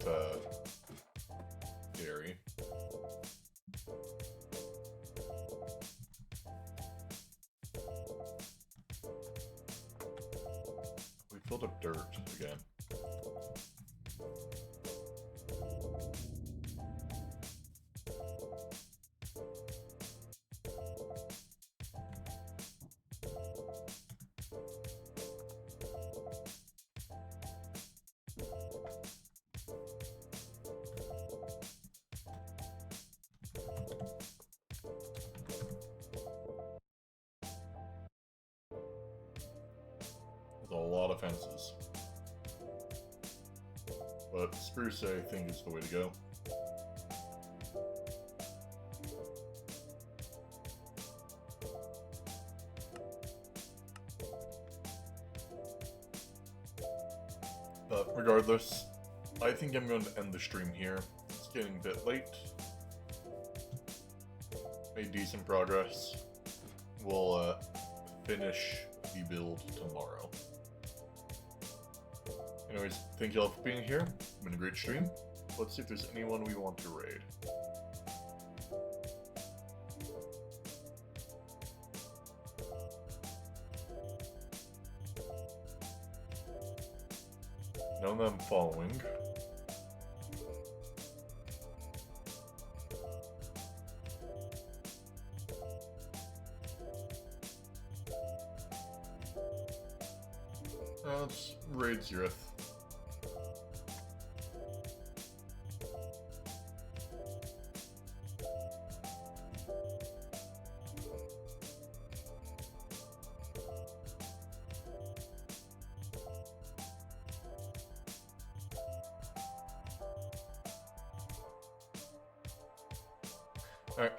Speaker 1: dairy. We filled up dirt again. A lot of fences. But spruce, I think, is the way to go. But regardless, I think I'm going to end the stream here. It's getting a bit late. Made decent progress. We'll finish the build tomorrow. Anyways, thank you all for being here. It's been a great stream. Let's see if there's anyone we want to raid. None of them following. Let's raid Zereth. Alright,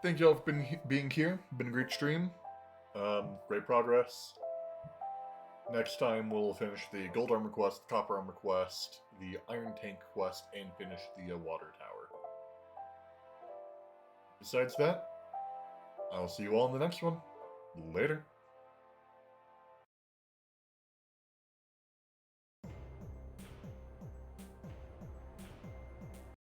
Speaker 1: thank you all for being here. Been a great stream. Great progress. Next time we'll finish the gold armor quest, the copper armor quest, the iron tank quest, and finish the water tower. Besides that, I'll see you all in the next one. Later.